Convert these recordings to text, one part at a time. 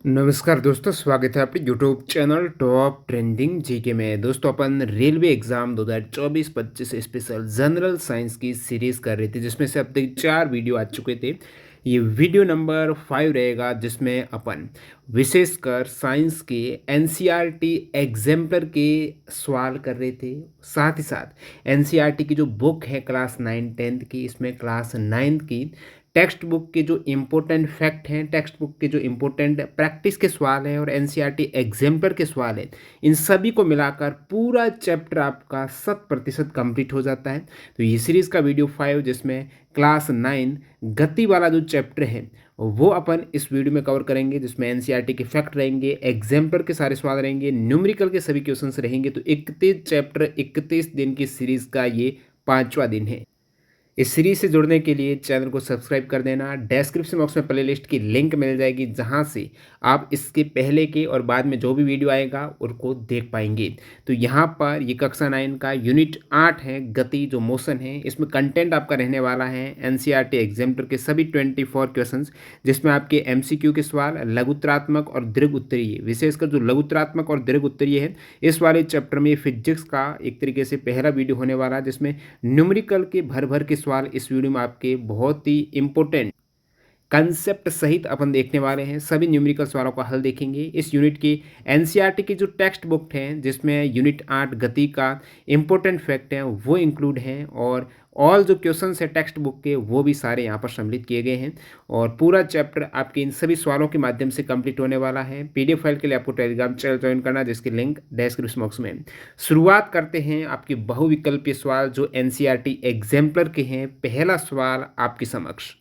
नमस्कार दोस्तों, स्वागत है आपके YouTube channel top trending GK में। दोस्तों अपन railway exam 2024-25 special general science की सीरीज़ कर रहे थे, जिसमें से अब तक 4 वीडियो आ चुके थे। ये वीडियो नंबर 5 रहेगा, जिसमें अपन विशेषकर साइंस के एनसीईआरटी एग्जाम्पलर के सवाल कर रहे थे। साथ ही साथ एनसीईआरटी की जो बुक है क्लास 9-10 की, इसमें क्लास 9 की टेक्स्ट बुक के जो इम्पोर्टेंट फैक्ट हैं, टेक्स्ट बुक के जो इम्पोर्टेंट प्रैक्टिस के सवाल हैं और एनसीईआरटी एग्जाम्पलर के सवाल हैं, इन सभी को मिलाकर पूरा चैप्टर आपका 100% कंप्लीट हो जाता है। तो ये सीरीज़ का वीडियो 5, जिसमें क्लास 9 गति वाला जो चैप्टर है वो अपन इस वीडियो में कवर करेंगे, जिसमें एनसीईआरटी के फैक्ट रहेंगे, एग्जाम्पलर के सारे सवाल रहेंगे, न्यूमेरिकल के सभी क्वेश्चंस रहेंगे। तो 31 चैप्टर 31 दिन की सीरीज़ का ये 5वां दिन है। इस सीरीज से जुड़ने के लिए चैनल को सब्सक्राइब कर देना। डिस्क्रिप्शन बॉक्स में प्लेलिस्ट की लिंक मिल जाएगी, जहां से आप इसके पहले के और बाद में जो भी वीडियो आएगा उनको देख पाएंगे। तो यहाँ पर ये कक्षा 9 का यूनिट 8 है, गति जो मोशन है। इसमें कंटेंट आपका रहने वाला है एनसीईआरटी एग्जाम्पलर के सभी 24 क्वेश्चंस, जिसमें आपके एमसीक्यू के सवाल लघुत्तरात्मक और दीर्घ उत्तरीय, विशेषकर जो लघुत्तरात्मक और दीर्घ उत्तरीय है, इस वाले चैप्टर में फिजिक्स का एक तरीके से पहला वीडियो होने वाला है, जिसमें न्यूमेरिकल के भर भर के सवाल इस वीडियो में आपके बहुत ही इंपॉर्टेंट कंसेप्ट सहित अपन देखने वाले हैं। सभी न्यूमेरिकल सवालों का हल देखेंगे। इस यूनिट की एनसीईआरटी की जो टेक्स्ट बुक है, जिसमें यूनिट 8 गति का इंपॉर्टेंट फैक्ट है वो इंक्लूड हैं, और ऑल जो क्वेश्चंस है टेक्स्ट बुक के वो भी सारे यहाँ पर सम्मिलित किए गए हैं। और पूरा चैप्टर आपके इन सभी सवालों के माध्यम से कंप्लीट होने वाला है। पीडीएफ फाइल के लिए आपको टेलीग्राम चैनल ज्वाइन करना, जिसकी लिंक डिस्क्रिप्शन बॉक्स में। शुरुआत करते हैं आपके बहुविकल्पीय सवाल जो एनसीईआरटी एग्जाम्पलर के हैं। पहला सवाल आपके समक्ष।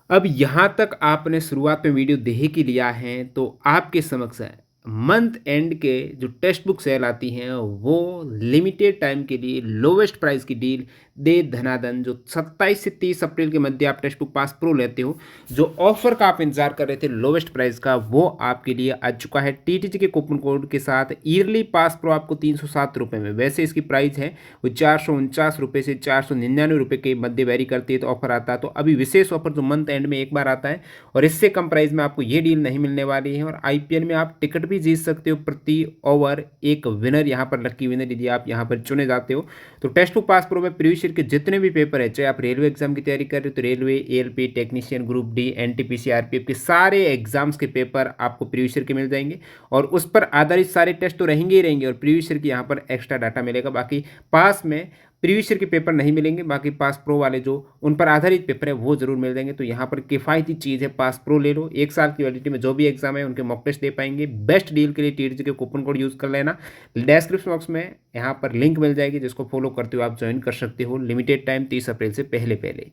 अब यहाँ तक आपने शुरुआत में वीडियो देख ही लिया है, तो आपके समक्ष है मंथ एंड के जो टेक्स्ट बुक सेल आती हैं वो लिमिटेड टाइम के लिए लोवेस्ट प्राइस की डील दे धनाधन, जो 27 से 30 अप्रैल के मध्य आप टेक्स्ट बुक पास प्रो लेते हो, जो ऑफर का आप इंतजार कर रहे थे लोवेस्ट प्राइस का, वो आपके लिए आ चुका है टीटीजी के कूपन कोड के साथ। ईयरली पास प्रो आपको 307 रुपये में, वैसे इसकी प्राइस है वो 449 रुपये से 499 रुपये के मध्य वेरी करती है, तो ऑफर आता है। तो अभी विशेष ऑफर जो मंथ एंड में एक बार आता है, और इससे कम प्राइस में आपको ये डील नहीं मिलने वाली है। और आईपीएल में आप टिकट भी जीत सकते हो, प्रति ओवर एक विनर, यहाँ पर लकी विनर यदि आप यहाँ पर चुने जाते हो। तो टेक्स्ट बुक पास प्रो में प्रीवियस ईयर के जितने भी पेपर है, चाहे आप रेलवे एग्जाम की तैयारी कर रहे हो तो railway, ALP, technician, group D, NTPC, RPF के सारे एग्जाम्स के पेपर आपको प्रीवियस ईयर के मिल जाएंगे, और उस पर आधारित सारे टेस्ट तो रहेंगे ही रहेंगे, और प्रीवियस ईयर की यहाँ पर एक्स्ट्रा डाटा मिलेगा। बाकी पास में प्रीवियस ईयर के पेपर नहीं मिलेंगे, बाकी पास प्रो वाले जो उन पर आधारित पेपर है वो जरूर मिल जाएंगे। तो यहाँ पर किफ़ायती चीज़ है, पास प्रो ले लो। 1 साल की वैलिडिटी में जो भी एग्जाम है उनके मॉक टेस्ट दे पाएंगे। बेस्ट डील के लिए टीटीजी के कूपन कोड यूज़ कर लेना। डिस्क्रिप्शन बॉक्स में यहाँ पर लिंक मिल जाएगी, जिसको फॉलो करते हुए आप ज्वाइन कर सकते हो। लिमिटेड टाइम 30 अप्रैल से पहले पहले।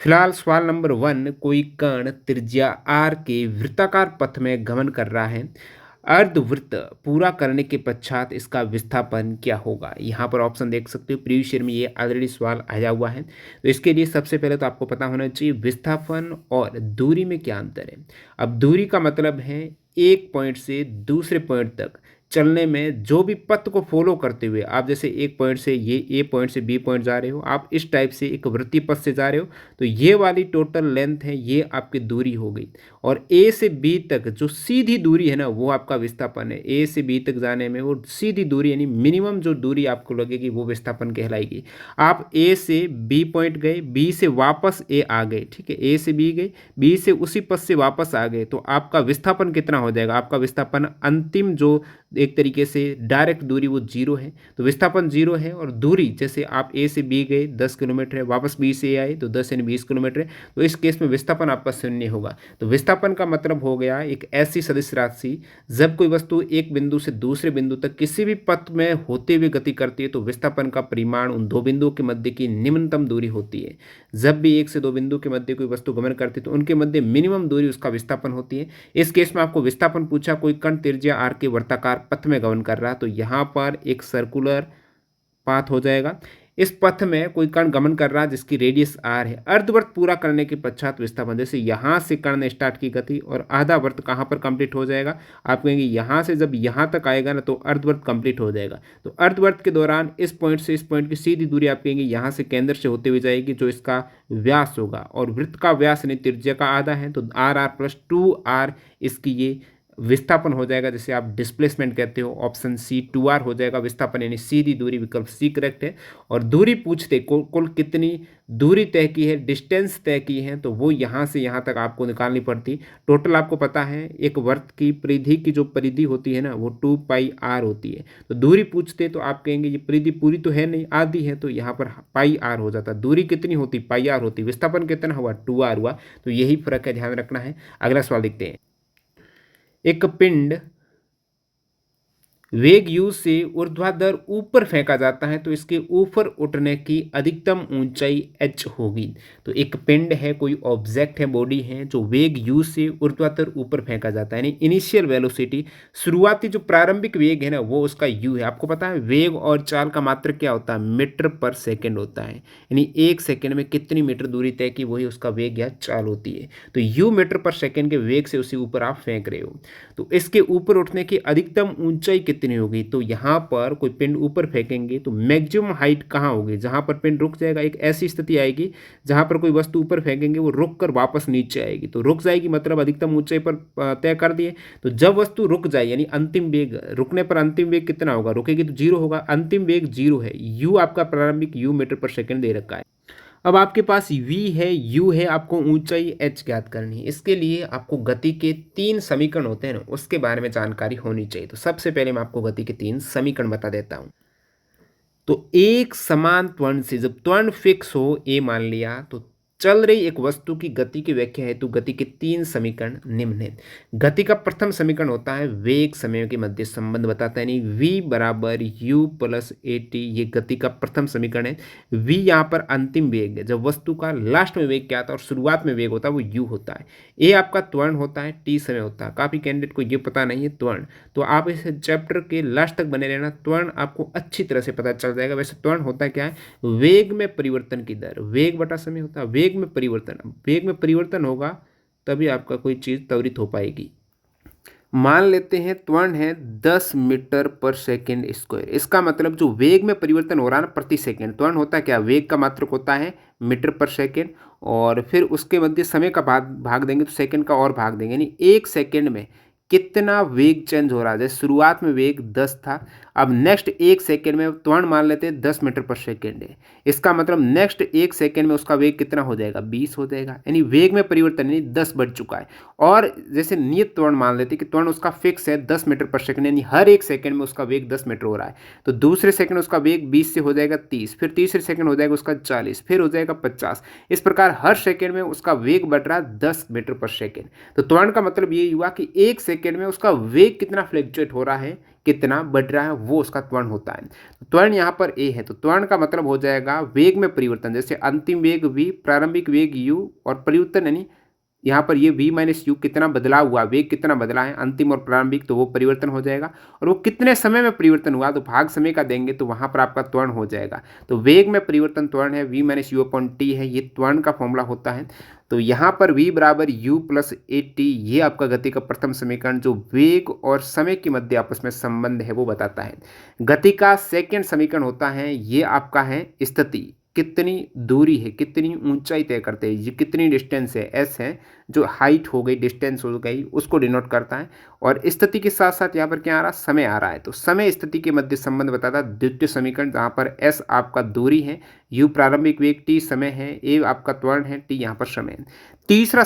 फिलहाल सवाल नंबर 1, कोई कण त्रिज्या आर के वृत्ताकार पथ में गमन कर रहा है। अर्धवृत्त पूरा करने के पश्चात इसका विस्थापन क्या होगा। यहाँ पर ऑप्शन देख सकते हो, प्रीवियस ईयर में ये ऑलरेडी सवाल आया हुआ है। तो इसके लिए सबसे पहले तो आपको पता होना चाहिए विस्थापन और दूरी में क्या अंतर है। अब दूरी का मतलब है एक पॉइंट से दूसरे पॉइंट तक चलने में जो भी पथ को फॉलो करते हुए आप, जैसे एक पॉइंट से ये ए पॉइंट से बी पॉइंट जा रहे हो, आप इस टाइप से एक वृत्तीय पथ से जा रहे हो, तो ये वाली टोटल लेंथ है, ये आपकी दूरी हो गई। और ए से बी तक जो सीधी दूरी है ना, वो आपका विस्थापन है। ए से बी तक जाने में वो सीधी दूरी, यानी मिनिमम जो दूरी आपको लगेगी वो विस्थापन कहलाएगी। आप ए से बी पॉइंट गए, बी से वापस ए आ गए, ठीक है, ए से बी गए, बी से उसी पथ से वापस आ गए, तो आपका विस्थापन कितना हो जाएगा। आपका विस्थापन अंतिम जो एक तरीके से डायरेक्ट दूरी वो 0 है, तो विस्थापन 0 है। और दूरी जैसे आप ए से बी गए 10 किलोमीटर है, वापस बी से ए आए तो 10 यानी 20 किलोमीटर है, तो इस केस में विस्थापन आपका 0 होगा। तो विस्थापन का मतलब हो गया एक ऐसी सदिश राशि, जब कोई वस्तु एक बिंदु से दूसरे बिंदु तक किसी भी पथ में होते हुए गति करती है, तो विस्थापन का परिमाण उन दो बिंदुओं के मध्य की निम्नतम दूरी होती है। जब भी एक से दो बिंदु के मध्य कोई वस्तु गमन करती है तो उनके मध्य मिनिमम दूरी उसका विस्थापन होती है। इस केस में आपको विस्थापन पूछा, कोई कण त्रिज्या आर के वर्ताकार पथ में गमन कर रहा है, तो यहाँ पर एक सर्कुलर पाथ हो जाएगा। इस पथ में कोई कण गमन कर रहा है जिसकी रेडियस r है। अर्धवर्त पूरा करने के पश्चात विस्थापन, जैसे यहाँ से कण ने स्टार्ट की गति और आधा वर्त कहाँ पर कंप्लीट हो जाएगा, आप कहेंगे यहाँ से जब यहाँ तक आएगा ना तो अर्धवर्त कंप्लीट हो जाएगा। तो अर्धवर्त के दौरान इस पॉइंट से इस पॉइंट की सीधी दूरी आप कहेंगे यहाँ से केंद्र से होते हुए जाएगी, जो इसका व्यास होगा, और वृत्त का व्यास यानी त्रिज्या का आधा है, तो r प्लस 2r इसकी ये विस्थापन हो जाएगा, जिसे आप डिस्प्लेसमेंट कहते हो। ऑप्शन सी 2r हो जाएगा विस्थापन यानी सीधी दूरी, विकल्प सी करेक्ट है। और दूरी पूछते कुल कितनी दूरी तय की है, डिस्टेंस तय की है, तो वो यहाँ से यहाँ तक आपको निकालनी पड़ती। टोटल आपको पता है एक वर्त की परिधि की जो परिधि होती है ना वो 2πr होती है। तो दूरी पूछते तो आप कहेंगे ये परिधि पूरी तो है नहीं, आधी है, तो यहाँ पर πr हो जाता। दूरी कितनी होती, πr होती, विस्थापन कितना हुआ 2r हुआ। तो यही फर्क है, ध्यान रखना है। अगला सवाल देखते हैं। एक पिंड वेग u से ऊर्ध्वाधर ऊपर फेंका जाता है तो इसके ऊपर उठने की अधिकतम ऊंचाई h होगी। तो एक पिंड है, कोई ऑब्जेक्ट है, बॉडी है, जो वेग u से ऊर्ध्वाधर ऊपर फेंका जाता है, यानी इनिशियल वेलोसिटी, शुरुआती जो प्रारंभिक वेग है ना वो उसका u है। आपको पता है वेग और चाल का मात्रक क्या होता है, मीटर पर सेकेंड होता है, यानी एक सेकेंड में कितनी मीटर दूरी तय की वही उसका वेग या चाल होती है। तो u मीटर पर सेकेंड के वेग से उसी ऊपर आप फेंक रहे हो। तो इसके ऊपर उठने की अधिकतम ऊंचाई कितनी होगी, तो यहाँ पर कोई पिंड ऊपर फेंकेंगे तो मैक्सिमम हाइट कहाँ होगी, जहाँ पर पिंड रुक जाएगा। एक ऐसी स्थिति आएगी जहाँ पर कोई वस्तु ऊपर फेंकेंगे वो रुक कर वापस नीचे आएगी, तो रुक जाएगी मतलब अधिकतम ऊंचाई पर तय कर दिए। तो जब वस्तु रुक जाए यानी अंतिम वेग, रुकने पर अंतिम वेग कितना होगा, रुकेगी तो 0 होगा, अंतिम वेग 0 है। u आपका प्रारंभिक u मीटर पर सेकेंड दे रखा है। अब आपके पास v है, u है, आपको ऊंचाई h ज्ञात करनी है। इसके लिए आपको गति के 3 समीकरण होते हैं ना उसके बारे में जानकारी होनी चाहिए। तो सबसे पहले मैं आपको गति के 3 समीकरण बता देता हूं। तो एक समान त्वरण से जब त्वरण फिक्स हो a मान लिया तो चल रही एक वस्तु की गति की व्याख्या हेतु गति के 3 समीकरण निम्न है। गति का प्रथम समीकरण होता है वेग समय के मध्य संबंध बताता है, यानी v बराबर u प्लस at, ये गति का प्रथम समीकरण है। v यहाँ पर अंतिम वेग है, जब वस्तु का लास्ट में वेग क्या आता है और शुरुआत में वेग होता है वो u होता है। a आपका त्वरण होता है, t समय होता है। काफ़ी कैंडिडेट को ये पता नहीं है त्वरण, तो आप इस चैप्टर के लास्ट तक बने रहना, त्वरण आपको अच्छी तरह से पता चल जाएगा। वैसे त्वरण होता क्या है, वेग में परिवर्तन की दर, वेग बटा समय होता है, वेग में परिवर्तन होगा तभी आपका कोई चीज त्वरित हो पाएगी। मान लेते हैं त्वरण है 10 मीटर पर सेकेंड स्क्वायर। इसका मतलब जो वेग में परिवर्तन हो रहा है ना प्रति सेकेंड, त्वरण होता है क्या, वेग का मात्रक होता है मीटर पर सेकेंड, और फिर उसके मध्य समय का भाग देंगे तो सेकेंड का और भाग देंगे, यानी एक सेकेंड में कितना वेग चेंज हो रहा है। जैसे शुरुआत में वेग 10 था, अब नेक्स्ट एक सेकेंड में त्वरण मान लेते हैं 10 मीटर पर सेकेंड है। इसका मतलब नेक्स्ट एक सेकेंड में उसका वेग कितना हो जाएगा, 20 हो जाएगा, यानी वेग में परिवर्तन यानी 10 बढ़ चुका है। और जैसे नियत त्वरण मान लेते कि त्वरण उसका फिक्स है 10 मीटर पर सेकेंड, यानी हर एक सेकेंड में उसका वेग 10 मीटर हो रहा है, तो दूसरे सेकेंड उसका वेग 20 से हो जाएगा 30, फिर तीसरे सेकेंड हो जाएगा उसका 40, फिर हो जाएगा 50। इस प्रकार हर सेकेंड में उसका वेग बढ़ रहा है 10 मीटर पर सेकेंड। तो त्वरण का मतलब ये हुआ कि एक सेकेंड में उसका वेग कितना फ्लक्चुएट हो रहा है, कितना बढ़ रहा है, वो उसका त्वरण होता है। तो त्वरण यहाँ पर a है, तो त्वरण का मतलब हो जाएगा वेग में परिवर्तन, जैसे अंतिम वेग v, प्रारंभिक वेग u, और परिवर्तन यानी यहाँ पर ये v माइनस यू कितना बदला हुआ, वेग कितना बदला है अंतिम और प्रारंभिक, तो वो परिवर्तन हो जाएगा। और वो कितने समय में परिवर्तन हुआ तो भाग समय का देंगे तो वहाँ पर आपका त्वरण हो जाएगा। तो वेग में परिवर्तन त्वरण है, v minus u upon T है, ये त्वरण का फॉर्मूला होता है। तो यहाँ पर v बराबर u प्लस ए टी, ये आपका गति का प्रथम समीकरण जो वेग और समय के मध्य आपस में संबंध है वो बताता है। गति का सेकेंड समीकरण होता है, ये आपका है स्थिति, कितनी दूरी है, कितनी ऊंचाई तय करते हैं, ये कितनी डिस्टेंस है, एस है, जो हाइट हो गई, डिस्टेंस हो गई, उसको डिनोट करता है। और स्थिति के साथ साथ यहाँ पर क्या आ रहा है, समय आ रहा है, तो समय स्थिति के मध्य संबंध बताता है द्वितीय समीकरण, जहाँ पर एस आपका दूरी है, यू प्रारंभिक वेग, टी समय है, ए आपका त्वरण है, टी यहाँ पर समय है। तीसरा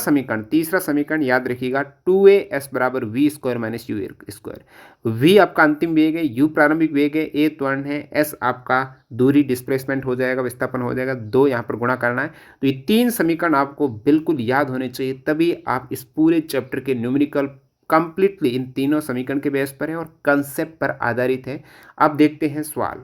समीकरण याद रखिएगा 2as बराबर v square minus u square. V आपका अंतिम वेग है, यू प्रारंभिक वेग है, ए त्वरण है, एस आपका दूरी डिस्प्लेसमेंट हो जाएगा, विस्थापन हो जाएगा, 2 यहाँ पर गुणा करना है। तो ये 3 समीकरण आपको बिल्कुल याद होने चाहिए, तभी आप इस पूरे चैप्टर के न्यूमेरिकल कंप्लीटली इन तीनों समीकरण के बेस पर है और कंसेप्ट पर आधारित है। अब देखते हैं सवाल।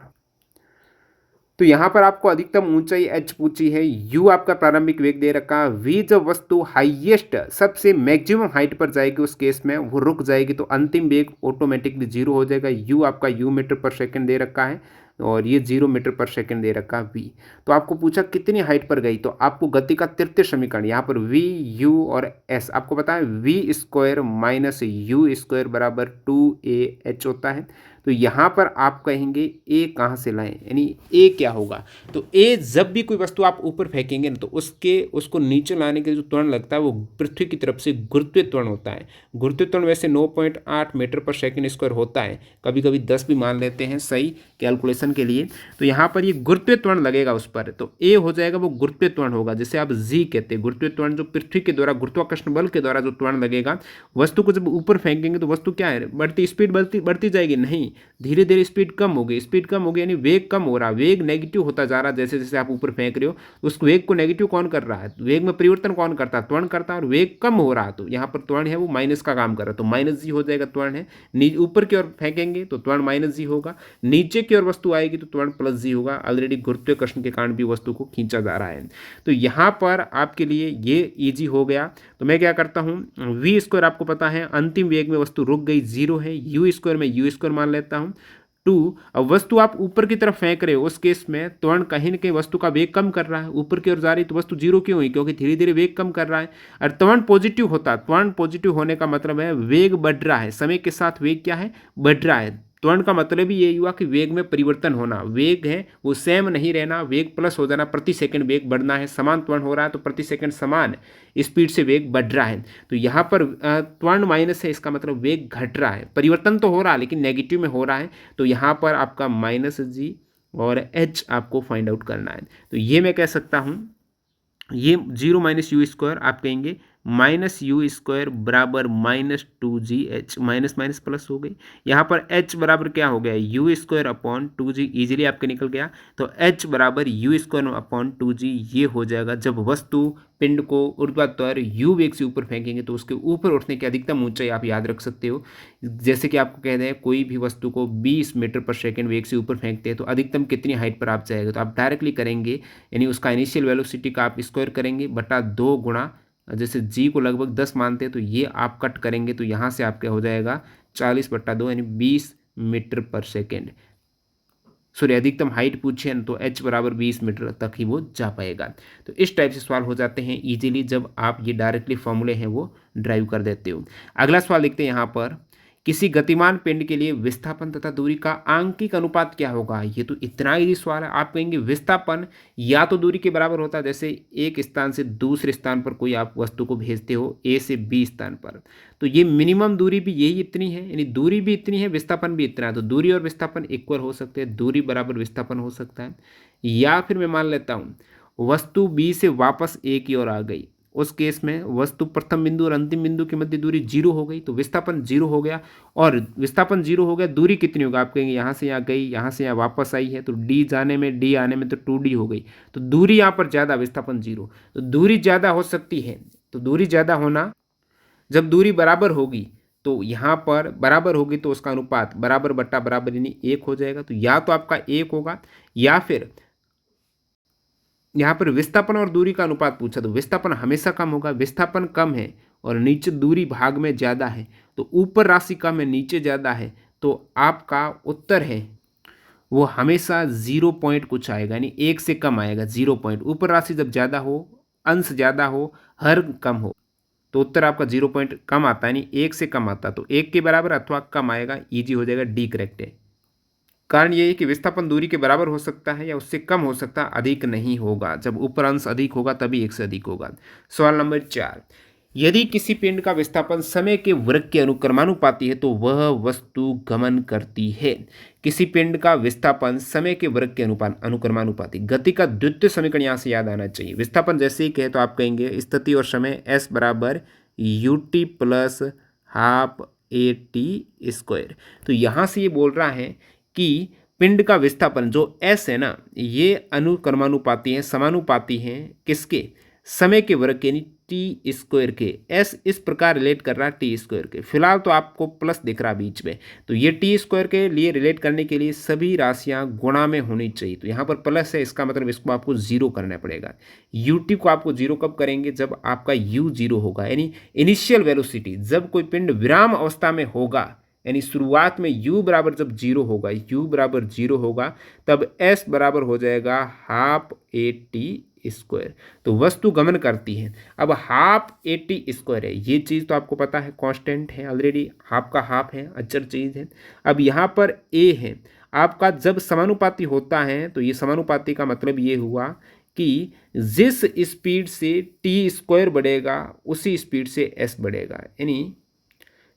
तो यहाँ पर आपको अधिकतम ऊंचाई h पूछी है, u आपका प्रारंभिक वेग दे रखा, v जब वस्तु हाईएस्ट सबसे मैक्सिमम हाइट पर जाएगी उस केस में वो रुक जाएगी, तो अंतिम वेग ऑटोमेटिकली 0 हो जाएगा। u आपका u मीटर पर सेकंड दे रखा है, और ये 0 मीटर पर सेकंड दे रखा v। तो आपको पूछा कितनी हाइट पर गई, तो आपको गति का तृतीय समीकरण यहाँ पर v u और s आपको पता है v square minus u square बराबर 2ah होता है। तो यहाँ पर आप कहेंगे a कहाँ से लाएं, यानी a क्या होगा, तो a जब भी कोई वस्तु आप ऊपर फेंकेंगे ना तो उसको नीचे लाने के जो त्वरण लगता है वो पृथ्वी की तरफ से गुरुत्वीय त्वरण होता है। गुरुत्वीय त्वरण वैसे 9.8 मीटर पर सेकंड स्क्वायर होता है, कभी कभी 10 भी मान लेते हैं सही कैलकुलेशन के लिए। तो यहाँ पर ये गुरुत्वीय त्वरण लगेगा उस पर, तो a हो जाएगा वो गुरुत्वीय त्वरण होगा, जैसे आप g कहते हैं गुरुत्वीय त्वरण, जो पृथ्वी के द्वारा गुरुत्वाकर्षण बल के द्वारा जो त्वरण लगेगा वस्तु को जब ऊपर फेंकेंगे तो वस्तु क्या है, बढ़ती स्पीड बढ़ती जाएगी, नहीं धीरे धीरे स्पीड कम होगी, यानी वेग कम हो रहा, वेग नेगेटिव होता जा रहा। जैसे जैसे आप ऊपर फेंक रहे हो उस वेग को नेगेटिव कौन कर रहा है, वेग में परिवर्तन कौन करता है, त्वरण करता है, और वेग कम हो रहा है तो यहाँ पर त्वरण है वो माइनस का काम कर रहा है, तो माइनस जी हो जाएगा त्वरण है। ऊपर की ओर फेंकेंगे तो त्वरण माइनस जी होगा, नीचे की ओर वस्तु आएगी तो त्वरण प्लस जी होगा, ऑलरेडी गुरुत्वाकर्षण के कारण भी वस्तु को खींचा जा रहा है। तो यहाँ पर आपके लिए ये ईजी हो गया। तो मैं क्या करता हूँ, वी स्क्वायर आपको पता है अंतिम वेग में वस्तु रुक गई 0 है, यू स्क्वायर में यू स्क्वायर मान लेता हूँ 2। अब वस्तु आप ऊपर की तरफ फेंक रहे हो उस केस में त्वरण कहीं न कहीं वस्तु का वेग कम कर रहा है, ऊपर की ओर जा रही तो वस्तु 0 क्यों हुई, क्योंकि धीरे धीरे वेग कम कर रहा है। और त्वरण पॉजिटिव होता है, त्वरण पॉजिटिव होने का मतलब है वेग बढ़ रहा है, समय के साथ वेग क्या है, बढ़ रहा है। त्वरण का मतलब ही यही हुआ कि वेग में परिवर्तन होना, वेग है वो सेम नहीं रहना, वेग प्लस हो जाना, प्रति सेकंड वेग बढ़ना है, समान त्वरण हो रहा है तो प्रति सेकंड समान स्पीड से वेग बढ़ रहा है। तो यहाँ पर त्वरण माइनस है, इसका मतलब वेग घट रहा है, परिवर्तन तो हो रहा है लेकिन नेगेटिव में हो रहा है। तो यहाँ पर आपका माइनस जी और एच आपको फाइंड आउट करना है। तो ये मैं कह सकता हूँ, ये 0 माइनस यू स्क्वायर आप कहेंगे माइनस यू स्क्वायर बराबर minus 2gh, minus minus plus हो गई। यहाँ पर h बराबर क्या हो गया, you square upon 2g, easily आपके निकल गया। तो h बराबर यू स्क्वायर अपॉन 2g ये हो जाएगा जब वस्तु पिंड को ऊर्ध्वाधर u वेग से ऊपर फेंकेंगे तो उसके ऊपर उठने की अधिकतम ऊंचाई आप याद रख सकते हो। जैसे कि आपको कह रहे हैं कोई भी वस्तु को 20 मीटर पर सेकंड वेग से ऊपर फेंकते हैं तो अधिकतम कितनी हाइट पर आप जाएगा, तो आप डायरेक्टली करेंगे, यानी उसका इनिशियल वेलोसिटी का आप स्क्वायर करेंगे बटा 2 गुणा, जैसे g को लगभग 10 मानते हैं तो ये आप कट करेंगे तो यहाँ से आपका हो जाएगा 40/2 यानी 20 मीटर पर सेकेंड। सॉरी अधिकतम हाइट पूछे तो h बराबर 20 मीटर तक ही वो जा पाएगा। तो इस टाइप से सवाल हो जाते हैं इजीली जब आप ये डायरेक्टली फॉर्मूले हैं वो ड्राइव कर देते हो। अगला सवाल देखते हैं यहाँ पर, किसी गतिमान पिंड के लिए विस्थापन तथा दूरी का आंकिक अनुपात क्या होगा। ये तो इतना इजी सवाल है। आप कहेंगे विस्थापन या तो दूरी के बराबर होता है, जैसे एक स्थान से दूसरे स्थान पर कोई आप वस्तु को भेजते हो ए से बी स्थान पर, तो ये मिनिमम दूरी भी यही इतनी है, यानी दूरी भी इतनी है विस्थापन भी इतना है, तो दूरी और विस्थापन इक्वल हो सकते हैं, दूरी बराबर विस्थापन हो सकता है। या फिर मैं मान लेता हूँ वस्तु बी से वापस ए की ओर आ गई, उस केस में वस्तु प्रथम बिंदु और अंतिम बिंदु की मध्य दूरी 0 हो गई तो विस्थापन 0 हो गया, और विस्थापन 0 हो गया दूरी कितनी होगा, आप कहेंगे यहाँ से यहाँ गई, यहाँ से यहाँ वापस आई है तो डी जाने में डी आने में तो 2d हो गई, तो दूरी यहाँ पर ज़्यादा विस्थापन 0, तो दूरी ज़्यादा हो सकती है। तो दूरी ज़्यादा होना, जब दूरी बराबर होगी तो यहाँ पर बराबर होगी तो उसका अनुपात बराबर बट्टा बराबर यानी 1 हो जाएगा। तो या तो आपका 1 होगा, या फिर यहाँ पर विस्थापन और दूरी का अनुपात पूछा तो विस्थापन हमेशा कम होगा, विस्थापन कम है और नीचे दूरी भाग में ज़्यादा है, तो ऊपर राशि कम है नीचे ज़्यादा है, तो आपका उत्तर है वो हमेशा 0 पॉइंट कुछ आएगा, यानी 1 से कम आएगा 0 पॉइंट। ऊपर राशि जब ज़्यादा हो, अंश ज़्यादा हो, हर कम हो, तो उत्तर आपका 0 पॉइंट कम आता है, यानी 1 से कम आता, तो 1 के बराबर अथवा कम आएगा, ईजी हो जाएगा, डी करेक्ट है। कारण ये है कि विस्थापन दूरी के बराबर हो सकता है या उससे कम हो सकता है, अधिक नहीं होगा। जब ऊपर अंश अधिक होगा तभी 1 से अधिक होगा। सवाल नंबर 4, यदि किसी पिंड का विस्थापन समय के वर्ग के अनुक्रमानुपाती है तो वह वस्तु गमन करती है। किसी पिंड का विस्थापन समय के वर्ग के अनुक्रमानुपाती, गति का द्वितीय समीकरण यहाँ से याद आना चाहिए। विस्थापन जैसे ही कहे तो आप कहेंगे स्थिति और समय s बराबर ut plus half at square. तो यहाँ से ये बोल रहा है कि पिंड का विस्थापन जो s है ना, ये अनुक्रमानुपाती है, समानुपाती है किसके, समय के वर्ग के, यानी टी स्क्वायर के। s इस प्रकार रिलेट कर रहा है टी स्क्वायर के, फिलहाल तो आपको प्लस दिख रहा बीच में, तो ये टी स्क्वायर के लिए रिलेट करने के लिए सभी राशियां गुणा में होनी चाहिए। तो यहाँ पर प्लस है, इसका मतलब इसको आपको 0 करना पड़ेगा। ut को आपको 0 कब करेंगे, जब आपका u 0 होगा, यानी इनिशियल वेलोसिटी, जब कोई पिंड विराम अवस्था में होगा यानी शुरुआत में u बराबर जब 0 होगा, u बराबर 0 होगा, तब s बराबर हो जाएगा हाफ ए टी स्क्वायर। तो वस्तु गमन करती है। अब हाफ ए टी स्क्वायर है, ये चीज़ तो आपको पता है, कांस्टेंट है ऑलरेडी, हाफ का हाफ है, अचर चीज़ है। अब यहाँ पर a है आपका, जब समानुपाती होता है तो ये समानुपाती का मतलब ये हुआ कि जिस स्पीड से टी स्क्वायर बढ़ेगा उसी स्पीड से एस बढ़ेगा, यानी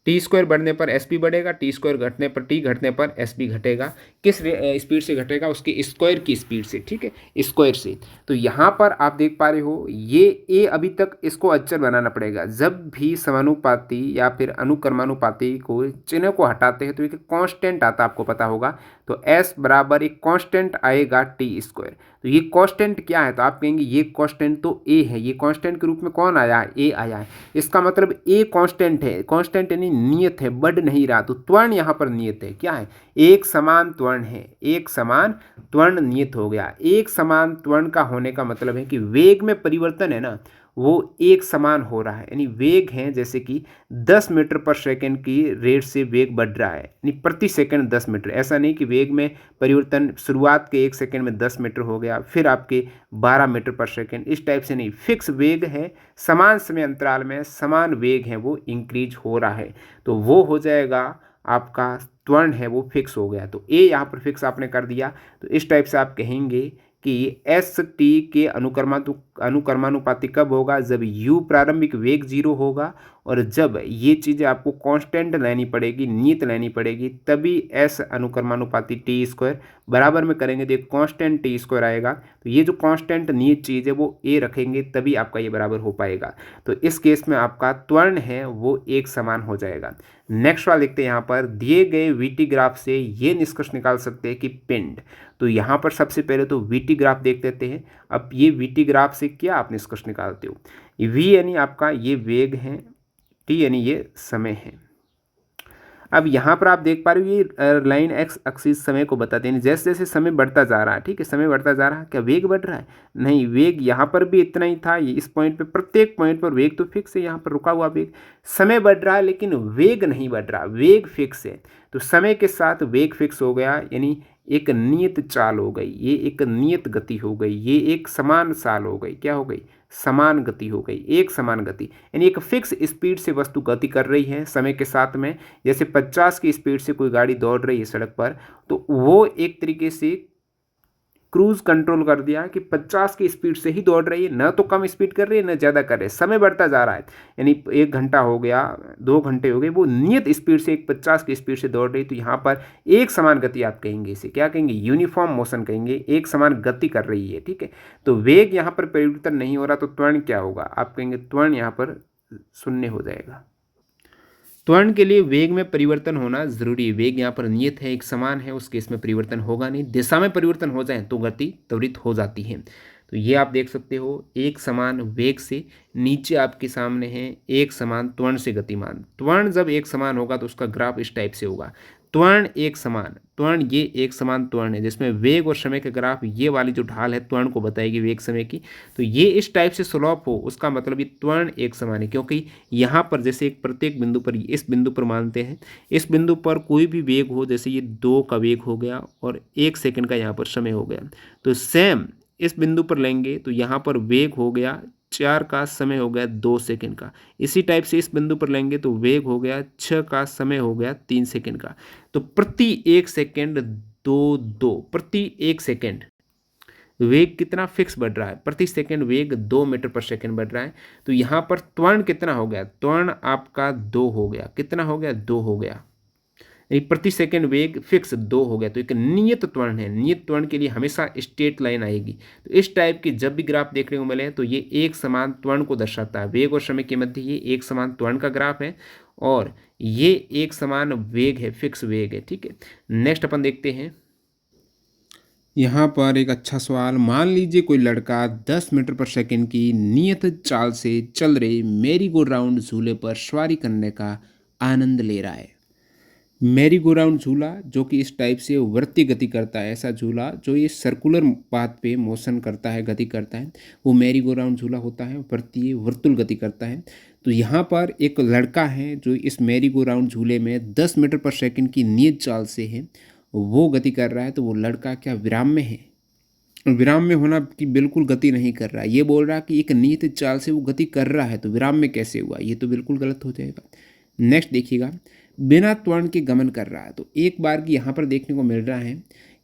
टी स्क्वायर बढ़ने पर एस भी बढ़ेगा, टी स्क्वायर घटने पर टी घटने पर एस भी घटेगा। किस स्पीड से घटेगा? उसके स्क्वायर की स्पीड से, ठीक है, स्क्वायर से। तो यहाँ पर आप देख पा रहे हो ये ए, अभी तक इसको अचर बनाना पड़ेगा। जब भी समानुपाती या फिर अनुक्रमानुपाती को चिन्ह को हटाते हैं तो एक कांस्टेंट आता, आपको पता होगा। तो एस बराबर एक कांस्टेंट आएगा टी स्क्वायर। तो ये कांस्टेंट क्या है? तो आप कहेंगे ये कांस्टेंट तो ए है। ये कांस्टेंट के रूप में कौन आया है? ए आया है। इसका मतलब ए कांस्टेंट है। कांस्टेंट यानी नियत है, बढ़ नहीं रहा। तो त्वरण यहाँ पर नियत है। क्या है? एक समान त्वरण है। एक समान त्वरण नियत हो गया। एक समान त्वरण का होने का मतलब है कि वेग में परिवर्तन है ना, वो एक समान हो रहा है। यानी वेग है जैसे कि 10 मीटर पर सेकंड की रेट से वेग बढ़ रहा है, यानी प्रति सेकंड 10 मीटर। ऐसा नहीं कि वेग में परिवर्तन शुरुआत के 1 सेकंड में 10 मीटर हो गया, फिर आपके 12 मीटर पर सेकंड, इस टाइप से नहीं। फिक्स वेग है, समान समय अंतराल में समान वेग है, वो इंक्रीज हो रहा है। तो वो हो जाएगा आपका त्वरण है, वो फिक्स हो गया। तो ए यहाँ पर फिक्स आपने कर दिया। तो इस टाइप से आप कहेंगे कि एस टी के अनुक्रमानुपाती कब होगा? जब u प्रारंभिक वेग 0 होगा और जब ये चीज़ें आपको कांस्टेंट लेनी पड़ेगी, नियत लेनी पड़ेगी, तभी एस अनुक्रमानुपाती टी स्क्वायर बराबर में करेंगे तो एक कांस्टेंट टी स्क्वायर आएगा। तो ये जो कांस्टेंट नियत चीज़ है वो ए रखेंगे तभी आपका ये बराबर हो पाएगा। तो इस केस में आपका त्वरण है वो एक समान हो जाएगा। नेक्स्ट वाला देखते हैं। यहाँ पर दिए गए वीटी ग्राफ से ये निष्कर्ष निकाल सकते हैं कि पिंड, तो यहाँ पर सबसे पहले तो वीटी ग्राफ देख लेते हैं। अब ये वीटी ग्राफ से क्या आप निष्कर्ष निकालते हो? वी यानी आपका ये वेग है, टी यानी ये समय है। अब यहाँ पर आप देख पा रहे हो ये लाइन एक्स एक्सिस समय को बताते हैं। जैसे जैसे समय बढ़ता जा रहा है, ठीक है, समय बढ़ता जा रहा है, क्या वेग बढ़ रहा है? नहीं, वेग यहाँ पर भी इतना ही था। ये इस पॉइंट पे, प्रत्येक पॉइंट पर वेग तो फिक्स है। यहाँ पर रुका हुआ वेग, समय बढ़ रहा है लेकिन वेग नहीं बढ़ रहा, वेग फिक्स है। तो समय के साथ वेग फिक्स हो गया, यानी एक नियत चाल हो गई, ये एक नियत गति हो गई, ये एक समान चाल हो गई। क्या हो गई? समान गति हो गई, एक समान गति। यानी एक फिक्स स्पीड से वस्तु गति कर रही है समय के साथ में। जैसे 50 की स्पीड से कोई गाड़ी दौड़ रही है सड़क पर, तो वो एक तरीके से क्रूज कंट्रोल कर दिया कि 50 की स्पीड से ही दौड़ रही है, न तो कम स्पीड कर रही है न ज़्यादा कर रही है। समय बढ़ता जा रहा है, यानी 1 घंटा हो गया, 2 घंटे हो गए, वो नियत स्पीड से एक 50 की स्पीड से दौड़ रही है। तो यहाँ पर एक समान गति आप कहेंगे, इसे क्या कहेंगे? यूनिफॉर्म मोशन कहेंगे, एक समान गति कर रही है, ठीक है। तो वेग यहाँ पर परिवर्तन नहीं हो रहा, तो त्वरण क्या होगा? आप कहेंगे त्वरण यहाँ पर शून्य हो जाएगा। त्वरण के लिए वेग में परिवर्तन होना जरूरी है। वेग यहाँ पर नियत है, एक समान है, उस केस में परिवर्तन होगा नहीं। दिशा में परिवर्तन हो जाए तो गति त्वरित हो जाती है। तो ये आप देख सकते हो, एक समान वेग से नीचे आपके सामने है एक समान त्वरण से गतिमान। त्वरण जब एक समान होगा तो उसका ग्राफ इस टाइप से होगा। त्वरण एक समान, त्वरण ये एक समान त्वरण है जिसमें वेग और समय का ग्राफ, ये वाली जो ढाल है त्वरण को बताएगी वेग समय की। तो ये इस टाइप से स्लोप हो, उसका मतलब ये त्वरण एक समान है। क्योंकि यहाँ पर जैसे एक प्रत्येक बिंदु पर, इस बिंदु पर मानते हैं, इस बिंदु पर कोई भी वेग हो, जैसे ये 2 का वेग हो गया और 1 सेकंड का यहाँ पर समय हो गया, तो सेम इस बिंदु पर लेंगे तो यहाँ पर वेग हो गया 4 का, समय हो गया 2 सेकंड का। इसी टाइप से इस बिंदु पर लेंगे तो वेग हो गया 6 का, समय हो गया 3 सेकंड का। तो प्रति 1 सेकंड 2 प्रति 1 सेकंड वेग कितना फिक्स बढ़ रहा है? प्रति सेकंड वेग 2 मीटर पर सेकंड बढ़ रहा है। तो यहाँ पर त्वरण कितना हो गया? त्वरण आपका 2 हो गया। कितना हो गया? 2 हो गया। प्रति सेकंड वेग फिक्स 2 हो गया। तो एक नियत त्वरण है। नियत त्वरण के लिए हमेशा स्ट्रेट लाइन आएगी। तो इस टाइप की जब भी ग्राफ देखने को मिले तो ये एक समान त्वरण को दर्शाता है। वेग और समय के मध्य ये एक समान त्वरण का ग्राफ है और ये एक समान वेग है, फिक्स वेग है, ठीक है। नेक्स्ट अपन देखते हैं। यहाँ पर एक अच्छा सवाल, मान लीजिए कोई लड़का 10 मीटर पर सेकंड की नियत चाल से चल रहे मेरी गो राउंड झूले पर सवारी करने का आनंद ले रहा है। मैरी गो राउंड झूला जो कि इस टाइप से वृत्तीय गति करता है, ऐसा झूला जो ये सर्कुलर पाथ पे मोशन करता है, गति करता है, वो मैरी गो राउंड झूला होता है, वृत्तीय वर्तुल गति करता है। तो यहाँ पर एक लड़का है जो इस मैरी गो राउंड झूले में 10 मीटर पर सेकंड की नियत चाल से है वो गति कर रहा है। तो वो लड़का क्या विराम में है? विराम में होना कि बिल्कुल गति नहीं कर रहा है, ये बोल रहा है कि एक नियत चाल से वो गति कर रहा है, तो विराम में कैसे हुआ? ये तो बिल्कुल गलत हो जाएगा। नेक्स्ट देखिएगा, बिना त्वरण के गमन कर रहा है। तो एक बार की यहाँ पर देखने को मिल रहा है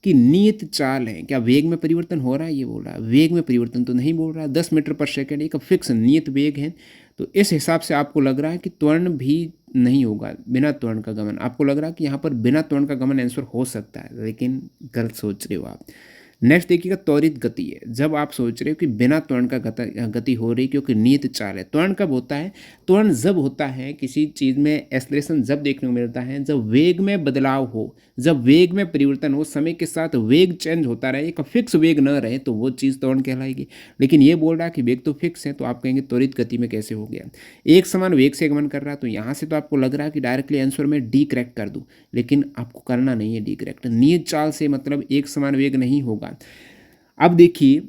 कि नियत चाल है, क्या वेग में परिवर्तन हो रहा है? ये बोल रहा है वेग में परिवर्तन तो नहीं बोल रहा है, 10 मीटर पर सेकेंड एक फिक्स नियत वेग है। तो इस हिसाब से आपको लग रहा है कि त्वरण भी नहीं होगा, बिना त्वरण का गमन। आपको लग रहा है कि यहाँ पर बिना त्वरण का गमन आंसर हो सकता है, लेकिन गलत सोच रहे हो आप। नेक्स्ट देखिएगा, त्वरित गति है। जब आप सोच रहे हो कि बिना त्वरण का गति हो रही क्योंकि नियत चाल है। त्वरण कब होता है? त्वरण जब होता है किसी चीज़ में एक्सेलरेशन जब देखने को मिलता है, जब वेग में बदलाव हो, जब वेग में परिवर्तन हो, समय के साथ वेग चेंज होता रहे, एक फिक्स वेग न रहे, तो वो चीज़ त्वरण कहलाएगी। लेकिन ये बोल रहा है कि वेग तो फिक्स है, तो आप कहेंगे त्वरित गति में कैसे हो गया? एक समान वेग से गमन कर रहा है, तो यहाँ से तो आपको लग रहा है कि डायरेक्टली आंसर में डी करेक्ट कर दूँ, लेकिन आपको करना नहीं है डी करेक्ट। नियत चाल से मतलब एक समान वेग नहीं होगा। अब देखिए,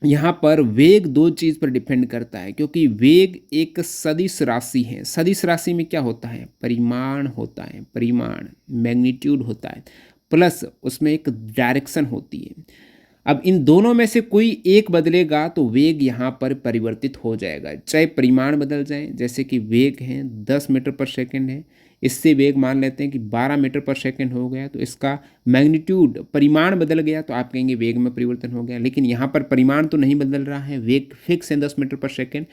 यहाँ पर वेग दो चीज़ पर डिपेंड करता है, क्योंकि वेग एक सदिश राशि है। सदिश राशि में क्या होता है? परिमाण होता है, परिमाण मैग्नीट्यूड होता है, प्लस उसमें एक डायरेक्शन होती है। अब इन दोनों में से कोई एक बदलेगा तो वेग यहाँ पर परिवर्तित हो जाएगा, चाहे परिमाण बदल जाए। जैसे कि वेग है 10 मीटर पर सेकंड है, इससे वेग मान लेते हैं कि 12 मीटर पर सेकंड हो गया, तो इसका मैग्नीट्यूड परिमाण बदल गया, तो आप कहेंगे वेग में परिवर्तन हो गया। लेकिन यहाँ पर परिमाण तो नहीं बदल रहा है, वेग फिक्स है 10 मीटर पर सेकंड।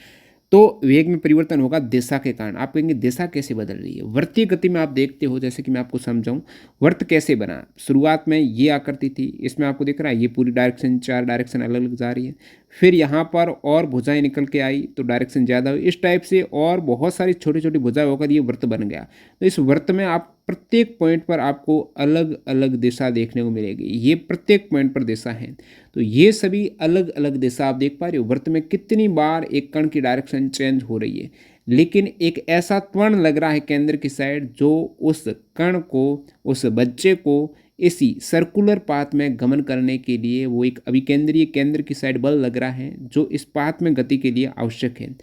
तो वेग में परिवर्तन होगा दिशा के कारण। आप कहेंगे दिशा कैसे बदल रही है? वृत्तीय गति में आप देखते हो, जैसे कि मैं आपको समझाऊं, वर्त कैसे बना। शुरुआत में ये आकृति थी, इसमें आपको दिख रहा है ये पूरी डायरेक्शन, 4 डायरेक्शन अलग अलग जा रही है। फिर यहाँ पर और भुजाएं निकल के आई तो डायरेक्शन ज़्यादा हुई, इस टाइप से और बहुत सारी छोटी छोटी भुजाएं होकर ये वृत्त बन गया। तो इस वृत्त में आप प्रत्येक पॉइंट पर आपको अलग अलग दिशा देखने को मिलेगी, ये प्रत्येक पॉइंट पर दिशा है। तो ये सभी अलग अलग दिशा आप देख पा रहे हो। वृत्त में कितनी बार एक कण की डायरेक्शन चेंज हो रही है, लेकिन एक ऐसा त्वरण लग रहा है केंद्र की साइड जो उस कण को, उस बच्चे को इसी सर्कुलर पाथ में गमन करने के लिए, वो एक अभिकेंद्रीय केंद्र की साइड बल लग रहा है जो इस पाथ में गति के लिए आवश्यक है।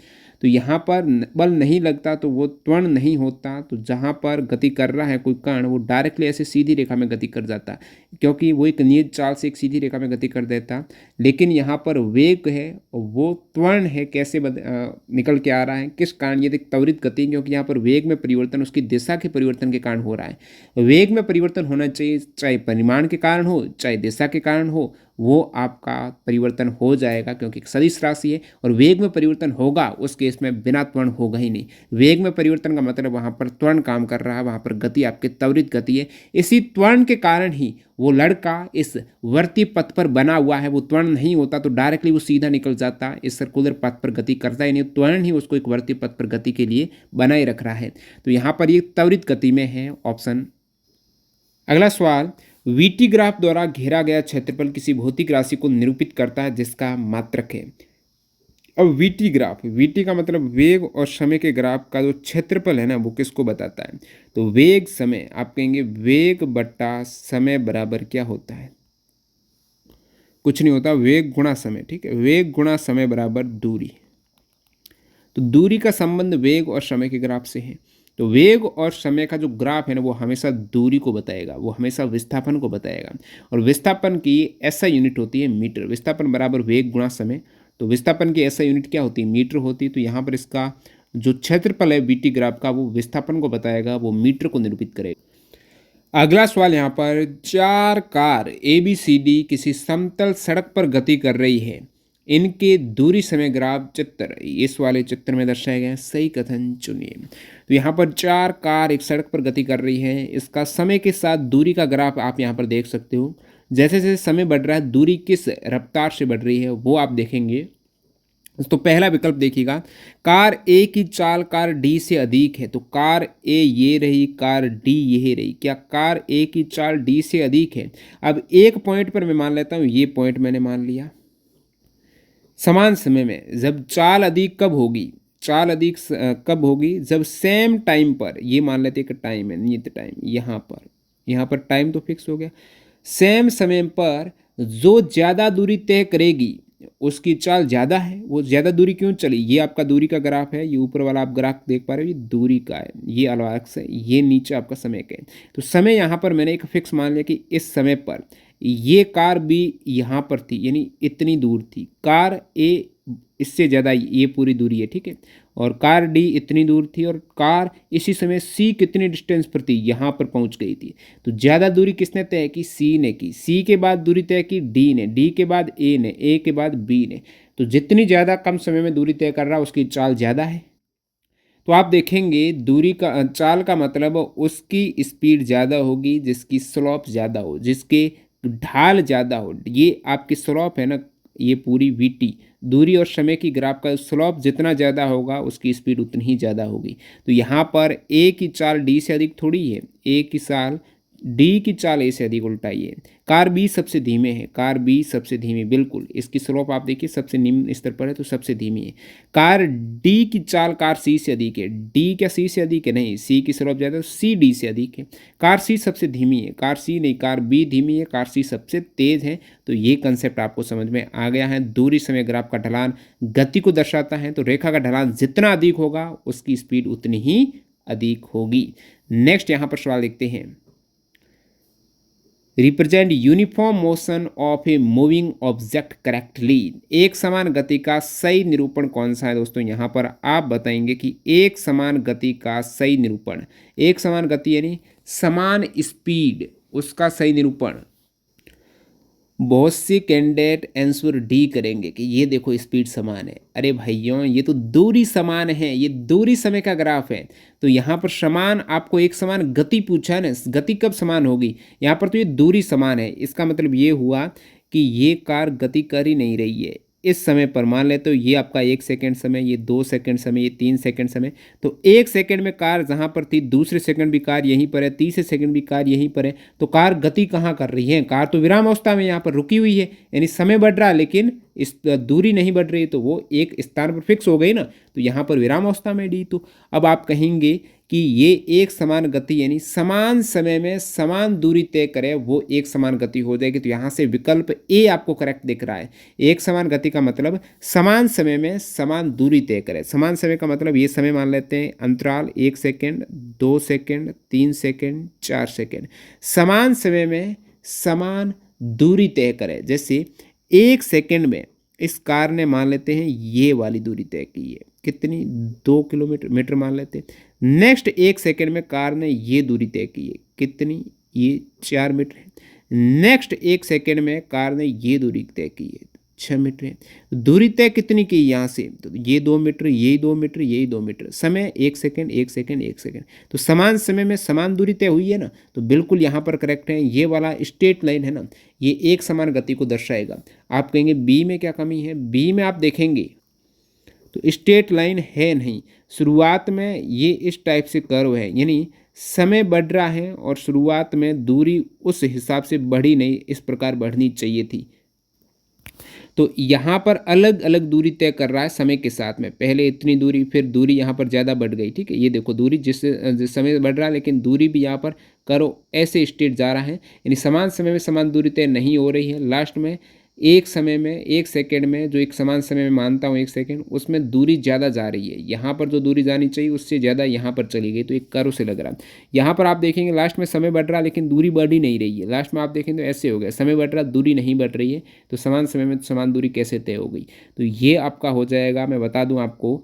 तो यहाँ पर बल नहीं लगता तो वो त्वरण नहीं होता। तो जहाँ पर गति कर रहा है कोई कण, वो डायरेक्टली ऐसे सीधी रेखा में गति कर जाता, क्योंकि वो एक नियत चाल से एक सीधी रेखा में गति कर देता। लेकिन यहाँ पर वेग है, वो त्वरण है, कैसे निकल के आ रहा है, किस कारण? ये देख त्वरित गति, क्योंकि यहाँ पर वेग में परिवर्तन उसकी दिशा के परिवर्तन के कारण हो रहा है। वेग में परिवर्तन होना चाहिए, चाहे परिमाण के कारण हो चाहे दिशा के कारण हो, वो आपका परिवर्तन हो जाएगा, क्योंकि एक सदिश राशि है। और वेग में परिवर्तन होगा उस केस में बिना त्वरण होगा ही नहीं। वेग में परिवर्तन का मतलब वहाँ पर त्वरण काम कर रहा है, वहाँ पर गति आपकी त्वरित गति है। इसी त्वरण के कारण ही वो लड़का इस वर्ती पथ पर बना हुआ है। वो त्वरण नहीं होता तो डायरेक्टली वो सीधा निकल जाता, इस सर्कुलर पथ पर गति करता ही नहीं। त्वरण ही उसको एक वर्ती पथ पर गति के लिए बनाए रख रहा है। तो यहाँ पर ये त्वरित गति में है ऑप्शन। अगला सवाल, वीटी ग्राफ द्वारा घेरा गया क्षेत्रफल किसी भौतिक राशि को निरूपित करता है जिसका मात्रक है। अब वीटी ग्राफ, वीटी का मतलब वेग और समय के ग्राफ का जो क्षेत्रफल है ना, वो किसको बताता है? तो वेग समय, आप कहेंगे वेग बट्टा समय बराबर क्या होता है? कुछ नहीं होता, वेग गुणा समय। ठीक है, वेग गुणा समय बराबर दूरी। तो दूरी का संबंध वेग और समय के ग्राफ से है। तो वेग और समय का जो ग्राफ है ना, वो हमेशा दूरी को बताएगा, वो हमेशा विस्थापन को बताएगा। और विस्थापन की ऐसा यूनिट होती है मीटर। विस्थापन बराबर वेग गुणा समय। तो विस्थापन की ऐसा यूनिट क्या होती है? मीटर होती है। तो यहाँ पर इसका जो क्षेत्रफल है बीटी ग्राफ का, वो विस्थापन को बताएगा, वो मीटर को निरूपित करेगा। अगला सवाल यहाँ पर, 4 कार ABCD किसी समतल सड़क पर गति कर रही है, इनके दूरी समय ग्राफ चित्र इस वाले चित्र में दर्शाए गए हैं, सही कथन चुनिए। तो यहाँ पर 4 कार एक सड़क पर गति कर रही है, इसका समय के साथ दूरी का ग्राफ आप यहाँ पर देख सकते हो। जैसे जैसे समय बढ़ रहा है, दूरी किस रफ्तार से बढ़ रही है वो आप देखेंगे। तो पहला विकल्प देखिएगा, कार ए की चाल कार डी से अधिक है। तो कार ए ये रही, कार डी ये रही। क्या कार ए की चाल डी से अधिक है? अब एक पॉइंट पर मैं मान लेता हूँ, ये पॉइंट मैंने मान लिया। समान समय में जब चाल अधिक कब होगी? चाल अधिक कब होगी, जब सेम टाइम पर, ये मान लेते हैं कि टाइम है, नियत टाइम, यहाँ पर टाइम तो फिक्स हो गया, सेम समय पर जो ज़्यादा दूरी तय करेगी उसकी चाल ज़्यादा है। वो ज़्यादा दूरी क्यों चली, ये आपका दूरी का ग्राफ है, ये ऊपर वाला आप ग्राफ देख पा रहे हो, ये दूरी का है, ये अलग से, ये नीचे आपका समय का है। तो समय यहाँ पर मैंने एक फिक्स मान लिया कि इस समय पर ये कार भी यहाँ पर थी, यानी इतनी दूर थी, कार ए इससे ज़्यादा, ये पूरी दूरी है, ठीक है, और कार डी इतनी दूर थी, और कार इसी समय सी कितनी डिस्टेंस पर थी, यहाँ पर पहुँच गई थी। तो ज़्यादा दूरी किसने तय की, सी ने की, सी के बाद दूरी तय की डी ने, डी के बाद ए ने, ए के बाद बी ने। तो जितनी ज़्यादा कम समय में दूरी तय कर रहा है उसकी चाल ज़्यादा है। तो आप देखेंगे दूरी का चाल का मतलब उसकी स्पीड ज़्यादा होगी जिसकी स्लोप ज़्यादा हो, जिसके ढाल ज़्यादा हो। ये आपकी स्लोप है ना, ये पूरी वीटी, दूरी और समय की ग्राफ का स्लोप जितना ज़्यादा होगा उसकी स्पीड उतनी ही ज़्यादा होगी। तो यहाँ पर ए की चाल डी से अधिक थोड़ी है, ए की चाल डी की चाल ए से अधिक उल्टाई है। कार बी सबसे धीमे है, कार बी सबसे धीमी, बिल्कुल इसकी स्लोप आप देखिए सबसे निम्न स्तर पर है तो सबसे धीमी है। कार डी की चाल कार सी से अधिक है, डी क्या सी से अधिक है, नहीं, सी की स्लोप ज़्यादा, तो सी डी से अधिक है। कार सी सबसे धीमी है, कार सी नहीं, कार बी धीमी है, कार सी सबसे तेज है। तो ये कंसेप्ट आपको समझ में आ गया है। दूरी समय ग्राफ का ढलान गति को दर्शाता है, तो रेखा का ढलान जितना अधिक होगा उसकी स्पीड उतनी ही अधिक होगी। नेक्स्ट यहाँ पर सवाल देखते हैं, represent uniform motion of a moving object correctly. एक समान गति का सही निरूपण कौन सा है दोस्तों, यहाँ पर आप बताएंगे कि एक समान गति का सही निरूपण, एक समान गति यानी समान स्पीड, उसका सही निरूपण। बहुत से कैंडिडेट आंसर डी करेंगे कि ये देखो स्पीड समान है। अरे भाइयों, ये तो दूरी समान है, ये दूरी समय का ग्राफ है। तो यहाँ पर समान, आपको एक समान गति पूछा है ना, गति कब समान होगी, यहाँ पर तो ये दूरी समान है। इसका मतलब ये हुआ कि ये कार गति कर ही नहीं रही है इस समय पर। मान ले तो ये आपका 1 सेकंड समय, ये 2 सेकंड समय, ये 3 सेकंड समय। तो 1 सेकंड में कार जहाँ पर थी, दूसरे सेकंड भी कार यहीं पर है, तीसरे सेकंड भी कार यहीं पर है। तो कार गति कहाँ कर रही है, कार तो विराम अवस्था में यहाँ पर रुकी हुई है, यानी समय बढ़ रहा है लेकिन इस दूरी नहीं बढ़ रही, तो वो एक स्थान पर फिक्स हो गई ना, तो यहाँ पर विराम अवस्था में डी। तो अब आप कहेंगे कि ये एक समान गति यानी समान समय में समान दूरी तय करे, वो एक समान गति हो जाएगी। तो यहाँ से विकल्प ए आपको करेक्ट दिख रहा है। एक समान गति का मतलब समान समय में समान दूरी तय करे। समान समय का मतलब ये समय मान लेते हैं अंतराल 1 सेकेंड, 2 सेकेंड, 3 सेकेंड, 4 सेकेंड। समान समय में समान दूरी तय करे। जैसे 1 सेकेंड में इस कार ने मान लेते हैं ये वाली दूरी तय की है, कितनी, 2 किलोमीटर मीटर मान लेते हैं। नेक्स्ट 1 सेकेंड में कार ने ये दूरी तय की है, कितनी, ये 4 मीटर है। नेक्स्ट 1 सेकेंड में कार ने ये दूरी तय की है, 6 मीटर है। दूरी तय कितनी की यहाँ से, तो ये 2 मीटर, यही 2 मीटर, यही 2 मीटर। समय 1 सेकेंड, 1 सेकेंड, 1 सेकेंड। तो समान समय में समान दूरी तय हुई है ना, तो बिल्कुल यहाँ पर करेक्ट है। ये वाला स्ट्रेट लाइन है ना, ये एक समान गति को दर्शाएगा। आप कहेंगे बी में क्या कमी है, बी में आप देखेंगे तो स्ट्रेट लाइन है नहीं। शुरुआत में ये इस टाइप से कर्व है, यानी समय बढ़ रहा है और शुरुआत में दूरी उस हिसाब से बढ़ी नहीं, इस प्रकार बढ़नी चाहिए थी। तो यहाँ पर अलग अलग दूरी तय कर रहा है समय के साथ में, पहले इतनी दूरी, फिर दूरी यहाँ पर ज़्यादा बढ़ गई, ठीक है। ये देखो दूरी जिस समय बढ़ रहा है लेकिन दूरी भी यहाँ पर करो ऐसे स्ट्रेट जा रहा है, यानी समान समय में समान दूरी तय नहीं हो रही है। लास्ट में एक समय में 1 सेकेंड में, जो एक समान समय में मानता हूँ 1 सेकेंड, उसमें दूरी ज़्यादा जा रही है। यहाँ पर जो दूरी जानी चाहिए उससे ज़्यादा यहाँ पर चली गई, तो एक कर्व से लग रहा है। यहाँ पर आप देखेंगे लास्ट में समय बढ़ रहा है लेकिन दूरी बढ़ ही नहीं रही है। लास्ट में आप देखेंगे तो ऐसे हो गया, समय बढ़ रहा दूरी नहीं बढ़ रही है, तो समान समय में समान दूरी कैसे तय हो गई। तो ये आपका हो जाएगा, मैं बता दूँ आपको,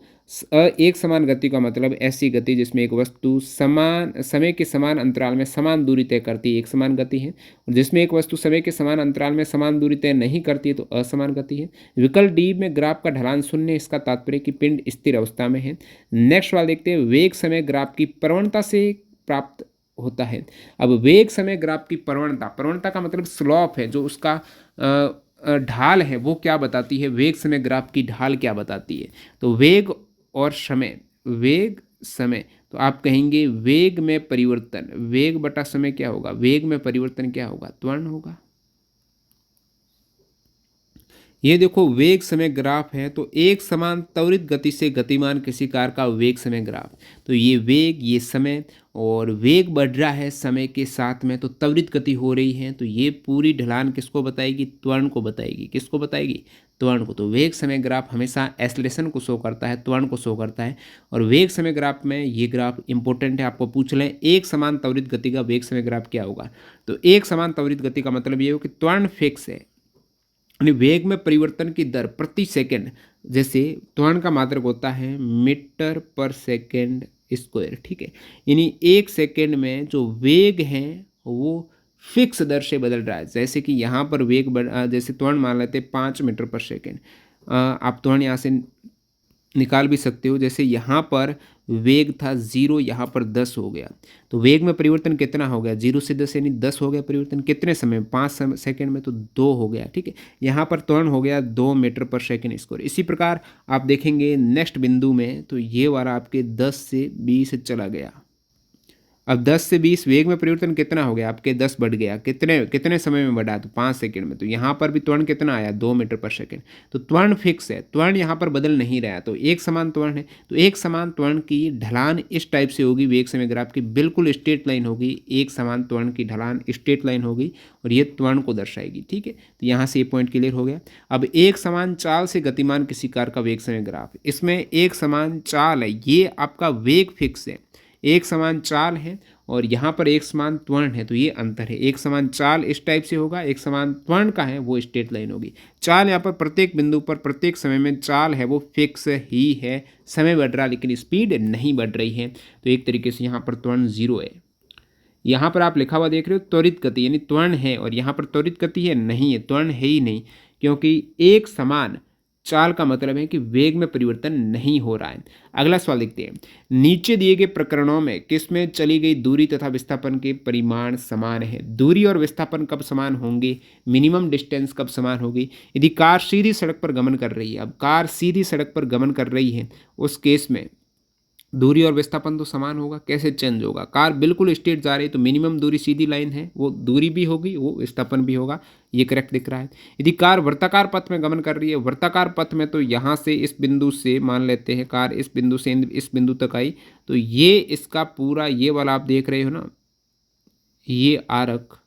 एक समान गति का मतलब ऐसी गति जिसमें एक वस्तु समान समय के समान अंतराल में समान दूरी तय करती है, एक समान गति है। और जिसमें एक वस्तु समय के समान अंतराल में समान दूरी तय नहीं करती है तो असमान गति है। विकल्प डी में ग्राफ का ढलान शून्य, इसका तात्पर्य कि पिंड स्थिर अवस्था में है। नेक्स्ट वाला देखते हैं, वेग समय ग्राफ की प्रवणता से प्राप्त होता है। अब वेग समय ग्राफ की प्रवणता, प्रवणता का मतलब स्लॉप है, जो उसका ढाल है वो क्या बताती है, वेग समय ग्राफ की ढाल क्या बताती है। तो वेग और समय, वेग समय, तो आप कहेंगे वेग में परिवर्तन, वेग बटा समय क्या होगा, वेग में परिवर्तन क्या होगा, त्वरण होगा। ये देखो वेग समय ग्राफ है, तो एक समान त्वरित गति से गतिमान किसी कार का वेग समय ग्राफ। तो ये वेग, ये समय, और वेग बढ़ रहा है समय के साथ में, तो त्वरित गति हो रही है। तो ये पूरी ढलान किसको बताएगी? त्वरण को बताएगी। किसको बताएगी? त्वरण को। तो वेग समय ग्राफ हमेशा एक्सेलरेशन को शो करता है, त्वरण को शो करता है। और वेग समय ग्राफ में ये ग्राफ इंपॉर्टेंट है, आपको पूछ लें एक समान त्वरित गति का वेग समय ग्राफ क्या होगा। तो एक समान त्वरित गति का मतलब ये हो कि त्वरण फिक्स है, यानी वेग में परिवर्तन की दर प्रति सेकंड, जैसे त्वरण का मात्रक होता है मीटर पर सेकंड स्क्वायर, ठीक है। यानी एक सेकंड में जो वेग है वो फिक्स दर से बदल रहा है। जैसे कि यहाँ पर वेग जैसे त्वरण मान लेते हैं 5 मीटर पर सेकंड। आप त्वरण यहाँ से निकाल भी सकते हो। जैसे यहाँ पर वेग था 0, यहाँ पर 10 हो गया, तो वेग में परिवर्तन कितना हो गया? 0 से 10 यानी 10 हो गया परिवर्तन। कितने समय में? 5 सेकंड में, तो 2 हो गया, ठीक है। यहाँ पर त्वरण हो गया 2 मीटर पर सेकंड स्क्वायर। इसी प्रकार आप देखेंगे नेक्स्ट बिंदु में, तो ये वाला आपके 10 से 20 चला गया। अब 10 से 20 वेग में परिवर्तन कितना हो गया? आपके 10 बढ़ गया। कितने कितने समय में बढ़ा? तो 5 सेकंड में। तो यहाँ पर भी त्वरण कितना आया? 2 मीटर पर सेकंड। तो त्वरण फिक्स है, त्वरण यहाँ पर बदल नहीं रहा। तो एक समान त्वरण है, तो एक समान त्वरण की ढलान इस टाइप से होगी। वेग समय ग्राफ की बिल्कुल स्ट्रेट लाइन होगी, एक समान त्वरण की ढलान स्ट्रेट लाइन होगी, और ये त्वरण को दर्शाएगी, ठीक है। तो यहाँ से ये पॉइंट क्लियर हो गया। अब एक समान चाल से गतिमान किसी कार का वेग समय ग्राफ, इसमें एक समान चाल है, ये आपका वेग फिक्स है, एक समान चाल है, और यहाँ पर एक समान त्वरण है, तो ये अंतर है। एक समान चाल इस टाइप से होगा, एक समान त्वरण का है वो स्ट्रेट लाइन होगी। चाल यहाँ पर प्रत्येक बिंदु पर प्रत्येक समय में चाल है वो फिक्स ही है, समय बढ़ रहा लेकिन स्पीड नहीं बढ़ रही है। तो एक तरीके से यहाँ पर त्वरण 0 है। यहाँ पर आप लिखा हुआ देख रहे हो त्वरित गति, यानी त्वरण है, और यहाँ पर त्वरित गति है नहीं है, त्वरण है ही नहीं, क्योंकि एक समान चाल का मतलब है कि वेग में परिवर्तन नहीं हो रहा है। अगला सवाल देखते हैं। नीचे दिए गए प्रकरणों में किसमें चली गई दूरी तथा विस्थापन के परिमाण समान है? दूरी और विस्थापन कब समान होंगे? मिनिमम डिस्टेंस कब समान होगी? यदि कार सीधी सड़क पर गमन कर रही है, अब कार सीधी सड़क पर गमन कर रही है, उस केस में दूरी और विस्थापन तो समान होगा। कैसे चेंज होगा? कार बिल्कुल स्ट्रेट जा रही है, तो मिनिमम दूरी सीधी लाइन है, वो दूरी भी होगी, वो विस्थापन भी होगा। ये करेक्ट दिख रहा है। यदि कार वृत्ताकार पथ में गमन कर रही है, वृत्ताकार पथ में, तो यहाँ से इस बिंदु से मान लेते हैं कार इस बिंदु से इस बिंदु तक आई, तो ये इसका पूरा ये वाला आप देख रहे हो ना, ये आर्क,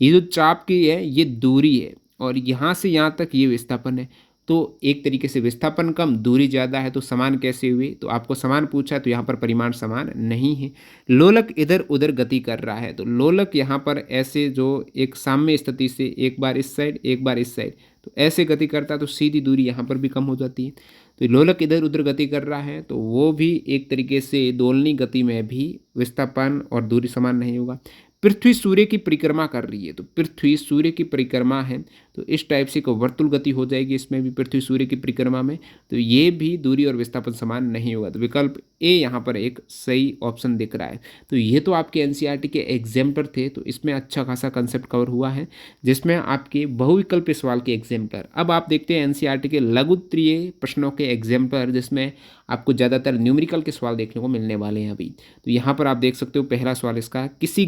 ये जो चाप की है ये दूरी है, और यहाँ से यहाँ तक ये विस्थापन है। तो एक तरीके से विस्थापन कम दूरी ज़्यादा है, तो समान कैसे हुई? तो आपको समान पूछा, तो यहाँ पर परिमाण समान नहीं है। लोलक इधर उधर गति कर रहा है, तो लोलक यहाँ पर ऐसे जो एक साम्य स्थिति से एक बार इस साइड एक बार इस साइड, तो ऐसे गति करता है, तो सीधी दूरी यहाँ पर भी कम हो जाती है। तो लोलक इधर उधर गति कर रहा है, तो वो भी एक तरीके से दोलनी गति में भी विस्थापन और दूरी समान नहीं होगा। पृथ्वी सूर्य की परिक्रमा कर रही है, तो पृथ्वी सूर्य की परिक्रमा है, तो इस टाइप से को वर्तुल गति हो जाएगी इसमें भी, पृथ्वी सूर्य की परिक्रमा में, तो ये भी दूरी और विस्थापन समान नहीं होगा। तो विकल्प ए यहाँ पर एक सही ऑप्शन दिख रहा है। तो ये तो आपके एनसीईआरटी के एग्जाम्पलर थे, तो इसमें अच्छा खासा कंसेप्ट कवर हुआ है, जिसमें आपके बहुविकल्प सवाल के एग्जाम्पलर। अब आप देखते हैं एनसीईआरटी के लघुत्तरीय प्रश्नों के एग्जाम्पलर, जिसमें आपको ज़्यादातर न्यूमेरिकल के सवाल देखने को मिलने वाले हैं अभी। तो यहाँ पर आप देख सकते हो पहला सवाल इसका, किसी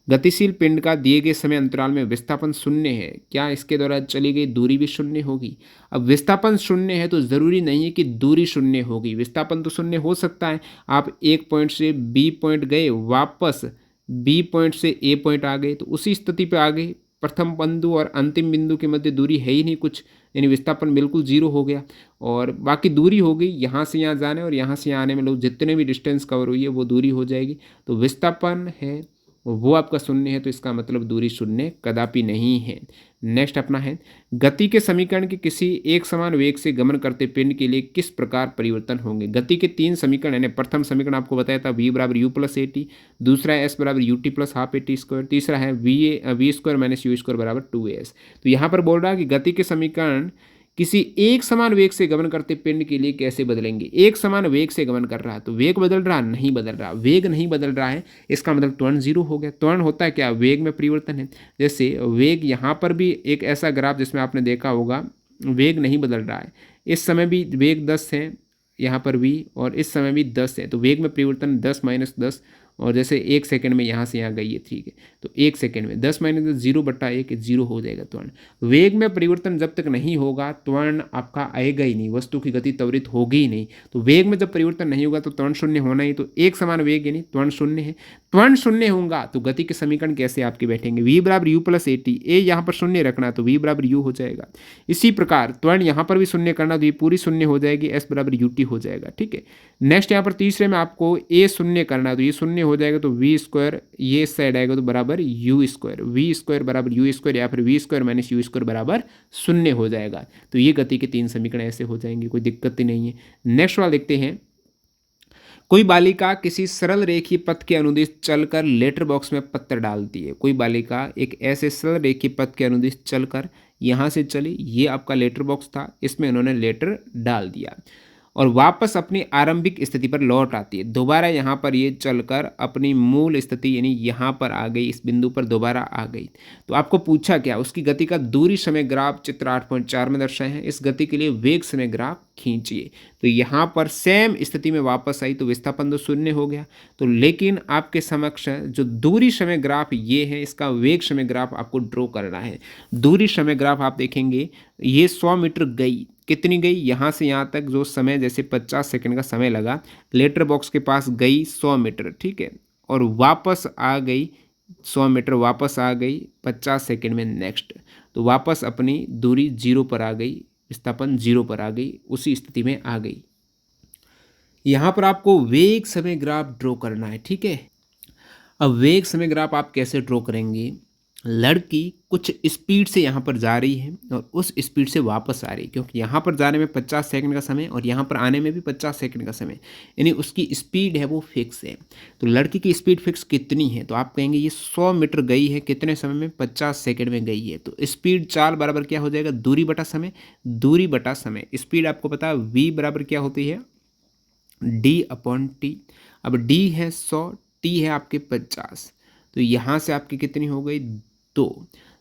गतिशील पिंड का दिए गए समय अंतराल में विस्थापन शून्य है, क्या इसके द्वारा चली गई दूरी भी शून्य होगी? अब विस्थापन शून्य है तो ज़रूरी नहीं है कि दूरी शून्य होगी, विस्थापन तो शून्य हो सकता है। आप एक पॉइंट से बी पॉइंट गए, वापस बी पॉइंट से ए पॉइंट आ गए, तो उसी स्थिति पर आ गए। प्रथम बिंदु और अंतिम बिंदु के मध्य दूरी है ही नहीं कुछ, यानी विस्थापन बिल्कुल 0 हो गया, और बाकी दूरी हो गई यहाँ से यहाँ जाने और यहाँ से यहाँ आने में, लोग जितने भी डिस्टेंस कवर हुई है वो दूरी हो जाएगी। तो विस्थापन है वो आपका शून्य है, तो इसका मतलब दूरी शून्य कदापि नहीं है। नेक्स्ट अपना है, गति के समीकरण के किसी एक समान वेग से गमन करते पिंड के लिए किस प्रकार परिवर्तन होंगे? गति के 3 समीकरण है। प्रथम समीकरण आपको बताया था v बराबर u प्लस ए टी, दूसरा है s बराबर u t plus half a t square, तीसरा है v square minus u square बराबर 2as। तो यहाँ पर बोल रहा है कि गति के समीकरण किसी एक समान वेग से गमन करते पिंड के लिए कैसे बदलेंगे? एक समान वेग से गमन कर रहा है, तो वेग बदल रहा नहीं बदल रहा, वेग नहीं बदल रहा है, इसका मतलब त्वरण 0 हो गया। त्वरण होता है क्या? वेग में परिवर्तन है। जैसे वेग यहाँ पर भी एक ऐसा ग्राफ जिसमें आपने देखा होगा वेग नहीं बदल रहा है, इस समय भी वेग 10 है यहाँ पर भी, और इस समय भी 10 है, तो वेग में परिवर्तन 10 - 10 और जैसे 1 सेकंड में यहाँ से यहाँ गई है, ठीक है, तो 1 सेकंड में 10 माइनस 0/1 0 हो जाएगा त्वरण। वेग में परिवर्तन जब तक नहीं होगा त्वरण आपका आएगा ही नहीं, वस्तु की गति त्वरित होगी ही नहीं। तो वेग में जब परिवर्तन नहीं होगा तो त्वरण शून्य होना ही, तो एक समान वेग यानी त्वरण शून्य है। त्वरण शून्य होगा तो गति के समीकरण कैसे आपके बैठेंगे, v बराबर u प्लस at, ए यहाँ पर शून्य रखना तो v बराबर u हो जाएगा। इसी प्रकार त्वरण यहाँ पर भी शून्य करना तो ये पूरी शून्य हो जाएगी, s बराबर ut हो जाएगा, ठीक है। नेक्स्ट यहाँ पर तीसरे में आपको a शून्य करना तो ये शून्य हो जाएगा, तो v स्क्वायर ये इस साइड आएगा तो बराबर u स्क्वायर, v स्क्वायर बराबर u स्क्वायर या फिर v square minus u square बराबर शून्य हो जाएगा। तो ये गति के 3 समीकरण ऐसे हो जाएंगे, कोई दिक्कत ही नहीं है। नेक्स्ट वाला देखते हैं। कोई बालिका किसी सरल रेखीय पथ के अनुदिश चलकर लेटर बॉक्स में पत्र डालती है। कोई बालिका एक ऐसे सरल रेखीय पथ के अनुदिश चलकर यहाँ से चली, ये आपका लेटर बॉक्स था, इसमें इन्होंने लेटर डाल दिया और वापस अपनी आरंभिक स्थिति पर लौट आती है। दोबारा यहाँ पर ये चलकर अपनी मूल स्थिति यानी यहाँ पर आ गई, इस बिंदु पर दोबारा आ गई। तो आपको पूछा क्या, उसकी गति का दूरी समय ग्राफ चित्र 8.4 में दर्शाए हैं। इस गति के लिए वेग समय ग्राफ खींचिए। तो यहाँ पर सेम स्थिति में वापस आई तो विस्थापन तो शून्य हो गया। तो लेकिन आपके समक्ष जो दूरी समय ग्राफ ये है, इसका वेग समय ग्राफ आपको ड्रॉ करना है। दूरी समय ग्राफ आप देखेंगे ये 100 मीटर गई, कितनी गई, यहाँ से यहाँ तक जो समय जैसे 50 सेकंड का समय लगा, लेटर बॉक्स के पास गई 100 मीटर, ठीक है, और वापस आ गई 100 मीटर, वापस आ गई 50 सेकंड में नेक्स्ट, तो वापस अपनी दूरी 0 पर आ गई, विस्थापन 0 पर आ गई, उसी स्थिति में आ गई। यहाँ पर आपको वेग समय ग्राफ ड्रॉ करना है, ठीक है। अब वेग समय ग्राफ आप कैसे ड्रॉ करेंगे, लड़की कुछ स्पीड से यहाँ पर जा रही है और उस स्पीड से वापस आ रही है, क्योंकि यहाँ पर जाने में 50 सेकंड का समय और यहाँ पर आने में भी 50 सेकंड का समय, यानी उसकी स्पीड है वो फिक्स है। तो लड़की की स्पीड फिक्स कितनी है, तो आप कहेंगे ये 100 मीटर गई है, कितने समय में, 50 सेकंड में गई है। तो स्पीड चाल बराबर क्या हो जाएगा, दूरी बटा समय, दूरी बटा समय। स्पीड आपको पता है v बराबर क्या होती है, d/t। अब d है 100, t है आपके 50, तो यहाँ से आपकी कितनी हो गई 2,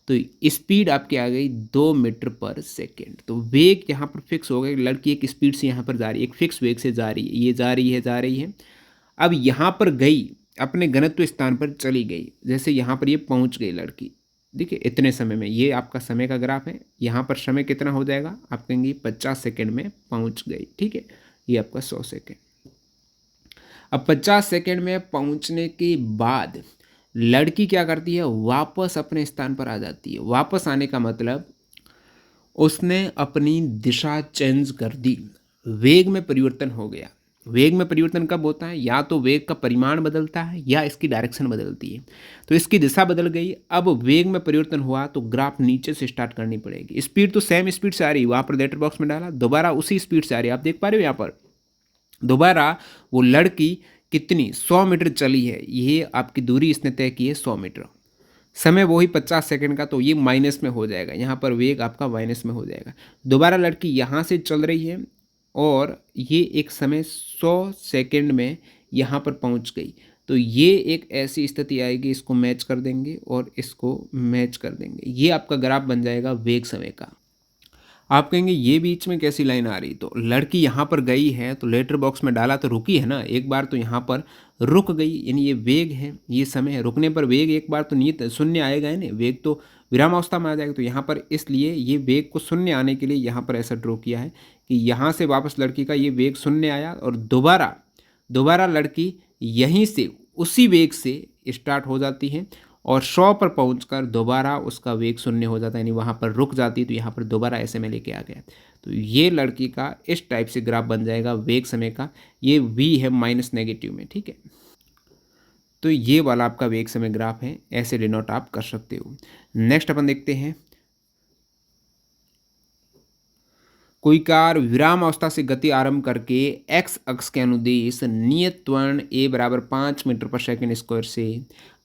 तो स्पीड आपकी आ गई 2 मीटर पर सेकेंड। तो वेग यहाँ पर फिक्स हो गया, लड़की एक स्पीड से यहाँ पर जा रही है, एक फिक्स वेग से जा रही है, ये जा रही है जा रही है। अब यहाँ पर गई, अपने गंतव्य स्थान पर चली गई, जैसे यहाँ पर ये पहुँच गई लड़की, देखिए इतने समय में, ये आपका समय का ग्राफ है। यहाँ पर समय कितना हो जाएगा, आप कहेंगे 50 सेकेंड में पहुँच गई, ठीक है, ये आपका 100 सेकेंड। अब 50 सेकेंड में पहुँचने के बाद लड़की क्या करती है, वापस अपने स्थान पर आ जाती है। वापस आने का मतलब उसने अपनी दिशा चेंज कर दी, वेग में परिवर्तन हो गया। वेग में परिवर्तन कब होता है, या तो वेग का परिमाण बदलता है या इसकी डायरेक्शन बदलती है। तो इसकी दिशा बदल गई, अब वेग में परिवर्तन हुआ तो ग्राफ नीचे से स्टार्ट करनी पड़ेगी। स्पीड तो सेम स्पीड से आ रही, वहाँ पर लेटर बॉक्स में डाला, दोबारा उसी स्पीड से आ रही है, आप देख पा रहे हो यहाँ पर दोबारा वो लड़की कितनी 100 मीटर चली है, ये आपकी दूरी इसने तय की है 100 मीटर, समय वही 50 सेकंड का, तो ये माइनस में हो जाएगा, यहाँ पर वेग आपका माइनस में हो जाएगा। दोबारा लड़की यहाँ से चल रही है और ये एक समय 100 सेकंड में यहाँ पर पहुँच गई, तो ये एक ऐसी स्थिति आएगी, इसको मैच कर देंगे और इसको मैच कर देंगे, ये आपका ग्राफ बन जाएगा वेग समय का। आप कहेंगे ये बीच में कैसी लाइन आ रही, तो लड़की यहाँ पर गई है तो लेटर बॉक्स में डाला तो रुकी है ना, एक बार तो यहाँ पर रुक गई, यानी ये वेग है, ये समय है। रुकने पर वेग एक बार तो नियत शून्य आएगा है ना, वेग तो विरामावस्था में आ जाएगा। तो यहाँ पर इसलिए ये वेग को शून्य आने के लिए यहाँ पर ऐसा ड्रॉ किया है कि यहाँ से वापस लड़की का ये वेग शून्य आया और दोबारा लड़की यहीं से उसी वेग से स्टार्ट हो जाती है और 100 पर पहुंचकर दोबारा उसका वेग शून्य हो जाता है, यानी वहाँ पर रुक जाती है। तो यहाँ पर दोबारा ऐसे में लेके आ गया, तो ये लड़की का इस टाइप से ग्राफ बन जाएगा वेग समय का। ये v है माइनस नेगेटिव में, ठीक है। तो ये वाला आपका वेग समय ग्राफ है, ऐसे डिनोट आप कर सकते हो। नेक्स्ट अपन देखते हैं, कोई कार विराम अवस्था से गति आरंभ करके x अक्ष के अनुदिश नियत त्वरण a बराबर 5 मीटर पर सेकंड स्क्वायर से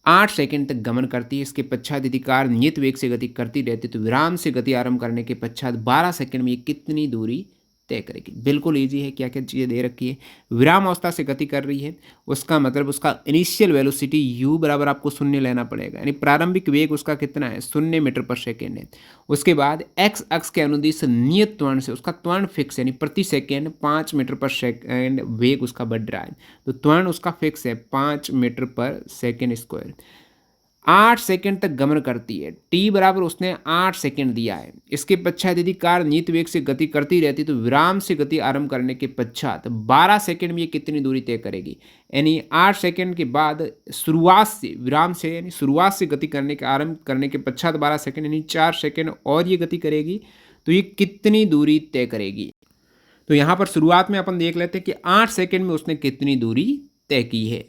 8 सेकंड तक गमन करती है। इसके पश्चात यदि कार नियत वेग से गति करती रहती है तो विराम से गति आरंभ करने के पश्चात 12 सेकंड में ये कितनी दूरी तय करेगी। बिल्कुल ईजी है, क्या क्या चीज़ें दे रखी है। विराम अवस्था से गति कर रही है, उसका मतलब उसका इनिशियल वेलोसिटी u बराबर आपको 0 लेना पड़ेगा, यानी प्रारंभिक वेग उसका कितना है 0 मीटर पर सेकेंड है। उसके बाद x अक्ष के अनुदिश नियत त्वरण से उसका त्वरण फिक्स है, यानी प्रति सेकेंड 5 मीटर पर सेकेंड वेग उसका बढ़ रहा है, तो त्वरण उसका फिक्स है 5 मीटर पर सेकेंड स्क्वायर। 8 सेकंड तक गमन करती है, टी बराबर उसने 8 सेकंड दिया है। इसके पश्चात यदि कार नियत वेग से गति करती रहती तो विराम से गति आरंभ करने के पश्चात 12 सेकंड में ये कितनी दूरी तय करेगी, यानी 8 सेकंड के बाद शुरुआत से विराम से यानी शुरुआत से गति करने के आरंभ करने के पश्चात 12 सेकंड यानी 4 सेकंड और ये गति करेगी, तो ये कितनी दूरी तय करेगी। तो यहाँ पर शुरुआत में अपन देख लेते हैं कि 8 सेकंड में उसने कितनी दूरी तय की है।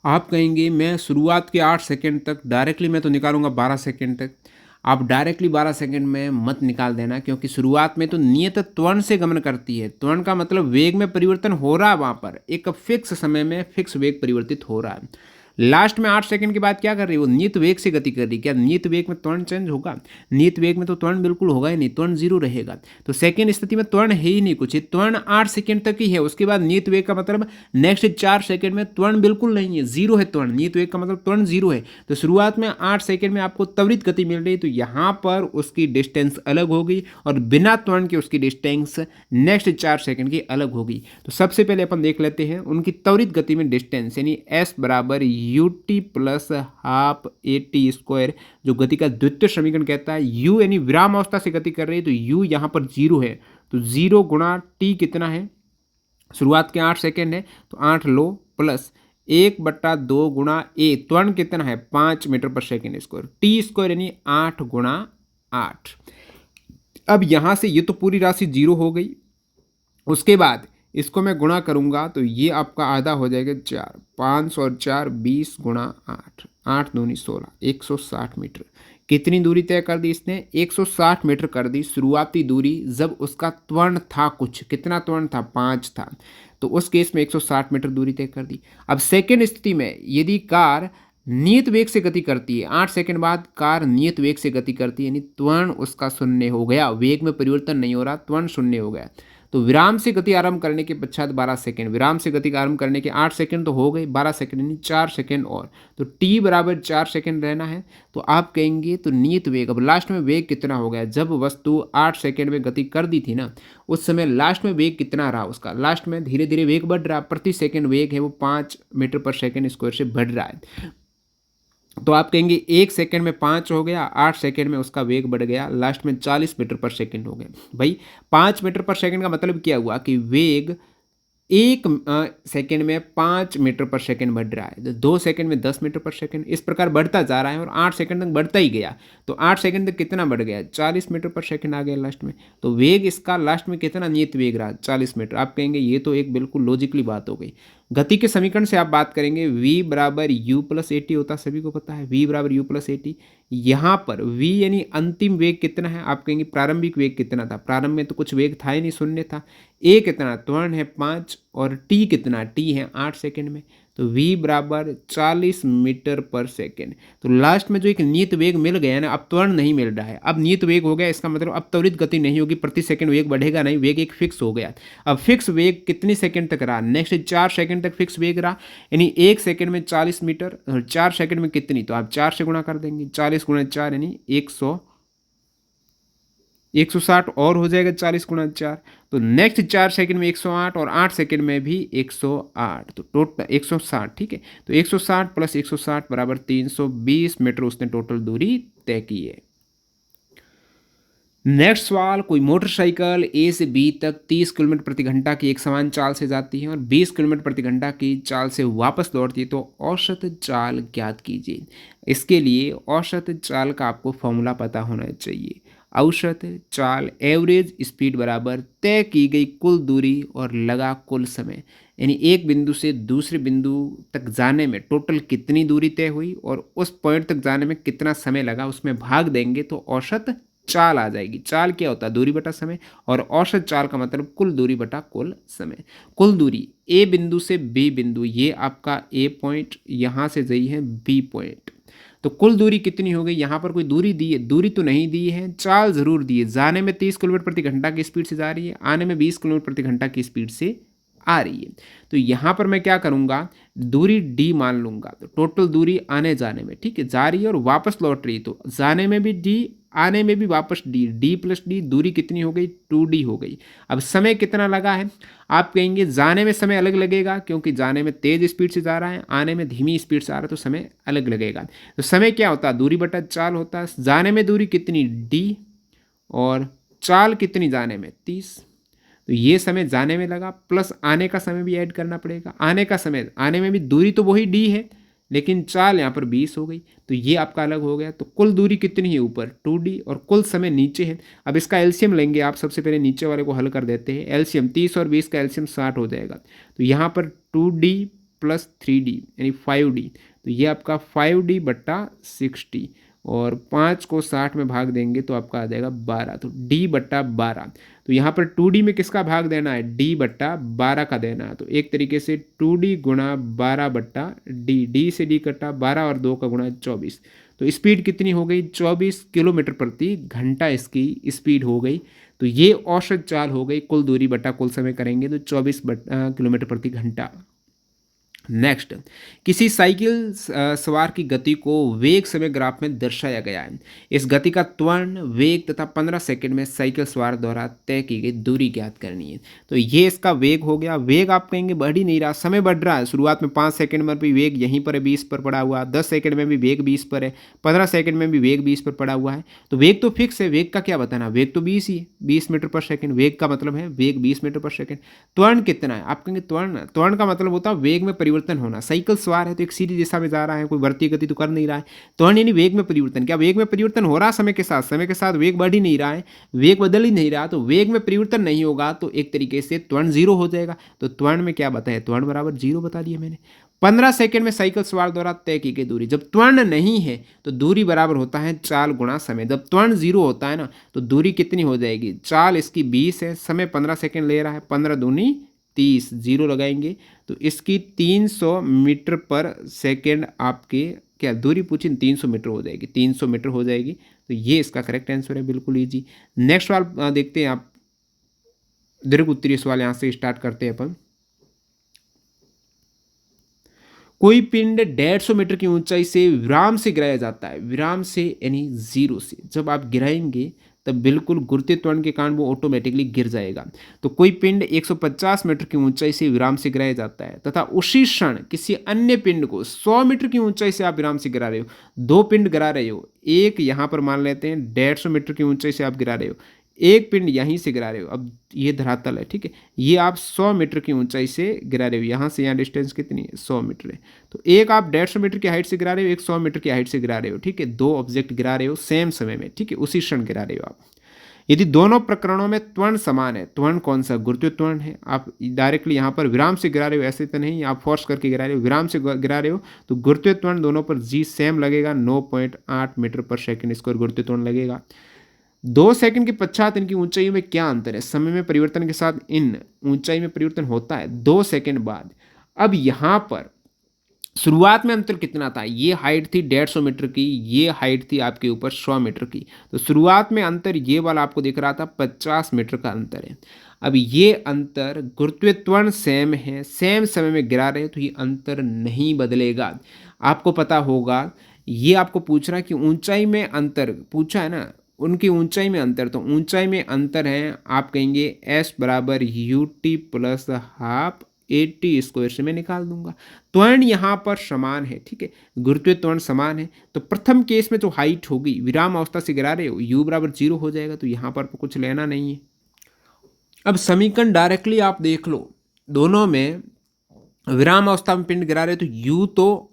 आप कहेंगे मैं शुरुआत के 8 सेकंड तक डायरेक्टली मैं तो निकालूंगा 12 सेकंड तक। आप डायरेक्टली 12 सेकंड में मत निकाल देना, क्योंकि शुरुआत में तो नियत त्वरण से गमन करती है। त्वरण का मतलब वेग में परिवर्तन हो रहा है, वहाँ पर एक फिक्स समय में फिक्स वेग परिवर्तित हो रहा है। लास्ट में 8 सेकंड के बाद क्या कर रही है, वो नियत वेग से गति कर रही है। क्या नियत वेग में त्वरण चेंज होगा? नियत वेग में तो त्वरण बिल्कुल होगा ही नहीं, त्वरण जीरो रहेगा। तो सेकंड स्थिति में त्वरण है ही नहीं कुछ, त्वरण 8 सेकंड तक ही है। उसके बाद नियत वेग का मतलब नेक्स्ट 4 सेकंड में त्वरण बिल्कुल नहीं है, जीरो है त्वरण। नियत वेग का मतलब त्वरण जीरो है। तो शुरुआत में 8 सेकंड में आपको त्वरित गति मिल रही है, तो यहाँ पर उसकी डिस्टेंस अलग होगी और बिना त्वरण के उसकी डिस्टेंस नेक्स्ट 4 सेकंड की अलग होगी। तो सबसे पहले अपन देख लेते हैं उनकी त्वरित गति में डिस्टेंस, यानी एस बराबर u t plus half a t square, जो गति का द्वितीय समीकरण कहता है। यू यानी विराम अवस्था से गति कर रही है, तो यू यहाँ पर जीरो है, तो जीरो गुणा टी कितना है, शुरुआत के 8 सेकेंड है तो 8 लो प्लस 1/2 गुणा ए, त्वरण कितना है 5 मीटर पर सेकेंड स्क्वायर, टी स्क्वायर यानी 8 गुणा 8। अब यहाँ से ये तो पूरी राशि जीरो हो गई। उसके बाद इसको मैं गुणा करूंगा तो ये आपका आधा हो जाएगा 4, 5 और 4 20 गुणा 8, 8 दूनी 16, 160 मीटर। कितनी दूरी तय कर दी इसने, 160 मीटर कर दी शुरुआती दूरी, जब उसका त्वरण था कुछ, कितना त्वरण था 5 था, तो उस केस में 160 मीटर दूरी तय कर दी। अब सेकेंड स्थिति में यदि कार नियत वेग से गति करती है, 8 सेकंड बाद कार नियत वेग से गति करती है, यानी त्वरण उसका शून्य हो गया, वेग में परिवर्तन नहीं हो रहा, त्वरण शून्य हो गया। तो विराम से गति आरंभ करने के पश्चात 12 सेकंड, विराम से गति आरंभ करने के 8 सेकंड तो हो गए, 12 सेकंड यानी 4 सेकंड और, तो टी बराबर 4 सेकंड रहना है। तो आप कहेंगे तो नियत वेग, अब लास्ट में वेग कितना हो गया, जब वस्तु 8 सेकंड में गति कर दी थी ना, उस समय लास्ट में वेग कितना रहा उसका, लास्ट में धीरे धीरे वेग बढ़ रहा, प्रति सेकंड वेग है वो 5 मीटर पर सेकंड स्क्वायर से बढ़ रहा है। तो आप कहेंगे 1 सेकंड में 5 हो गया, 8 सेकंड में उसका वेग बढ़ गया, लास्ट में 40 मीटर पर सेकंड हो गया। भाई 5 मीटर पर सेकंड का मतलब क्या हुआ कि वेग 1 सेकंड में 5 मीटर पर सेकंड बढ़ रहा है, तो 2 सेकंड में 10 मीटर पर सेकंड, इस प्रकार बढ़ता जा रहा है और 8 सेकंड तक बढ़ता ही गया। तो 8 सेकंड तक कितना बढ़ गया, 40 मीटर पर सेकंड आ गया लास्ट में। तो वेग इसका लास्ट में कितना नियत वेग रहा, 40 मीटर। आप कहेंगे ये तो एक बिल्कुल लॉजिकली बात हो गई। गति के समीकरण से आप बात करेंगे, v बराबर यू प्लस ए टी होता है, सभी को पता है v बराबर यू प्लस ए टी। यहाँ पर v यानी अंतिम वेग कितना है, आप कहेंगे प्रारंभिक वेग कितना था, प्रारंभ में तो कुछ वेग था ही नहीं, शून्य था। a कितना, त्वरण है 5 और t कितना, t है 8 सेकंड में, तो v बराबर 40 मीटर पर सेकंड। तो लास्ट में जो एक नियत वेग मिल गया ना, अब त्वरण नहीं मिल रहा है, अब नियत वेग हो गया, इसका मतलब अब त्वरित गति नहीं होगी, प्रति सेकंड वेग बढ़ेगा नहीं, वेग एक फिक्स हो गया। अब फिक्स वेग कितनी सेकंड तक रहा, नेक्स्ट 4 सेकंड तक फिक्स वेग रहा, यानी 1 सेकंड में 40 मीटर और 4 सेकंड में कितनी, तो आप 4 से गुणा कर देंगे, 40 गुणा 4 यानी 160 और हो जाएगा 40 गुणा 4, तो नेक्स्ट 4 सेकंड में 108 और 8 सेकंड में भी 108, तो टोटल 160, ठीक है। तो 160 प्लस 160 बराबर 320 मीटर उसने टोटल दूरी तय की है। नेक्स्ट सवाल, कोई मोटरसाइकिल ए से बी तक 30 किलोमीटर प्रति घंटा की एक समान चाल से जाती है और 20 किलोमीटर प्रति घंटा की चाल से वापस लौटती है, तो औसत चाल ज्ञात कीजिए। इसके लिए औसत चाल का आपको फॉर्मूला पता होना चाहिए। औसत चाल एवरेज स्पीड बराबर तय की गई कुल दूरी और लगा कुल समय, यानी एक बिंदु से दूसरे बिंदु तक जाने में टोटल कितनी दूरी तय हुई और उस पॉइंट तक जाने में कितना समय लगा, उसमें भाग देंगे तो औसत चाल आ जाएगी। चाल क्या होता है, दूरी बटा समय, और औसत चाल का मतलब कुल दूरी बटा कुल समय। कुल दूरी ए बिंदु से बी बिंदु, ये आपका ए पॉइंट, यहाँ से गई है बी पॉइंट, तो कुल दूरी कितनी हो गई, यहाँ पर कोई दूरी दी है, दूरी तो नहीं दी है, चाल जरूर दी है। जाने में 30 किलोमीटर प्रति घंटा की स्पीड से जा रही है, आने में 20 किलोमीटर प्रति घंटा की स्पीड से आ रही है। तो यहाँ पर मैं क्या करूँगा, दूरी डी मान लूँगा। तो टोटल दूरी आने जाने में, ठीक है, जा रही है और वापस लौट रही है, तो जाने में भी डी, आने में भी वापस डी, डी प्लस डी, दूरी कितनी हो गई, 2D हो गई। अब समय कितना लगा है, आप कहेंगे जाने में समय अलग लगेगा, क्योंकि जाने में तेज स्पीड से जा रहा है, आने में धीमी स्पीड से आ रहा है, तो समय अलग लगेगा। तो समय क्या होता है, दूरी बटा चाल होता है। जाने में दूरी कितनी, डी, और चाल कितनी जाने में, 30। तो ये समय जाने में लगा, प्लस आने का समय भी ऐड करना पड़ेगा। आने का समय, आने में भी दूरी तो वही डी है, लेकिन चाल यहाँ पर 20 हो गई, तो ये आपका अलग हो गया। तो कुल दूरी कितनी है, ऊपर 2D और कुल समय नीचे है। अब इसका एलसीएम लेंगे आप, सबसे पहले नीचे वाले को हल कर देते हैं। एलसीएम 30 और 20 का एलसीएम 60 हो जाएगा। तो यहाँ पर 2D प्लस 3D यानी 5D, तो ये आपका 5D बट्टा 60, और 5 को 60 में भाग देंगे तो आपका आ जाएगा 12, तो D बट्टा 12। तो यहाँ पर 2D में किसका भाग देना है, D बट्टा 12 का देना है। तो एक तरीके से 2D गुणा 12 बट्टा D, D से D कटा 12 और 2 का गुणा 24। तो स्पीड कितनी हो गई, 24 किलोमीटर प्रति घंटा इसकी स्पीड हो गई। तो ये औसत चाल हो गई, कुल दूरी बट्टा कुल समय करेंगे तो 24 किलोमीटर प्रति घंटा। नेक्स्ट, किसी साइकिल सवार की गति को वेग समय ग्राफ में दर्शाया गया है। इस गति का त्वरण, वेग तथा 15 सेकंड में साइकिल सवार द्वारा तय की गई दूरी ज्ञात करनी है। तो ये इसका वेग हो गया। वेग आप कहेंगे बढ़ ही नहीं रहा, समय बढ़ रहा है। शुरुआत में 5 सेकंड में भी वेग यहीं पर है 20 पर पड़ा हुआ, 10 सेकंड में भी वेग 20 पर है, 15 सेकंड में भी वेग 20 पर पड़ा हुआ है। तो वेग तो फिक्स है, वेग का क्या बताना, वेग तो 20 ही है, 20 मीटर पर सेकंड। वेग का मतलब है वेग 20 मीटर पर सेकंड। त्वरण कितना है, आप कहेंगे त्वरण, त्वरण का मतलब होता है वेग में परिवर्तन होना। साइकिल सवार है तो एक सीधी दिशा में जा रहा है, कोई बढ़ती गति तो कर नहीं रहा है। त्वरण यानी वेग में परिवर्तन। क्या वेग में परिवर्तन हो रहा है समय के साथ, समय के साथ वेग बढ़ ही नहीं रहा है, वेग बदल ही नहीं रहा, तो वेग में परिवर्तन नहीं होगा, तो एक तरीके से त्वरण 0 हो जाएगा। तो त्वरण में क्या बताया, त्वरण बराबर 0 बता दिया मैंने। 15 सेकंड में साइकिल सवार द्वारा तय की गई दूरी। जब त्वरण नहीं है तो दूरी बराबर होता है चाल गुणा समय। जब त्वरण 0 होता है ना, तो दूरी कितनी हो जाएगी, चाल इसकी 20 है, समय 15 सेकंड ले रहा है, 15 दूनी 30, 0 लगाएंगे तो इसकी 300 मीटर पर सेकेंड आपके, क्या दूरी पूछी, 300 मीटर हो जाएगी, 300 मीटर हो जाएगी। तो ये इसका करेक्ट आंसर है, बिल्कुल ईजी। नेक्स्ट सवाल देखते हैं आप, दीर्घ उत्तरीय सवाल यहाँ से स्टार्ट करते हैं अपन। कोई पिंड 150 मीटर की ऊंचाई से विराम से गिराया जाता है, विराम से यानी 0 से। जब आप गिराएंगे तब बिल्कुल गुरुत्वीय त्वरण के कारण वो ऑटोमेटिकली गिर जाएगा। तो कोई पिंड 150 मीटर की ऊंचाई से विराम से गिराया जाता है तथा उसी क्षण किसी अन्य पिंड को 100 मीटर की ऊंचाई से आप विराम से गिरा रहे हो। दो पिंड गिरा रहे हो, एक यहाँ पर मान लेते हैं 150 मीटर की ऊंचाई से आप गिरा रहे हो, एक पिंड यहीं से गिरा रहे हो। अब ये धरातल है, ठीक है, ये आप 100 मीटर की ऊंचाई से गिरा रहे हो, यहाँ से यहाँ डिस्टेंस कितनी है, 100 मीटर है। तो एक आप 150 मीटर की हाइट से गिरा रहे हो, एक 100 मीटर की हाइट से गिरा रहे हो, ठीक है, दो ऑब्जेक्ट गिरा रहे हो सेम समय में, ठीक है, उसी क्षण गिरा रहे हो आप। यदि दोनों प्रकरणों में त्वरण समान है, त्वरण कौन सा, गुरुत्वीय त्वरण है। आप डायरेक्टली यहाँ पर विराम से गिरा रहे हो, ऐसे तो नहीं आप फोर्स करके गिरा रहे हो, विराम से गिरा रहे हो, तो गुरुत्वीय त्वरण दोनों पर जी सेम लगेगा, 9.8 मीटर पर सेकंड स्क्वायर गुरुत्वीय त्वरण लगेगा। 2 सेकंड के पश्चात इनकी ऊंचाई में क्या अंतर है, समय में परिवर्तन के साथ इन ऊंचाई में परिवर्तन होता है 2 सेकंड बाद। अब यहाँ पर शुरुआत में अंतर कितना था, ये हाइट थी 150 मीटर की, ये हाइट थी आपके ऊपर 100 मीटर की। तो शुरुआत में अंतर ये वाला आपको दिख रहा था 50 मीटर का अंतर है। अब ये अंतर, गुरुत्वीय त्वरण सेम है, सेम समय में गिरा रहे, तो ये अंतर नहीं बदलेगा। आपको पता होगा, ये आपको पूछ रहा है कि ऊंचाई में अंतर पूछा है ना, उनकी ऊंचाई में अंतर, तो ऊंचाई में अंतर है, आप कहेंगे एस बराबर u t plus half 80 square से मैं निकाल दूंगा। त्वरण यहाँ पर समान है, ठीक है, गुरुत्वीय त्वरण समान है। तो प्रथम केस में जो हाइट होगी, विराम अवस्था से गिरा रहे हो, u बराबर 0 हो जाएगा, तो यहाँ पर कुछ लेना नहीं है। अब समीकरण डायरेक्टली आप देख लो, दोनों में विराम अवस्था में पिंड गिरा रहे हो, तो u तो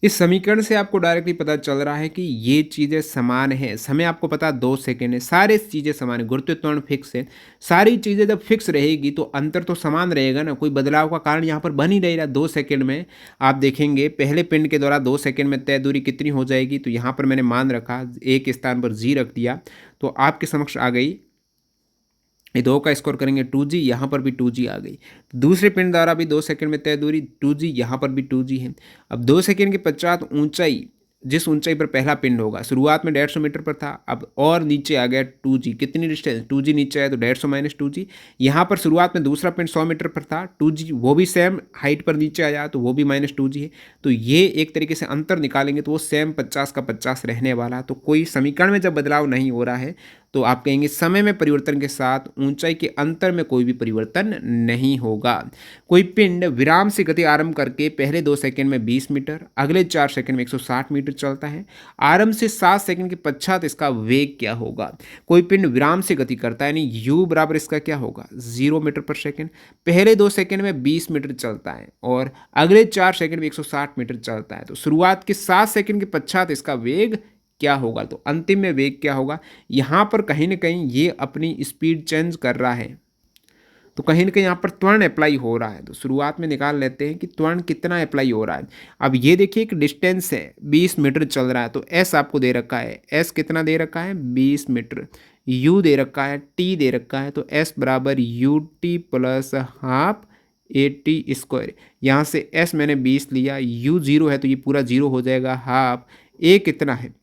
इस समीकरण से आपको डायरेक्टली पता चल रहा है कि ये चीज़ें समान है। समय आपको पता 2 सेकेंड है, सारे चीज़ें समान है, गुरुत्वीय त्वरण फिक्स है। सारी चीज़ें जब फिक्स रहेगी तो अंतर तो समान रहेगा ना, कोई बदलाव का कारण यहाँ पर बन ही नहीं रहा। 2 सेकेंड में आप देखेंगे पहले पिंड के द्वारा 2 सेकेंड में तय दूरी कितनी हो जाएगी, तो यहाँ पर मैंने मान रखा, एक स्थान पर जी रख दिया, तो आपके समक्ष आ गई, ये 2 का स्कोर करेंगे 2g, यहाँ पर भी 2g आ गई। दूसरे पिंड द्वारा भी 2 सेकंड में तय दूरी 2g, यहाँ पर भी 2g है। अब 2 सेकंड के पश्चात ऊंचाई जिस ऊंचाई पर पहला पिंड होगा, शुरुआत में 150 मीटर पर था, अब और नीचे आ गया 2g, कितनी डिस्टेंस 2g नीचे आया तो 150 माइनस 2g। यहाँ पर शुरुआत में दूसरा पिंड 100 मीटर पर था, 2g वो भी सेम हाइट पर नीचे आया तो वो भी माइनस 2g है। तो ये एक तरीके से अंतर निकालेंगे तो वो सेम 50 का 50 रहने वाला। तो कोई समीकरण में जब बदलाव नहीं हो रहा है तो आप कहेंगे समय में परिवर्तन के साथ ऊंचाई के अंतर में कोई भी परिवर्तन नहीं होगा। कोई पिंड विराम से गति आरंभ करके पहले 2 सेकंड में 20 मीटर, अगले 4 सेकंड में 160 मीटर चलता है, आरंभ से 7 सेकंड के पश्चात इसका वेग क्या होगा। कोई पिंड विराम से गति करता है, यानी u बराबर इसका क्या होगा 0 मीटर पर सेकंड, पहले 2 सेकंड में 20 मीटर चलता है और अगले 4 सेकंड में 160 मीटर चलता है। तो शुरुआत के 7 सेकंड के पश्चात इसका वेग क्या होगा, तो अंतिम में वेग क्या होगा। यहाँ पर कहीं ना कहीं ये अपनी स्पीड चेंज कर रहा है, तो कहीं ना कहीं यहाँ पर त्वरण अप्लाई हो रहा है। तो शुरुआत में निकाल लेते हैं कि त्वरण कितना अप्लाई हो रहा है। अब ये देखिए एक डिस्टेंस है 20 मीटर चल रहा है, तो एस आपको दे रखा है, एस कितना दे रखा है 20 मीटर, यू दे रखा है, टी दे रखा है, तो एस बराबर u t plus half a t square. यहाँ से एस मैंने 20 लिया, यू 0 है तो ये पूरा 0 हो जाएगा, हाफ ए कितना है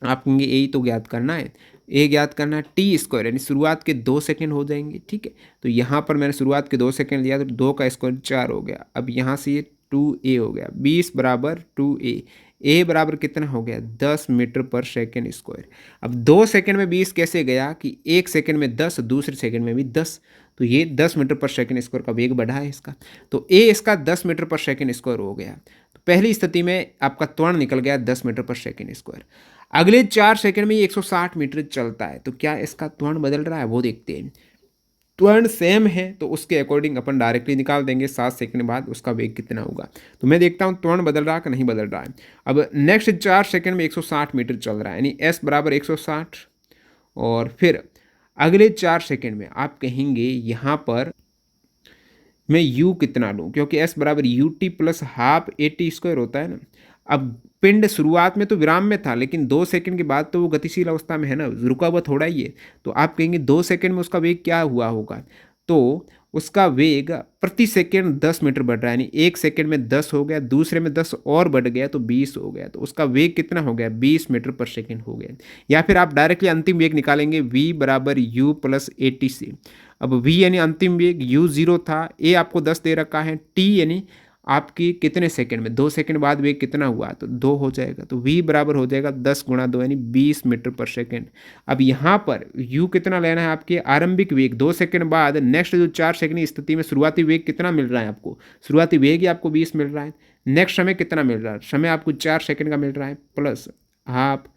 आप कहेंगे ए तो ज्ञात करना है, ए ज्ञात करना है, टी स्क्वायर यानी शुरुआत के 2 सेकंड हो जाएंगे। ठीक है, तो यहाँ पर मैंने शुरुआत के 2 सेकंड लिया तो 2 का स्क्वायर 4 हो गया। अब यहाँ से ये 2a हो गया, 20 बराबर 2a, ए बराबर कितना हो गया 10 मीटर पर सेकंड स्क्वायर। अब 2 सेकंड में 20 कैसे गया कि 1 सेकंड में 10, दूसरे सेकंड में भी 10, तो ये 10 मीटर पर सेकंड स्क्वायर का वेग बढ़ा है इसका, तो ए इसका 10 मीटर पर सेकंड स्क्वायर हो गया। तो पहली स्थिति में आपका त्वरण निकल गया 10 मीटर पर सेकंड स्क्वायर। अगले 4 सेकंड में ये 160 मीटर चलता है, तो क्या इसका त्वरण बदल रहा है वो देखते हैं। त्वरण सेम है तो उसके अकॉर्डिंग अपन डायरेक्टली निकाल देंगे 7 सेकंड बाद उसका वेग कितना होगा। तो मैं देखता हूँ त्वरण बदल रहा है कि नहीं बदल रहा है। अब नेक्स्ट 4 सेकंड में 160 मीटर चल रहा है, यानी एस बराबर 160, और फिर अगले 4 सेकंड में आप कहेंगे यहाँ पर मैं u कितना लूँ, क्योंकि s बराबर u t plus half a t square होता है ना। अब पिंड शुरुआत में तो विराम में था, लेकिन 2 सेकंड के बाद तो वो गतिशील अवस्था में है ना, रुका हुआ थोड़ा ही है। तो आप कहेंगे 2 सेकंड में उसका वेग क्या हुआ होगा, तो उसका वेग प्रति सेकंड 10 मीटर बढ़ रहा है, यानी 1 सेकंड में 10 हो गया, दूसरे में 10 और बढ़ गया तो 20 हो गया, तो उसका वेग कितना हो गया 20 मीटर पर सेकंड हो गया। या फिर आप डायरेक्टली अंतिम वेग निकालेंगे v बराबर u प्लस ए टी से। अब v यानी अंतिम वेग, u 0 था, a आपको 10 दे रखा है, t यानी आपकी कितने सेकंड में 2 सेकंड बाद वेग कितना हुआ तो 2 हो जाएगा, तो v बराबर हो जाएगा 10 गुणा 2 यानी 20 मीटर पर सेकंड। अब यहाँ पर u कितना लेना है आपके आरंभिक वेग 2 सेकंड बाद नेक्स्ट जो 4 सेकंड की स्थिति में शुरुआती वेग कितना मिल रहा है आपको, शुरुआती वेग ही आपको 20 मिल रहा है। नेक्स्ट समय कितना मिल रहा है, समय आपको 4 सेकंड का मिल रहा है प्लस हाफ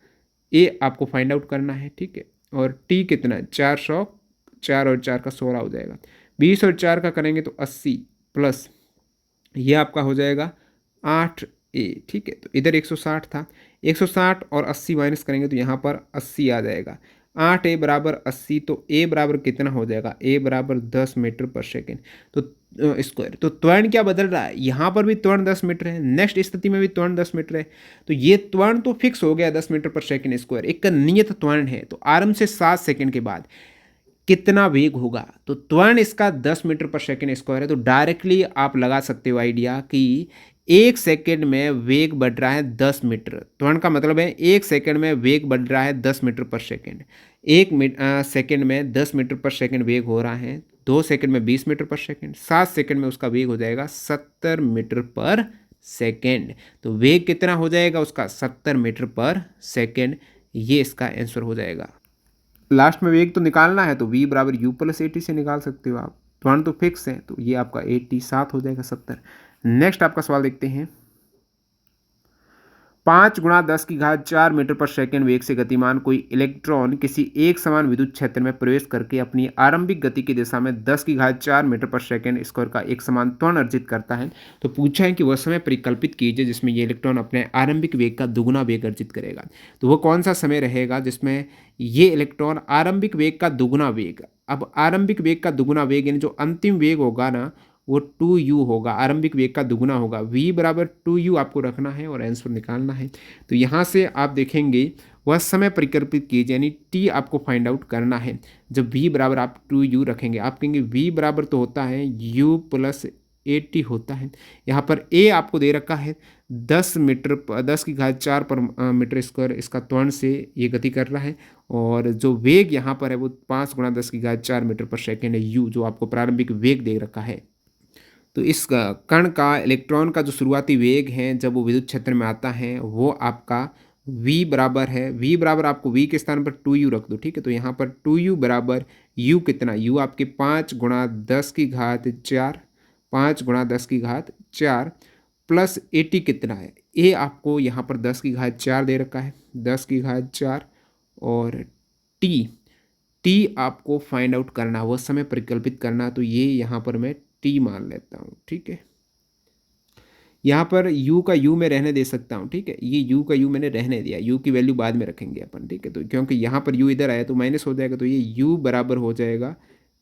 ए आपको फाइंड आउट करना है। ठीक है, और टी कितना है 400, 4 और 4 का 16 हो जाएगा, 20 और 4 का करेंगे तो 80 प्लस ये आपका हो जाएगा 8a। ठीक है, तो इधर 160 था, 160 और 80 माइनस करेंगे तो यहाँ पर 80 आ जाएगा, 8a बराबर 80, तो a बराबर कितना हो जाएगा, a बराबर 10 मीटर पर सेकेंड तो स्क्वायर। तो त्वरण क्या बदल रहा है, यहाँ पर भी त्वरण 10 मीटर है, नेक्स्ट स्थिति में भी त्वरण 10 मीटर है, तो ये त्वरण तो फिक्स हो गया 10 मीटर पर सेकेंड स्क्वायर, एक नियत त्वरण है। तो आरंभ से 7 सेकेंड के बाद कितना वेग होगा, तो त्वरण इसका 10 मीटर पर सेकेंड स्क्वायर है, तो डायरेक्टली आप लगा सकते हो आइडिया कि 1 सेकेंड में वेग बढ़ रहा है 10 मीटर। त्वरण का मतलब है 1 सेकेंड में वेग बढ़ रहा है 10 मीटर पर सेकेंड, 1 सेकेंड में 10 मीटर पर सेकेंड वेग हो रहा है, 2 सेकेंड में 20 मीटर पर सेकेंड, 7 सेकेंड में उसका वेग हो जाएगा 70 मीटर पर सेकेंड। तो वेग कितना हो जाएगा उसका 70 मीटर पर सेकेंड, ये इसका आंसर हो जाएगा। लास्ट में वेग तो निकालना है तो v बराबर u प्लस ए टी से निकाल सकते हो आप, त्वरण तो फिक्स है, तो ये आपका 7 हो जाएगा 70। नेक्स्ट आपका सवाल देखते हैं, 5 गुणा 10 की घात 4 मीटर पर सेकेंड वेग से गतिमान कोई इलेक्ट्रॉन किसी एक समान विद्युत क्षेत्र में प्रवेश करके अपनी आरंभिक गति की दिशा में 10 की घात 4 मीटर पर सेकेंड स्क्वायर का एक समान त्वरण अर्जित करता है। तो पूछा है कि वह समय परिकल्पित कीजिए जिसमें ये इलेक्ट्रॉन अपने आरंभिक वेग का दुगुना वेग अर्जित करेगा। तो वो कौन सा समय रहेगा जिसमें ये इलेक्ट्रॉन आरंभिक वेग का दुगुना वेग, अब आरंभिक वेग का दुगुना वेग यानी जो अंतिम वेग होगा ना वो 2u होगा, आरंभिक वेग का दुगुना होगा, v बराबर 2u आपको रखना है और आंसर निकालना है। तो यहाँ से आप देखेंगे वह समय परिकल्पित कीजिए यानी t आपको फाइंड आउट करना है। जब v बराबर आप 2u रखेंगे, आप कहेंगे v बराबर तो होता है u प्लस 80 होता है। यहाँ पर ए आपको दे रखा है 10 की घात 4 पर मीटर स्क्वायर, इसका त्वरण से ये गति कर रहा है। और जो वेग यहाँ पर है वो 5 गुणा 10 की घात 4 मीटर पर सेकेंड है, यू, जो आपको प्रारंभिक वेग दे रखा है। तो इस कण का, इलेक्ट्रॉन का जो शुरुआती वेग है जब वो विद्युत क्षेत्र में आता है वो आपका v बराबर है, v बराबर आपको v के स्थान पर 2u रख दो, ठीक है। तो यहाँ पर 2u बराबर u कितना, u आपके 5 गुणा 10 की घात 4, 5 गुणा 10 की घात 4 प्लस 80 कितना है, a आपको यहाँ पर 10 की घात 4 दे रखा है, 10 की घात 4 और t आपको फाइंड आउट करना, वो समय परिकल्पित करना। तो ये यहाँ पर मैं t मान लेता हूँ, ठीक है। यहाँ पर u का u में रहने दे सकता हूँ, ठीक है। ये u का u मैंने रहने दिया, u की वैल्यू बाद में रखेंगे अपन, ठीक है। तो क्योंकि यहाँ पर u इधर आया तो माइनस हो जाएगा, तो ये u बराबर हो जाएगा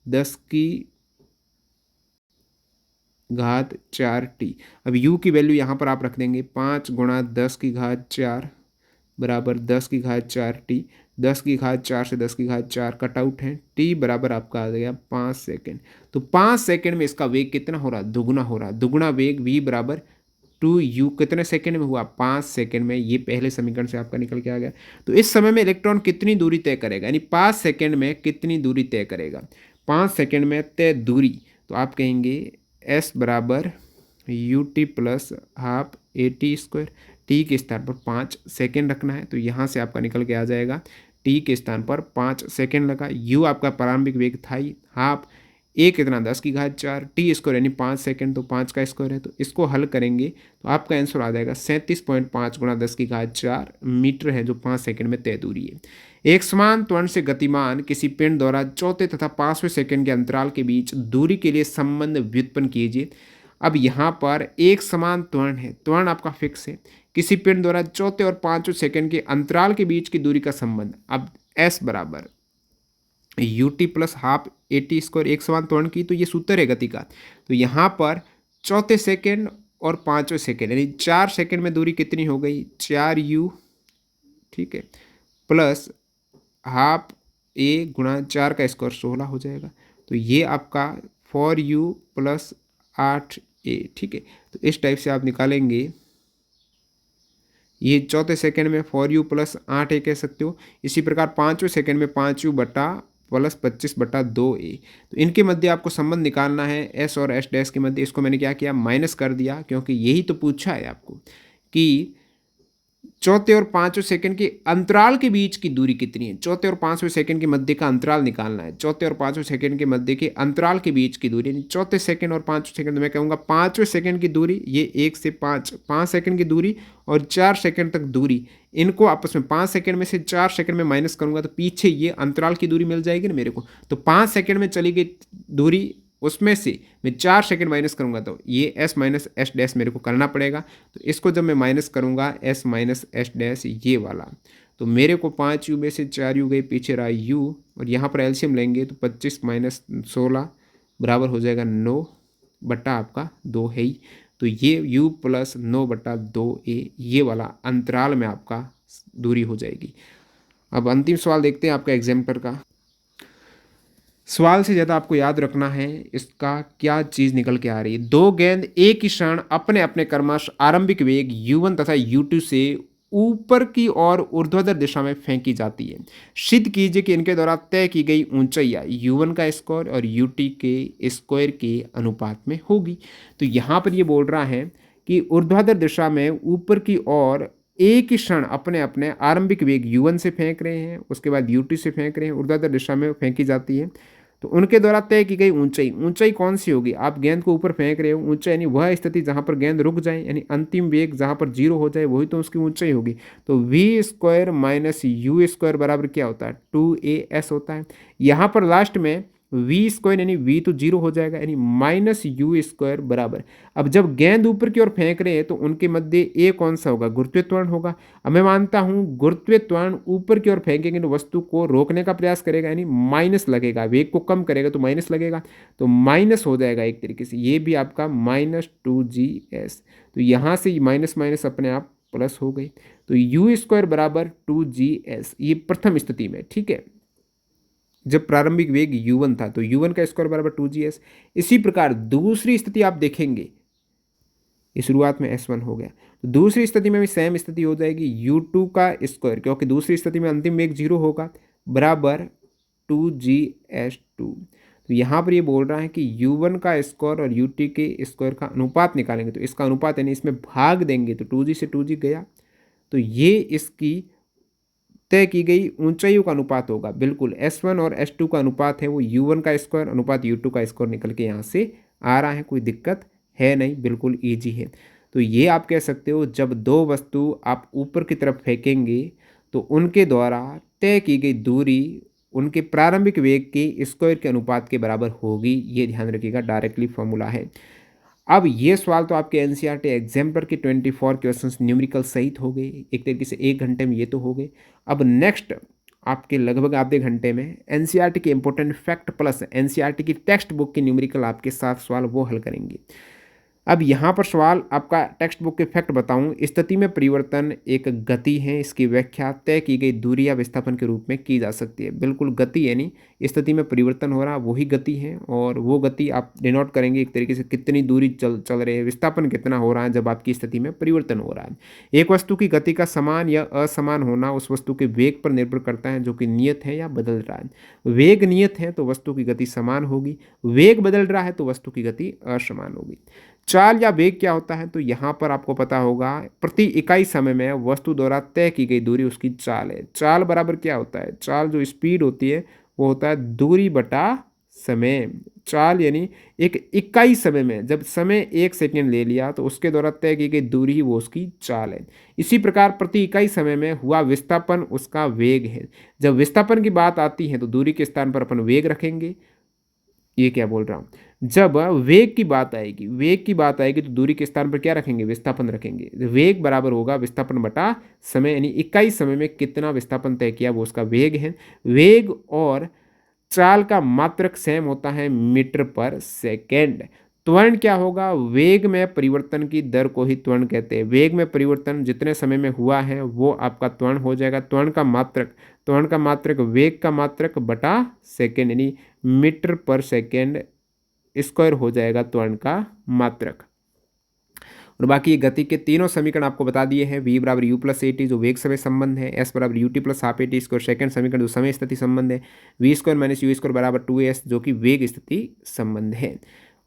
10 की घात 4t। अब u की वैल्यू यहाँ पर आप रख देंगे 5 गुणा 10 की घात 4 बराबर 10 की घात 4t। 10 की घात 4 से 10 की घात 4 कट आउट है, t बराबर आपका आ गया 5 सेकेंड। तो 5 सेकेंड में इसका वेग कितना हो रहा, दुगुना हो रहा, दुगुना वेग v बराबर 2u कितने सेकेंड में हुआ, 5 सेकेंड में। ये पहले समीकरण से आपका निकल के आ गया। तो इस समय में इलेक्ट्रॉन कितनी दूरी तय करेगा, यानी 5 सेकेंड में कितनी दूरी तय करेगा, 5 सेकेंड में तय दूरी। तो आप कहेंगे s बराबर ut plus half AT²। T के स्थान पर 5 सेकेंड रखना है, तो यहाँ से आपका निकल के आ जाएगा टी के स्थान पर 5 सेकेंड लगा। यू आपका प्रारंभिक वेग था ही, हाफ ए कितना 10 की घात 4, टी स्क्वायर यानी 5 सेकेंड, तो 5 का स्क्वायर है। तो इसको हल करेंगे तो आपका आंसर आ जाएगा 37.5 गुणा 10 की घात 4 मीटर है, जो 5 सेकेंड में तय दूरी है। एक समान त्वरण से गतिमान किसी पिंड द्वारा चौथे तथा 5वें सेकेंड के अंतराल के बीच दूरी के लिए संबंध व्युत्पन्न कीजिए। अब यहाँ पर एक समान त्वरण है, त्वरण आपका फिक्स है, किसी पिंड द्वारा चौथे और 5वें सेकेंड के अंतराल के बीच की दूरी का संबंध। अब s बराबर ut प्लस हाफ AT², एक समान त्वरण की, तो ये सूत्र है गति का। तो यहाँ पर चौथे सेकेंड और 5वें सेकेंड यानी 4 सेकेंड में दूरी कितनी हो गई, 4u, ठीक है, प्लस हाफ a गुणा 4 का स्क्वायर 16 हो जाएगा। तो ये आपका 4u प्लस 8a, ठीक है। तो इस टाइप से आप निकालेंगे, ये चौथे सेकेंड में 4u प्लस 8a कह सकते हो। इसी प्रकार 5वें सेकेंड में 5u बटा प्लस 25/2a। तो इनके मध्य आपको संबंध निकालना है, s और s डैश के मध्य। इसको मैंने क्या किया, माइनस कर दिया, क्योंकि यही तो पूछा है आपको कि चौथे और 5वें सेकंड के अंतराल के बीच की दूरी कितनी है। चौथे और 5वें सेकंड के मध्य का अंतराल निकालना है, चौथे और 5वें सेकंड के मध्य के अंतराल के बीच की दूरी, यानी चौथे सेकंड और 5वें सेकंड, मैं कहूँगा 5वें सेकंड की दूरी, ये 1 से 5 सेकंड की दूरी और 4 सेकंड तक दूरी, इनको आपस में 5 सेकंड में से 4 सेकंड में माइनस करूँगा तो पीछे ये अंतराल की दूरी मिल जाएगी ना मेरे को। तो 5 सेकंड में चली गई दूरी, उसमें से मैं 4 सेकंड माइनस करूंगा तो ये s माइनस एस डैश मेरे को करना पड़ेगा। तो इसको जब मैं माइनस करूंगा s माइनस एस डैश ये वाला, तो मेरे को 5u में से 4u गए, पीछे रहा u, और यहाँ पर एलसीएम लेंगे तो 25 माइनस 16 बराबर हो जाएगा 9 बटा आपका 2 है ही। तो ये u प्लस 9/2a ये वाला अंतराल में आपका दूरी हो जाएगी। अब अंतिम सवाल देखते हैं आपका एग्जाम्पल का। सवाल से ज़्यादा आपको याद रखना है इसका क्या चीज़ निकल के आ रही है। दो गेंद एक ही क्षण अपने अपने क्रमश आरंभिक वेग u1 तथा u2 से ऊपर की ओर ऊर्ध्वाधर दिशा में फेंकी जाती है। सिद्ध कीजिए कि इनके द्वारा तय की गई ऊंचाई u1 का स्क्वायर और ut के स्क्वायर के अनुपात में होगी। तो यहाँ पर ये बोल रहा है कि ऊर्ध्वाधर दिशा में ऊपर की ओर एक ही क्षण अपने अपने आरंभिक वेग u1 से फेंक रहे हैं, उसके बाद u2 से फेंक रहे हैं, ऊर्ध्वाधर दिशा में फेंकी जाती है। तो उनके द्वारा तय की गई ऊंचाई, ऊंचाई कौन सी होगी, आप गेंद को ऊपर फेंक रहे हो, ऊंचाई यानी वह स्थिति जहां पर गेंद रुक जाए, यानी अंतिम वेग जहां पर 0 हो जाए, वही तो उसकी ऊंचाई होगी। तो v² माइनस u² बराबर क्या होता है, 2as होता है। यहाँ पर लास्ट में v² यानी v तो 0 हो जाएगा, यानी माइनस u² बराबर। अब जब गेंद ऊपर की ओर फेंक रहे हैं तो उनके मध्य ए कौन सा होगा, गुरुत्वीय त्वरण होगा। अब मैं मानता हूं गुरुत्वीय त्वरण ऊपर की ओर फेंकेंगे तो वस्तु को रोकने का प्रयास करेगा, यानी माइनस लगेगा, वेग को कम करेगा तो माइनस लगेगा, तो माइनस हो जाएगा एक तरीके से, ये भी आपका -2gs। तो यहाँ से माइनस माइनस अपने आप प्लस हो गई, तो u² बराबर 2gs, ये प्रथम स्थिति में, ठीक है। जब प्रारंभिक वेग u1 था तो u1 का स्क्वायर बराबर 2gs। इसी प्रकार दूसरी स्थिति आप देखेंगे, इस शुरुआत में s1 हो गया, तो दूसरी स्थिति में भी सेम स्थिति हो जाएगी, u2 का स्क्वायर, क्योंकि दूसरी स्थिति में अंतिम वेग 0 होगा, बराबर 2gs2। तो यहाँ पर ये बोल रहा है कि u1 का स्क्वायर और ut के स्क्वायर का अनुपात निकालेंगे, तो इसका अनुपात यानी इसमें भाग देंगे तो 2g से 2g गया, तो ये इसकी तय की गई ऊंचाइयों का अनुपात होगा। बिल्कुल s1 और s2 का अनुपात है वो u1 का स्क्वायर अनुपात u2 का स्क्वायर निकल के यहाँ से आ रहा है, कोई दिक्कत है नहीं, बिल्कुल ईजी है। तो ये आप कह सकते हो जब दो वस्तु आप ऊपर की तरफ फेंकेंगे तो उनके द्वारा तय की गई दूरी उनके प्रारंभिक वेग के स्क्वायर के अनुपात के बराबर होगी, ये ध्यान रखिएगा, डायरेक्टली फॉर्मूला है। अब ये सवाल तो आपके एनसीईआरटी एग्जाम्पलर के 24 क्वेश्चंस न्यूमेरिकल सहित हो गए, एक तरीके से 1 घंटे में ये तो हो गए। अब नेक्स्ट आपके लगभग आधे घंटे में एनसीईआरटी के इंपॉर्टेंट फैक्ट प्लस एनसीईआरटी की टेक्स्ट बुक के न्यूमेरिकल आपके 7 सवाल वो हल करेंगे। अब यहाँ पर सवाल आपका टेक्स्ट बुक के फैक्ट बताऊँ, स्थिति में परिवर्तन एक गति है, इसकी व्याख्या तय की गई दूरी या विस्थापन के रूप में की जा सकती है। बिल्कुल गति यानी स्थिति में परिवर्तन हो रहा वही गति है, और वो गति आप डिनोट करेंगे एक तरीके से कितनी दूरी चल रही है, विस्थापन कितना हो रहा है जब आपकी स्थिति में परिवर्तन हो रहा है। एक वस्तु की गति का समान या असमान होना उस वस्तु के वेग पर निर्भर करता है जो कि नियत है या बदल रहा है। वेग नियत है तो वस्तु की गति समान होगी, वेग बदल रहा है तो वस्तु की गति असमान होगी। चाल या वेग क्या होता है, तो यहाँ पर आपको पता होगा प्रति इकाई समय में वस्तु द्वारा तय की गई दूरी उसकी चाल है। चाल बराबर क्या होता है, चाल जो स्पीड होती है वो होता है दूरी बटा समय। चाल यानी एक इकाई समय में जब समय 1 सेकेंड ले लिया तो उसके द्वारा तय की गई दूरी ही वो उसकी चाल है। इसी प्रकार प्रति इकाई समय में हुआ विस्थापन उसका वेग है। जब विस्थापन की बात आती है तो दूरी के स्थान पर अपन वेग रखेंगे, ये क्या बोल रहा हूँ, जब वेग की बात आएगी तो दूरी के स्थान पर क्या रखेंगे, विस्थापन रखेंगे। वेग बराबर होगा विस्थापन बटा समय, यानी इकाई समय में कितना विस्थापन तय किया वो उसका वेग है। वेग और चाल का मात्रक सेम होता है मीटर पर सेकेंड। त्वरण क्या होगा, वेग में परिवर्तन की दर को ही त्वरण कहते हैं। वेग में परिवर्तन जितने समय में हुआ है वो आपका त्वरण हो जाएगा। त्वरण का मात्रक वेग का मात्रक बटा सेकेंड, यानी मीटर पर सेकेंड स्क्वायर हो जाएगा त्वरण का मात्रक। और बाकी ये गति के तीनों समीकरण आपको बता दिए हैं। v बराबर u प्लस AT जो वेग समय संबंध है, s बराबर ut plus half AT square second समीकरण जो समय स्थिति संबंध है, v square minus u square बराबर 2s जो कि वेग स्थिति संबंध है।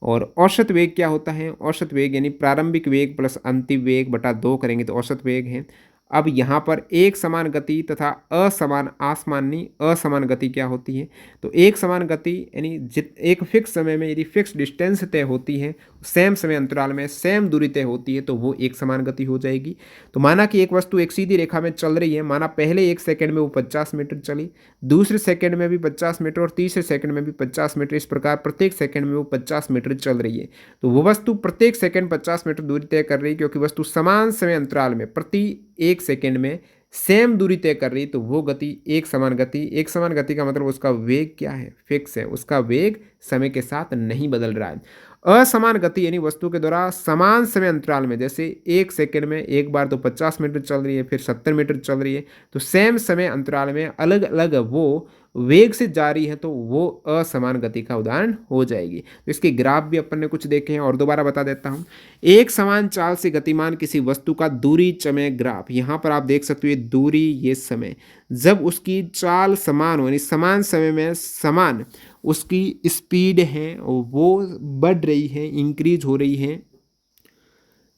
और औसत वेग क्या होता है, औसत वेग यानी प्रारंभिक वेग प्लस अंतिम वेग बटा 2 करेंगे तो औसत वेग है। अब यहाँ पर एक समान गति तथा असमान गति क्या होती है, तो एक समान गति यानी एक फिक्स समय में यदि फिक्स डिस्टेंस तय होती है, सेम समय अंतराल में सेम दूरी तय होती है तो वो एक समान गति हो जाएगी। तो माना कि एक वस्तु एक सीधी रेखा में चल रही है, माना पहले 1 सेकंड में वो 50 मीटर चली, दूसरे सेकंड में भी 50 मीटर और तीसरे सेकंड में भी 50 मीटर, इस प्रकार प्रत्येक सेकंड में वो 50 मीटर चल रही है। तो वो वस्तु प्रत्येक सेकंड 50 मीटर दूरी तय कर रही है, क्योंकि वस्तु समान समय अंतराल में प्रति 1 सेकंड में सेम दूरी तय कर रही, तो वो गति एक समान गति का मतलब उसका वेग क्या है, फिक्स है, उसका वेग समय के साथ नहीं बदल रहा है। असमान गति यानी वस्तु के द्वारा समान समय अंतराल में, जैसे 1 सेकंड में एक बार तो 50 मीटर चल रही है, फिर 70 मीटर चल रही है, तो सेम समय अंतराल में अलग अलग वो वेग से जा रही है, तो वो असमान गति का उदाहरण हो जाएगी। तो इसके ग्राफ भी अपन ने कुछ देखे हैं और दोबारा बता देता हूँ। एक समान चाल से गतिमान किसी वस्तु का दूरी समय ग्राफ, यहाँ पर आप देख सकते हो ये दूरी ये समय, जब उसकी चाल समान हो यानी समान समय में समान उसकी स्पीड है वो बढ़ रही है, इंक्रीज हो रही है।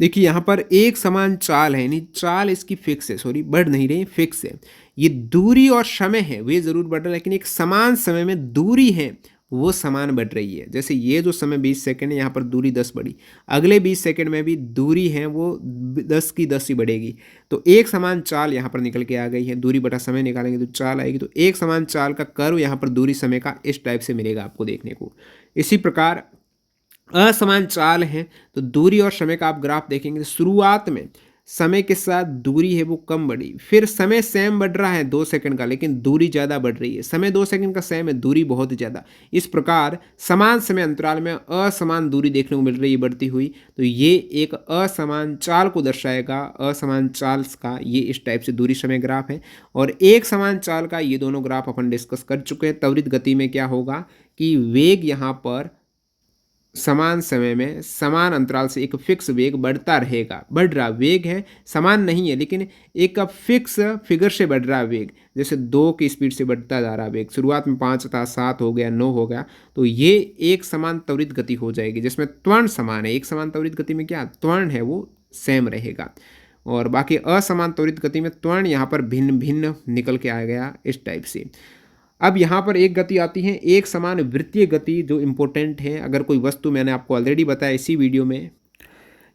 देखिए यहाँ पर एक समान चाल है, यानी चाल इसकी फिक्स है, सॉरी बढ़ नहीं रही, फिक्स है। ये दूरी और समय है वे जरूर बढ़ रहा है, लेकिन एक समान समय में दूरी है वो समान बढ़ रही है। जैसे ये जो समय 20 सेकंड है, यहाँ पर दूरी 10 बढ़ी, अगले 20 सेकंड में भी दूरी है वो 10 की 10 ही बढ़ेगी। तो एक समान चाल यहाँ पर निकल के आ गई है, दूरी बटा समय निकालेंगे तो चाल आएगी। तो एक समान चाल का कर्व यहाँ पर दूरी समय का इस टाइप से मिलेगा आपको देखने को। इसी प्रकार असमान चाल है तो दूरी और समय का आप ग्राफ देखेंगे, शुरुआत में समय के साथ दूरी है वो कम बढ़ी, फिर समय सेम बढ़ रहा है 2 सेकंड का, लेकिन दूरी ज़्यादा बढ़ रही है। समय 2 सेकंड का सेम है, दूरी बहुत ज़्यादा। इस प्रकार समान समय अंतराल में असमान दूरी देखने को मिल रही है बढ़ती हुई, तो ये एक असमान चाल को दर्शाएगा। असमान चाल का ये इस टाइप से दूरी समय ग्राफ है, और एक समान चाल का ये दोनों ग्राफ अपन डिस्कस कर चुके हैं। त्वरित गति में क्या होगा कि वेग यहाँ पर समान समय में समान अंतराल से एक फिक्स वेग बढ़ता रहेगा। बढ़ रहा वेग है, समान नहीं है, लेकिन एक फिक्स फिगर से बढ़ रहा वेग, जैसे 2 की स्पीड से बढ़ता जा रहा वेग। शुरुआत में 5 था, 7 हो गया, 9 हो गया, तो ये एक समान त्वरित गति हो जाएगी, जिसमें त्वरण समान है। एक समान त्वरित गति में क्या त्वरण है वो सेम रहेगा, और बाकी असमान त्वरित गति में त्वरण यहाँ पर भिन्न भिन्न निकल के आ गया इस टाइप से। अब यहाँ पर एक गति आती है एक समान वृत्तीय गति, जो इम्पोर्टेंट है। अगर कोई वस्तु, मैंने आपको ऑलरेडी बताया इसी वीडियो में,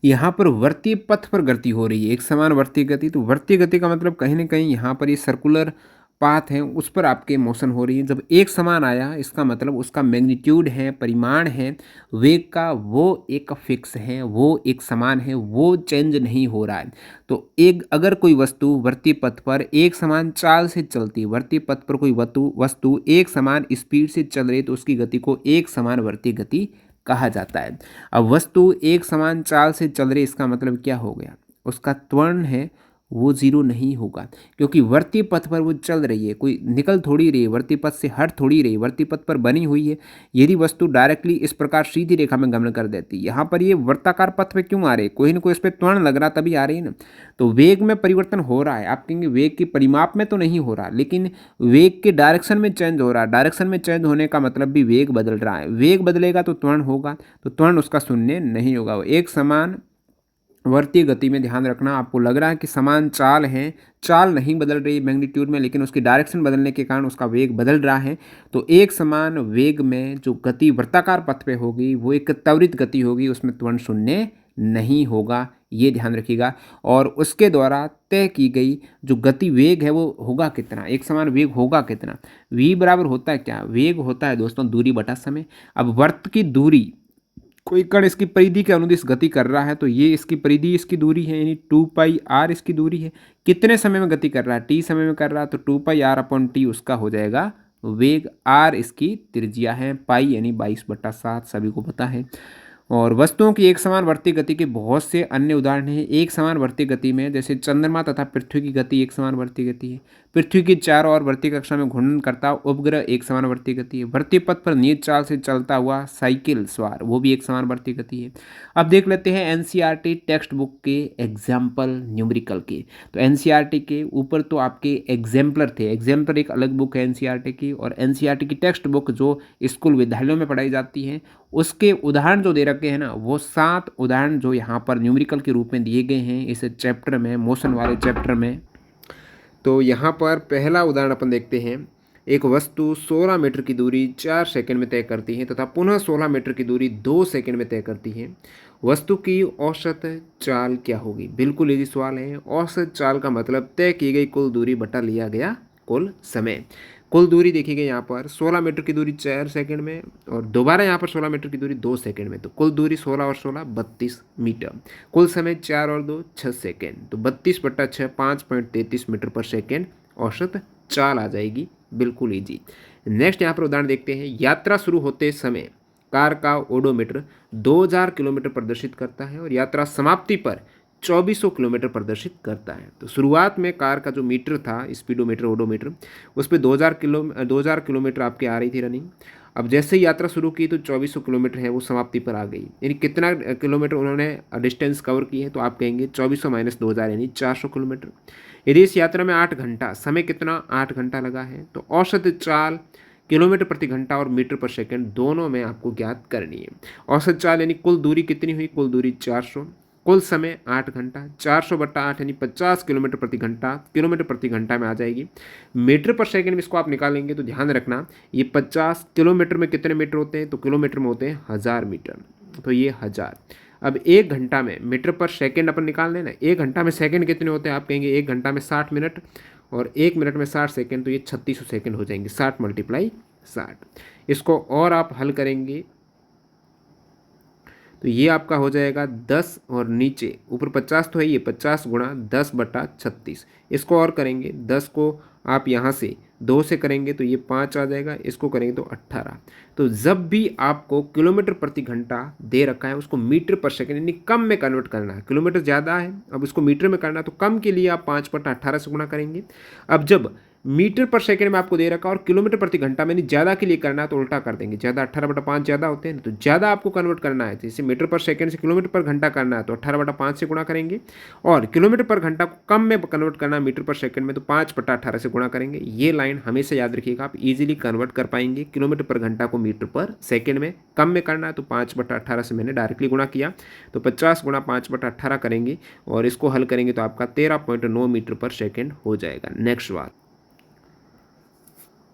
यहाँ पर वर्तीय पथ पर गति हो रही है, एक समान वर्तीय गति। तो वर्तीय गति का मतलब कहीं ना कहीं यहाँ पर ये सर्कुलर पाथ है, उस पर आपके मोशन हो रही है। जब एक समान आया, इसका मतलब उसका मैग्नीट्यूड है, परिमाण है वेग का, वो एक फिक्स है, वो एक समान है, वो चेंज नहीं हो रहा है। तो एक अगर कोई वस्तु वर्तीय पथ पर एक समान चाल से चलती है, वर्तीय पथ पर कोई वस्तु एक समान स्पीड से चल रही है, तो उसकी गति को एक समान वर्तीय गति कहा जाता है। अब वस्तु एक समान चाल से चल रही, इसका मतलब क्या हो गया, उसका त्वरण है वो जीरो नहीं होगा, क्योंकि वर्तीय पथ पर वो चल रही है, कोई निकल थोड़ी रही है, वर्तीय पथ से हट थोड़ी रही, वर्तीय पथ पर बनी हुई है। यदि वस्तु डायरेक्टली इस प्रकार सीधी रेखा में गमन कर देती, यहाँ पर ये वर्ताकार पथ पे क्यों आ रही है, कोई ना कोई इस पर त्वरण लग रहा तभी आ रही है ना। तो वेग में परिवर्तन हो रहा है, आप कहेंगे वेग की परिमाप में तो नहीं हो रहा, लेकिन वेग के डायरेक्शन में चेंज हो रहा है। डायरेक्शन में चेंज होने का मतलब भी वेग बदल रहा है, वेग बदलेगा तो त्वरण होगा, तो त्वरण उसका शून्य नहीं होगा। एक समान वर्तीय गति में ध्यान रखना, आपको लग रहा है कि समान चाल है, चाल नहीं बदल रही मैग्नीट्यूड में, लेकिन उसकी डायरेक्शन बदलने के कारण उसका वेग बदल रहा है। तो एक समान वेग में जो गति वृत्ताकार पथ पे होगी वो एक त्वरित गति होगी, उसमें त्वरण शून्य नहीं होगा, ये ध्यान रखिएगा। और उसके द्वारा तय की गई जो गति वेग है वो होगा कितना, एक समान वेग होगा कितना। v बराबर होता है क्या, वेग होता है दोस्तों दूरी बटा समय। अब वर्त की दूरी, कोई कण इसकी परिधि के अनुदिश गति कर रहा है, तो ये इसकी परिधि, इसकी दूरी है, यानी 2πr इसकी दूरी है। कितने समय में गति कर रहा है, t समय में कर रहा है, तो 2πr/t उसका हो जाएगा वेग। r इसकी त्रिज्या है, पाई यानी 22/7 सभी को पता है। और वस्तुओं की एक समान वर्तीय गति के बहुत से अन्य उदाहरण हैं। एक समान वर्तीय गति में जैसे चंद्रमा तथा पृथ्वी की गति एक समान वर्तीय गति है। पृथ्वी की चारों ओर वर्तीय कक्षा में घूर्णन करता उपग्रह एक समान वर्तीय गति है। वर्तीय पथ पर नियत चाल से चलता हुआ साइकिल सवार, वो भी एक समान वर्तीय गति है। अब देख लेते हैं एनसीईआरटी टेक्स्ट बुक के एग्जाम्पल न्यूमेरिकल के। तो एनसीईआरटी के ऊपर तो आपके एग्जाम्पलर थे, एग्जाम्पलर एक अलग बुक है एनसीईआरटी की, और एनसीईआरटी की टेक्स्ट बुक जो स्कूल विद्यालयों में पढ़ाई जाती है, उसके उदाहरण जो दे रखे हैं ना, वो 7 उदाहरण जो यहाँ पर न्यूमेरिकल के रूप में दिए गए हैं इस चैप्टर में, मोशन वाले चैप्टर में। तो यहाँ पर पहला उदाहरण अपन देखते हैं। एक वस्तु 16 मीटर की दूरी 4 सेकंड में तय करती है तथा पुनः 16 मीटर की दूरी 2 सेकंड में तय करती है। वस्तु की औसत चाल क्या होगी। बिल्कुल इजी सवाल है। औसत चाल का मतलब तय की गई कुल दूरी बटा लिया गया कुल समय। कुल दूरी देखिएगा यहाँ पर 16 मीटर की दूरी 4 सेकंड में, और दोबारा यहाँ पर 16 मीटर की दूरी 2 सेकंड में, तो कुल दूरी 16 और 16 32 मीटर। कुल समय 4 और 2 6 सेकंड, तो 32/6 5.33 मीटर पर सेकंड औसत चाल आ जाएगी। बिल्कुल ईजी। नेक्स्ट यहाँ पर उदाहरण देखते हैं। यात्रा शुरू होते समय कार का ओडोमीटर 2000 किलोमीटर प्रदर्शित करता है और यात्रा समाप्ति पर 2400 किलोमीटर प्रदर्शित करता है। तो शुरुआत में कार का जो मीटर था, स्पीडोमीटर ओडोमीटर, उस पर 2000 किलोमीटर आपके आ रही थी रनिंग। अब जैसे ही यात्रा शुरू की तो 2400 किलोमीटर है वो समाप्ति पर आ गई, यानी कितना किलोमीटर उन्होंने डिस्टेंस कवर की है, तो आप कहेंगे 2400 - 2000 यानी 400 किलोमीटर। यदि इस यात्रा में 8 घंटा, समय कितना 8 घंटा लगा है, तो औसत चाल किलोमीटर प्रति घंटा और मीटर पर सेकंड दोनों में आपको ज्ञात करनी है। औसत चाल यानी कुल दूरी कितनी हुई, कुल दूरी 400, कुल समय 8 घंटा, 400/8 यानी 50 किलोमीटर प्रति घंटा, किलोमीटर प्रति घंटा में आ जाएगी। मीटर पर सेकंड में इसको आप निकालेंगे तो ध्यान रखना, ये 50 किलोमीटर में कितने मीटर होते हैं, तो किलोमीटर में होते हैं 1000 मीटर, तो ये 1000। अब 1 घंटा में मीटर पर सेकंड अपन निकाल लेना, 1 घंटा में सेकंड कितने होते हैं, आप कहेंगे 1 घंटा में 60 मिनट और 1 मिनट में 60 सेकंड, तो ये 3600 सेकंड हो जाएंगे। 60 × 60। इसको और आप हल करेंगे तो ये आपका हो जाएगा 10 और नीचे ऊपर 50 तो है, ये 50 गुणा 10/36। इसको और करेंगे, 10 को आप यहाँ से 2 से करेंगे तो ये 5 आ जाएगा, इसको करेंगे तो 18। तो जब भी आपको किलोमीटर प्रति घंटा दे रखा है उसको मीटर पर सेकंड यानी कम में कन्वर्ट करना है। किलोमीटर ज़्यादा है, अब इसको मीटर में करना है तो कम के लिए आप 5/18 से गुणा करेंगे। अब जब मीटर पर सेकंड में आपको दे रखा और किलोमीटर प्रति घंटा में नहीं ज़्यादा के लिए करना है तो उल्टा कर देंगे। ज़्यादा 18/5 ज़्यादा होते हैं, तो ज़्यादा आपको कन्वर्ट करना है, जैसे मीटर पर सेकंड से किलोमीटर पर घंटा करना है तो 18/5 से गुणा करेंगे, और किलोमीटर पर घंटा को कम में कन्वर्ट करना है मीटर पर सेकंड में तो 5/18 से गुणा करेंगे। ये लाइन हमेशा याद रखिएगा, आप इजीली कन्वर्ट कर पाएंगे। किलोमीटर पर घंटा को मीटर पर सेकंड में कम में करना है तो 5/18 से मैंने डायरेक्टली गुणा किया, तो 50 गुणा 5/18 करेंगे और इसको हल करेंगे तो आपका 13.9 मीटर पर सेकंड हो जाएगा। नेक्स्ट बात,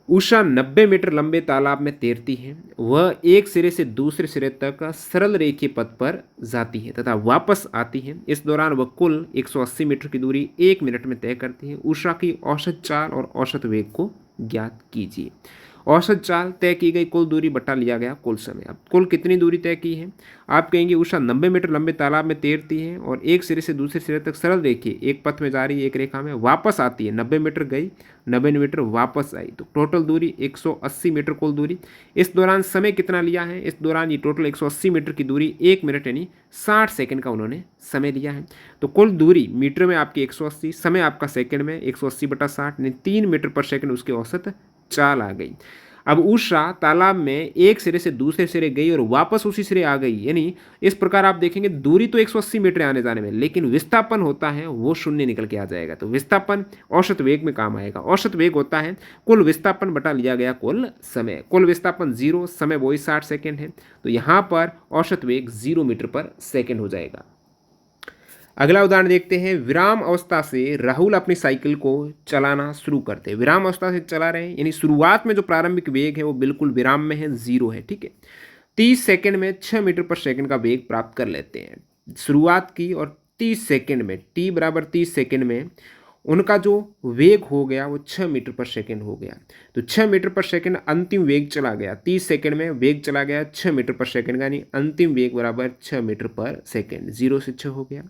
उषा 90 मीटर लंबे तालाब में तैरती है। वह एक सिरे से दूसरे सिरे तक सरल रेखीय पथ पर जाती है तथा वापस आती है। इस दौरान वह कुल 180 मीटर की दूरी 1 मिनट में तय करती है। उषा की औसत चाल और औसत वेग को ज्ञात कीजिए। औसत चाल तय की गई कुल दूरी बटा लिया गया कुल समय। अब कुल कितनी दूरी तय की है, आप कहेंगे उषा 90 मीटर लंबे तालाब में तैरती है और एक सिरे से दूसरे सिरे तक सरल रेखीय एक पथ में जा रही है, एक रेखा में वापस आती है। 90 मीटर गई, 90 मीटर वापस आई, तो टोटल दूरी 180 मीटर कुल दूरी। इस दौरान समय कितना लिया है, इस दौरान ये टोटल 180 मीटर की दूरी 1 मिनट यानी 60 सेकंड का उन्होंने समय लिया है। तो कुल दूरी मीटर में आपकी 180, समय आपका सेकंड में 180/60 यानी 3 मीटर पर सेकंड उसकी औसत चाल आ गई। अब उषा तालाब में एक सिरे से दूसरे सिरे गई और वापस उसी सिरे आ गई, यानी इस प्रकार आप देखेंगे दूरी तो 180 मीटर आने जाने में, लेकिन विस्थापन होता है वो शून्य निकल के आ जाएगा। तो विस्थापन औसत वेग में काम आएगा। औसत वेग होता है कुल विस्थापन बटा लिया गया कुल समय। कुल विस्थापन 0, समय वही 60 सेकेंड है, तो यहाँ पर औसत वेग 0 मीटर पर सेकेंड हो जाएगा। अगला उदाहरण देखते हैं। विराम अवस्था से राहुल अपनी साइकिल को चलाना शुरू करते हैं। विराम अवस्था से चला रहे हैं, यानी शुरुआत में जो प्रारंभिक वेग है वो बिल्कुल विराम में है, 0 है, ठीक है। 30 सेकंड में 6 मीटर पर सेकंड का वेग प्राप्त कर लेते हैं। शुरुआत की और 30 सेकंड में t बराबर 30 सेकंड में उनका जो वेग हो गया वो 6 मीटर पर सेकंड हो गया। तो 6 मीटर पर सेकंड अंतिम वेग चला गया। 30 सेकंड में वेग चला गया 6 मीटर पर सेकंड का, यानी अंतिम वेग बराबर 6 मीटर पर सेकंड। 0 से 6 हो गया।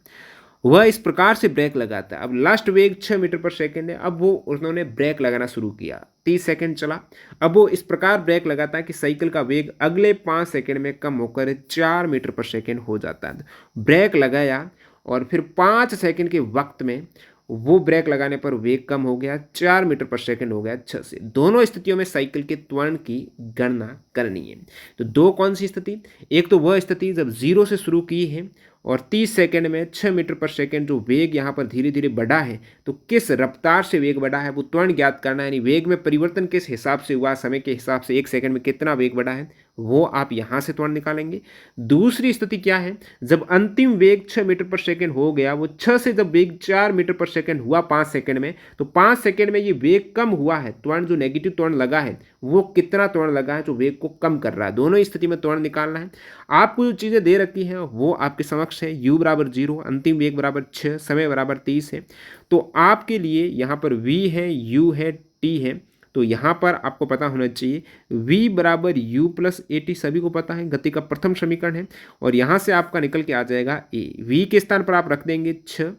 वह इस प्रकार से ब्रेक लगाता है। अब लास्ट वेग 6 मीटर पर सेकंड है, अब वो उन्होंने ब्रेक लगाना शुरू किया। 30 सेकंड चला, अब वो इस प्रकार ब्रेक लगाता है कि साइकिल का वेग अगले 5 सेकंड में कम होकर 4 मीटर पर सेकंड हो जाता है। ब्रेक लगाया और फिर 5 सेकंड के वक्त में वो ब्रेक लगाने पर वेग कम हो गया, 4 मीटर पर सेकंड हो गया 6 से। दोनों स्थितियों में साइकिल के त्वरण की गणना करनी है। तो दो कौन सी स्थिति, एक तो वह स्थिति जब 0 से शुरू की है और 30 सेकंड में 6 मीटर पर सेकंड जो वेग यहाँ पर धीरे धीरे बढ़ा है, तो किस रफ्तार से वेग बढ़ा है वो त्वरण ज्ञात करना है, यानी वेग में परिवर्तन किस हिसाब से हुआ, समय के हिसाब से 1 सेकंड में कितना वेग बढ़ा है वो आप यहाँ से त्वरण निकालेंगे। दूसरी स्थिति क्या है, जब अंतिम वेग 6 मीटर पर सेकंड हो गया, वो 6 से जब वेग 4 मीटर पर सेकंड हुआ 5 सेकंड में, तो 5 सेकंड में ये वेग कम हुआ है, त्वरण जो नेगेटिव त्वरण लगा है वो कितना त्वरण लगा है जो वेग को कम कर रहा है। दोनों स्थिति में त्वरण निकालना है। आपको जो चीज़ें दे रखी हैं वो आपके समक्ष है। u बराबर 0, अंतिम वेग बराबर 6, समय बराबर 30 है। तो आपके लिए यहाँ पर v है, u है, t है, तो यहाँ पर आपको पता होना चाहिए v बराबर u प्लस ए टी, सभी को पता है, गति का प्रथम समीकरण है। और यहाँ से आपका निकल के आ जाएगा a। v के स्थान पर आप रख देंगे 6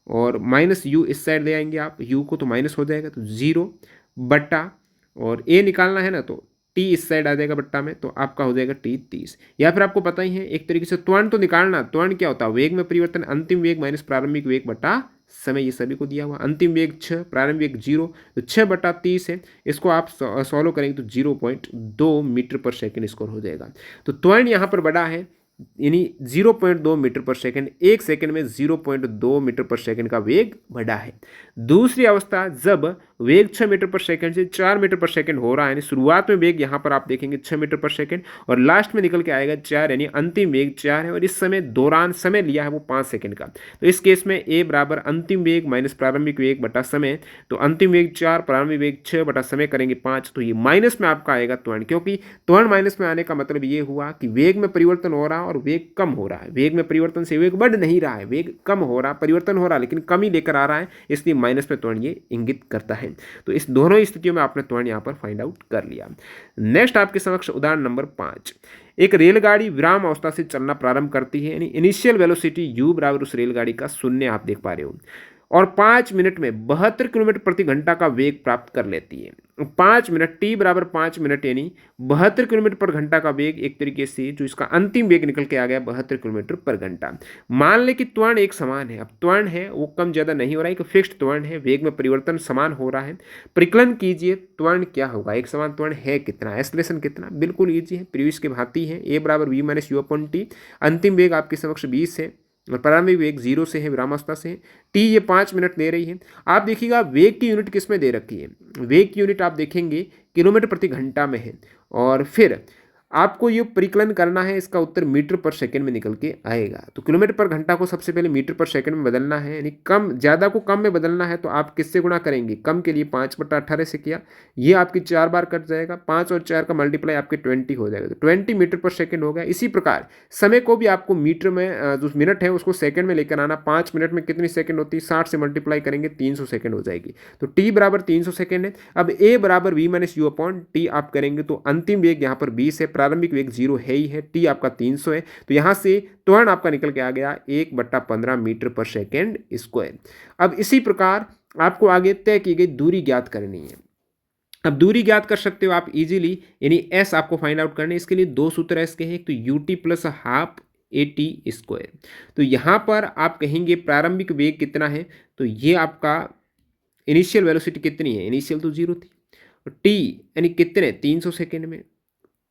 और माइनस u इस साइड ले आएंगे आप, u को तो माइनस हो जाएगा तो 0 बट्टा, और a निकालना है ना तो t इस साइड आ जाएगा बट्टा में, तो आपका हो जाएगा t 30। या फिर आपको पता ही है एक तरीके से त्वरण तो निकालना। त्वरण क्या होता है, वेग में परिवर्तन, अंतिम वेग माइनस प्रारंभिक वेग बटा समय, ये सभी को दिया हुआ। अंतिम वेग 6, प्रारंभिक वेग 0, तो 6/30 है। इसको आप सॉल्व करेंगे तो 0.2 मीटर पर सेकंड स्कोर हो जाएगा। तो त्वरण यहाँ पर बड़ा है, यानी 0.2 मीटर पर सेकंड, एक सेकंड में 0.2 मीटर पर सेकंड का वेग बढ़ा है। दूसरी अवस्था जब वेग 6 मीटर पर सेकंड से 4 मीटर पर सेकंड हो रहा है, यानी शुरुआत में वेग यहाँ पर आप देखेंगे 6 मीटर पर सेकंड और लास्ट में निकल के आएगा 4, यानी अंतिम वेग 4 है और इस समय दौरान समय लिया है वो 5 सेकंड का। तो इस केस में a बराबर अंतिम वेग माइनस प्रारंभिक वेग बटा समय, तो अंतिम वेग 4, प्रारंभिक वेग 6 बटा समय करेंगे 5, तो ये माइनस में आपका आएगा त्वरण, क्योंकि त्वरण माइनस में आने का मतलब ये हुआ कि वेग में परिवर्तन हो रहा और वेग कम हो रहा है। वेग में परिवर्तन से वेग बढ़ नहीं रहा है, वेग कम हो रहा, परिवर्तन हो रहा है लेकिन कम ही लेकर आ रहा है, इसलिए माइनस पे त्वरण ये इंगित करता है। तो इस दोनों स्थितियों में आपने त्वरण यहाँ पर फाइंड आउट कर लिया। नेक्स्ट आपके समक्ष उदाहरण नंबर 5। एक रेलगाड़ी विराम अवस्था से चलना प्रारंभ करती है, यानी इनिशियल वेलोसिटी यू बराबर उस रेलगाड़ी का 0 आप देख पा रहे हो, और 5 मिनट में 72 किलोमीटर प्रति घंटा का वेग प्राप्त कर लेती है। 5 मिनट, टी बराबर 5 मिनट, यानी 72 किलोमीटर पर घंटा का वेग, एक तरीके से जो इसका अंतिम वेग निकल के आ गया 72 किलोमीटर पर घंटा। मान ले कि त्वरण एक समान है। अब त्वरण है वो कम ज़्यादा नहीं हो रहा है, एक फिक्स्ड त्वरण है, वेग में परिवर्तन समान हो रहा है। परिकलन कीजिए, त्वरण क्या होगा, एक समान त्वरण है कितना, एक्सेलरेशन कितना, बिल्कुल ईजी है, प्रीवियस की भांति है। ए बराबर v minus u upon t, अंतिम वेग आपके समक्ष 20 है और प्रारंभिक वेग 0 से है, विरामावस्था से है। टी ये 5 मिनट दे रही है। आप देखिएगा वेग की यूनिट किस में दे रखी है, वेग की यूनिट आप देखेंगे किलोमीटर प्रति घंटा में है, और फिर आपको ये परिकलन करना है, इसका उत्तर मीटर पर सेकंड में निकल के आएगा। तो किलोमीटर पर घंटा को सबसे पहले मीटर पर सेकंड में बदलना है, यानी कम ज़्यादा को कम में बदलना है, तो आप किससे गुणा करेंगे, कम के लिए 5/18 से किया, ये आपकी 4 बार कट जाएगा, 5 और 4 का मल्टीप्लाई आपके 20 हो जाएगा, तो 20 मीटर पर सेकंड हो गया। इसी प्रकार समय को भी आपको मीटर में, जो मिनट है उसको सेकंड में लेकर आना। 5 मिनट में कितनी सेकंड होती है, 60 से मल्टीप्लाई करेंगे 300 सेकंड हो जाएगी। तो टी बराबर 300 सेकंड है। अब ए बराबर v minus u upon t आप करेंगे तो अंतिम वेग यहाँ पर 20 है, प्रारंभिक वेग 0 है ही है, टी आपका 300 है, तो यहाँ से त्वरण आपका निकल के आ गया 1/15 मीटर पर सेकेंड स्क्वायर। अब इसी प्रकार आपको आगे तय की गई दूरी ज्ञात करनी है। अब दूरी ज्ञात कर सकते हो आप इजीली, यानी एस आपको फाइंड आउट करने, इसके लिए दो सूत्र एस के हैं, एक तो you t plus half a t square. तो यहाँ पर आप कहेंगे प्रारंभिक वेग कितना है, तो ये आपका इनिशियल वेलोसिटी कितनी है, इनिशियल तो 0 थी, टी यानी कितने 300 सेकेंड में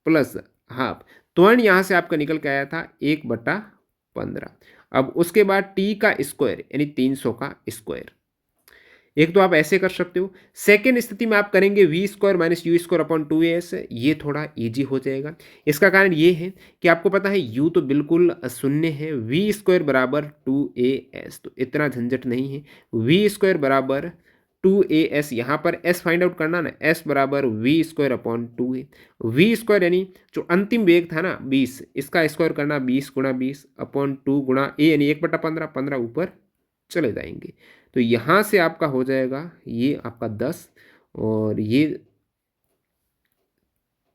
प्लस हाफ, त्वरण यहाँ से आपका निकल के आया था 1/15। अब उसके बाद टी का स्क्वायर यानी 300 का स्क्वायर। एक तो आप ऐसे कर सकते हो, सेकेंड स्थिति में आप करेंगे v square minus u square upon 2as, ये थोड़ा इजी हो जाएगा। इसका कारण ये है कि आपको पता है u तो बिल्कुल शून्य है, वी स्क्वायर बराबर 2as, तो इतना झंझट नहीं है। वी स्क्वायर बराबर 2as, यहाँ पर s फाइंड आउट करना ना, s बराबर वी स्क्वायर अपॉन 2 है। वी स्क्वायर यानी जो अंतिम वेग था ना 20, इसका स्क्वायर करना 20 गुणा 20 अपॉन 2 गुणा a यानी 1/15, 15 ऊपर चले जाएंगे, तो यहाँ से आपका हो जाएगा ये आपका 10 और ये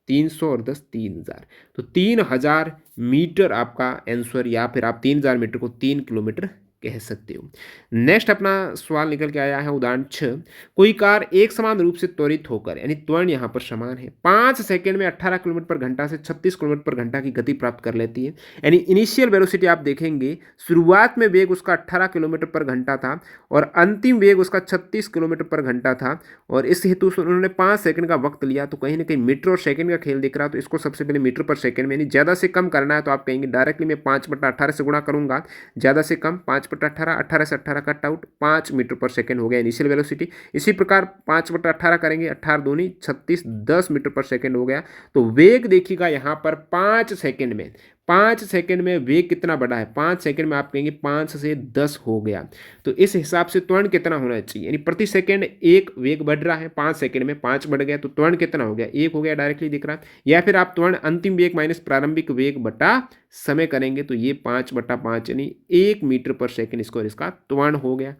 300 और 10 3000, तो 3000 मीटर आपका आंसर, या फिर आप 3000 मीटर को 3 किलोमीटर कह सकते हो। नेक्स्ट अपना सवाल निकल के आया है उदाहरण 6। कोई कार एक समान रूप से त्वरित होकर, यानी त्वरण यहाँ पर समान है, 5 सेकंड में 18 किलोमीटर पर घंटा से 36 किलोमीटर पर घंटा की गति प्राप्त कर लेती है। यानी इनिशियल वेलोसिटी आप देखेंगे, शुरुआत में वेग उसका 18 किलोमीटर पर घंटा था और अंतिम वेग उसका 36 किलोमीटर पर घंटा था, और इस हेतु से उन्होंने 5 सेकंड का वक्त लिया। तो कहीं ना कहीं मीटर और सेकंड का खेल दिख रहा, तो इसको सबसे पहले मीटर पर सेकंड में, यानी ज़्यादा से कम करना है, तो आप कहेंगे डायरेक्टली मैं 5/18 से गुणा करूंगा, ज़्यादा से कम 5/18, 18 से 18 कट आउट, 5 मीटर पर सेकंड हो गया इनिशियल वेलोसिटी। इसी प्रकार 5/18 करेंगे, 18 दूनी 36, 10 मीटर पर सेकंड हो गया। तो वेग देखिएगा यहाँ पर 5 सेकंड में, 5 सेकंड में वेग कितना बढ़ा है, 5 सेकंड में आप कहेंगे 5 से 10 हो गया। तो इस हिसाब से त्वरण कितना होना चाहिए, यानी प्रति सेकंड 1 वेग बढ़ रहा है, 5 सेकंड में 5 बढ़ गया, तो त्वरण कितना हो गया, 1 हो गया, डायरेक्टली दिख रहा है। या फिर आप त्वरण अंतिम वेग माइनस प्रारंभिक वेग बटा समय करेंगे, तो ये 5/5 यानी 1 मीटर पर सेकंड स्क्वायर इसका त्वरण हो गया।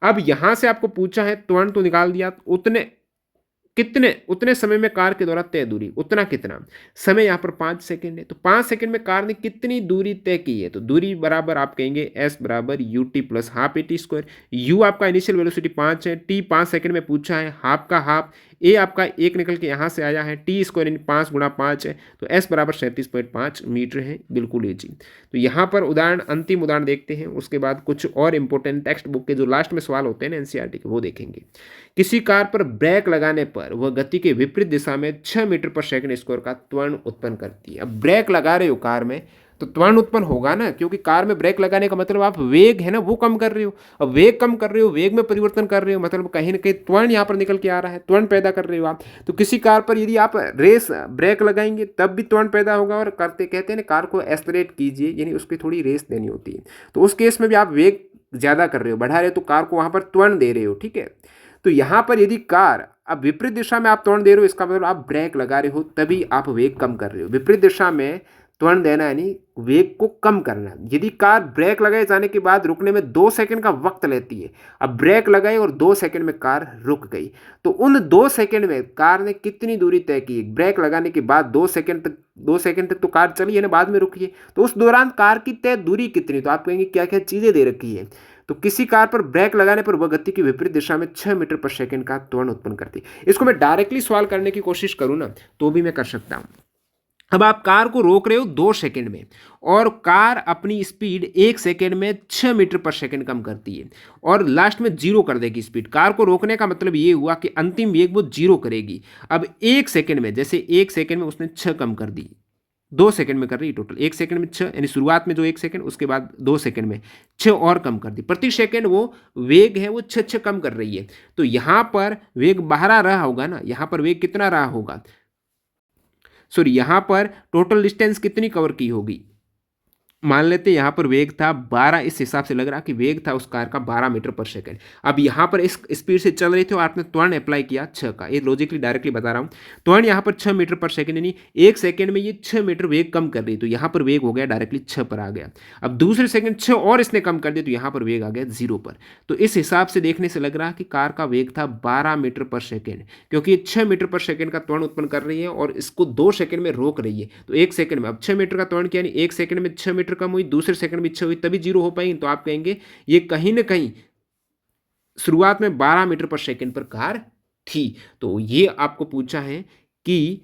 अब यहां से आपको पूछा है त्वरण तो निकाल दिया, उतने समय में कार के द्वारा तय दूरी, उतना कितना समय, यहाँ पर 5 सेकंड है, तो 5 सेकंड में कार ने कितनी दूरी तय की है, तो दूरी बराबर आप कहेंगे s बराबर u t plus half a t square. You आपका इनिशियल वेलोसिटी 5 है, टी 5 सेकंड में पूछा है, हाफ का हाफ, ए आपका 1 निकल के यहाँ से आया है, टी स्क्वायर यानी 5 गुणा 5 है, तो s बराबर 37.5 मीटर है, बिल्कुल ईजी। तो यहाँ पर उदाहरण, अंतिम उदाहरण देखते हैं, उसके बाद कुछ और इंपॉर्टेंट टेक्स्ट बुक के जो लास्ट में सवाल होते हैं ना एनसीईआरटी के, वो देखेंगे। किसी कार पर ब्रेक लगाने पर वह गति के विपरीत दिशा में 6 मीटर पर सेकंड स्क्वायर का त्वरण उत्पन्न करती है। अब ब्रेक लगा रहे हो कार में, तो त्वरण उत्पन्न होगा ना, क्योंकि कार में ब्रेक लगाने का मतलब आप वेग है ना वो कम कर रहे हो, अब वेग कम कर रहे हो, वेग में परिवर्तन कर रहे हो, मतलब कहीं ना कहीं त्वरण यहाँ पर निकल के आ रहा है, त्वरण पैदा कर रहे हो आप। तो किसी कार पर यदि आप रेस ब्रेक लगाएंगे तब भी त्वरण पैदा होगा, और कहते हैं ना कार को एक्सेलरेट कीजिए, यानी उसकी थोड़ी रेस देनी होती है, तो उस केस में भी आप वेग ज़्यादा कर रहे हो, बढ़ा रहे हो, तो कार को वहाँ पर त्वरण दे रहे हो, ठीक है। तो यहाँ पर यदि कार अब विपरीत दिशा में आप त्वरण दे रहे हो, इसका मतलब आप ब्रेक लगा रहे हो, तभी आप वेग कम कर रहे हो। विपरीत दिशा में त्वरण देना यानी वेग को कम करना। यदि कार ब्रेक लगाए जाने के बाद रुकने में 2 सेकंड का वक्त लेती है, अब ब्रेक लगाई और 2 सेकंड में कार रुक गई, तो उन 2 सेकंड में कार ने कितनी दूरी तय की? ब्रेक लगाने के बाद 2 सेकंड तक तो कार चली है ना, बाद में रुकी है, तो उस दौरान कार की तय दूरी कितनी? तो आप कहेंगे क्या क्या चीजें दे रखी है। तो किसी कार पर ब्रेक लगाने पर वह गति की विपरीत दिशा में 6 मीटर पर सेकंड का त्वरण उत्पन्न करती है। इसको मैं डायरेक्टली सॉल्व करने की कोशिश करूं ना, तो भी मैं कर सकता हूं। अब आप कार को रोक रहे हो 2 सेकंड में और कार अपनी स्पीड 1 सेकंड में 6 मीटर पर सेकंड कम करती है और लास्ट में जीरो कर देगी स्पीड। कार को रोकने का मतलब ये हुआ कि अंतिम वेग वो जीरो करेगी। अब 1 सेकंड में, जैसे 1 सेकंड में उसने 6 कम कर दी, 2 सेकंड में कर रही है टोटल, 1 सेकंड में 6 यानी शुरुआत में जो 1 सेकंड, उसके बाद 2 सेकंड में 6 और कम कर दी। प्रति सेकंड वो वेग है वो 6 कम कर रही है। तो यहाँ पर वेग बाहर रहा होगा ना, यहाँ पर वेग कितना रहा होगा, सॉरी यहाँ पर टोटल डिस्टेंस कितनी कवर की होगी? मान लेते हैं यहाँ पर वेग था 12, इस हिसाब से लग रहा कि वेग था उस कार का 12 मीटर पर सेकंड। अब यहाँ पर इस स्पीड से चल रही थी और आपने त्वरण अप्लाई किया 6 का, ये लॉजिकली डायरेक्टली बता रहा हूँ। त्वरण यहाँ पर 6 मीटर पर सेकंड यानी 1 सेकंड में ये 6 मीटर वेग कम कर रही, तो यहाँ पर वेग हो गया डायरेक्टली 6 पर आ गया। अब दूसरे सेकंड 6 और इसने कम कर दिया, तो यहाँ पर वेग आ गया 0 पर। तो इस हिसाब से देखने से लग रहा कि कार का वेग था 12 मीटर पर सेकेंड, क्योंकि ये 6 मीटर पर सेकेंड का त्वरण उत्पन्न कर रही है और इसको 2 सेकंड में रोक रही है। तो 1 सेकंड में, अब 6 मीटर का त्वरण किया, यानी 1 सेकंड में 6 मीटर कम हुई, दूसरे सेकंड में 6 हुई, तभी जीरो हो पाएगी। तो आप कहेंगे ये कहीं ना कहीं शुरुआत में 12 मीटर पर सेकंड पर कार थी। तो ये आपको पूछा है कि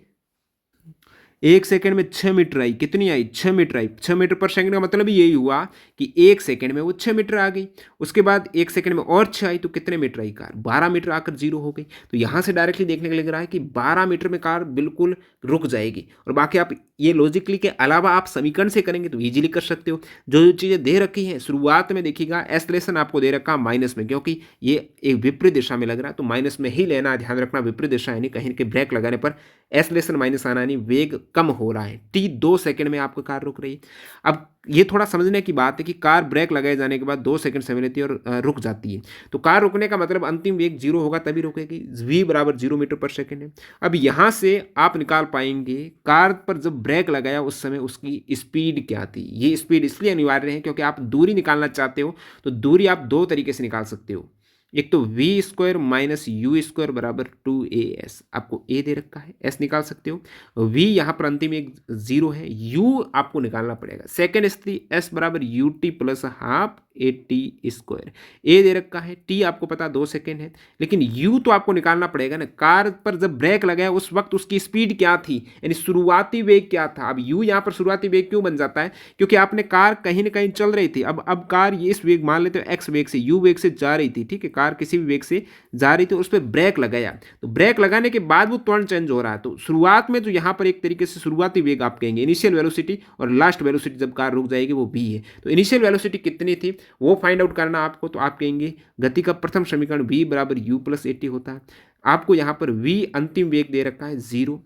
1 सेकंड में 6 मीटर आई, कितनी आई? 6 मीटर आई। 6 मीटर पर सेकंड का मतलब यही हुआ कि 1 सेकंड में वो 6 मीटर आ गई, उसके बाद 1 सेकंड में और 6 आई, तो कितने मीटर आई कार? 12 मीटर आकर जीरो हो गई। तो यहाँ से डायरेक्टली देखने को लग रहा है कि 12 मीटर में कार बिल्कुल रुक जाएगी। और बाकी आप ये लॉजिकली के अलावा आप समीकरण से करेंगे तो ईजिली कर सकते हो। जो जो चीज़ें दे रखी हैं शुरुआत में देखिएगा, एस्लेशन आपको दे रखा माइनस में, क्योंकि ये एक विपरीत दिशा में लग रहा है, तो माइनस में ही लेना, ध्यान रखना विपरीत दिशा यानी कहीं के ब्रेक लगाने पर एस्लेशन माइनस आना, यानी वेग कम हो रहा है। टी 2 सेकंड में आपको कार रुक रही है। अब ये थोड़ा समझने की बात है कि कार ब्रेक लगाए जाने के बाद 2 सेकंड समय लेती है और रुक जाती है। तो कार रुकने का मतलब अंतिम वेग जीरो होगा तभी रुकेगी, v बराबर 0 मीटर पर सेकंड है। अब यहाँ से आप निकाल पाएंगे कार पर जब ब्रेक लगाया उस समय उसकी स्पीड क्या थी। ये स्पीड इसलिए अनिवार्य है क्योंकि आप दूरी निकालना चाहते हो, तो दूरी आप 2 तरीके से निकाल सकते हो। एक तो v square minus u square बराबर 2as, आपको a दे रखा है, s निकाल सकते हो। v यहाँ पर अंतिम एक 0 है, u आपको निकालना पड़ेगा। सेकेंड स्थिति s बराबर u t plus half a t square, a दे रखा है, t आपको पता 2 सेकेंड है, लेकिन u तो आपको निकालना पड़ेगा ना। कार पर जब ब्रेक लगाया उस वक्त उसकी स्पीड क्या थी, यानी शुरुआती वेग क्या था। अब u यहाँ पर शुरुआती वेग क्यों बन जाता है, क्योंकि आपने कार कहीं ना कहीं चल रही थी। अब कार ये इस वेग मान लेते हो x वेग से, u वेग से जा रही थी, ठीक है, कार किसी भी वेग से जा रही थी, उस पर ब्रेक लगाया, तो ब्रेक लगाने के बाद वो त्वरण चेंज हो रहा है। तो शुरुआत में तो यहाँ पर एक तरीके से शुरुआती वेग आप कहेंगे इनिशियल वेलोसिटी, और लास्ट वेलोसिटी जब कार रुक जाएगी वो v है। तो इनिशियल वेलोसिटी कितनी थी वो फाइंड आउट करना आपको, तो आप कहेंगे गति का प्रथम समीकरण v बराबर u प्लस ए टी होता है। आपको यहाँ पर v अंतिम वेग दे रखा है 0,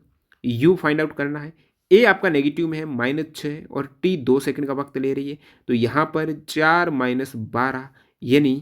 u फाइंड आउट करना है, ए आपका नेगेटिव में है -6 और टी 2 सेकंड का वक्त ले रही है। तो यहाँ पर 4 माइनस 12, यानी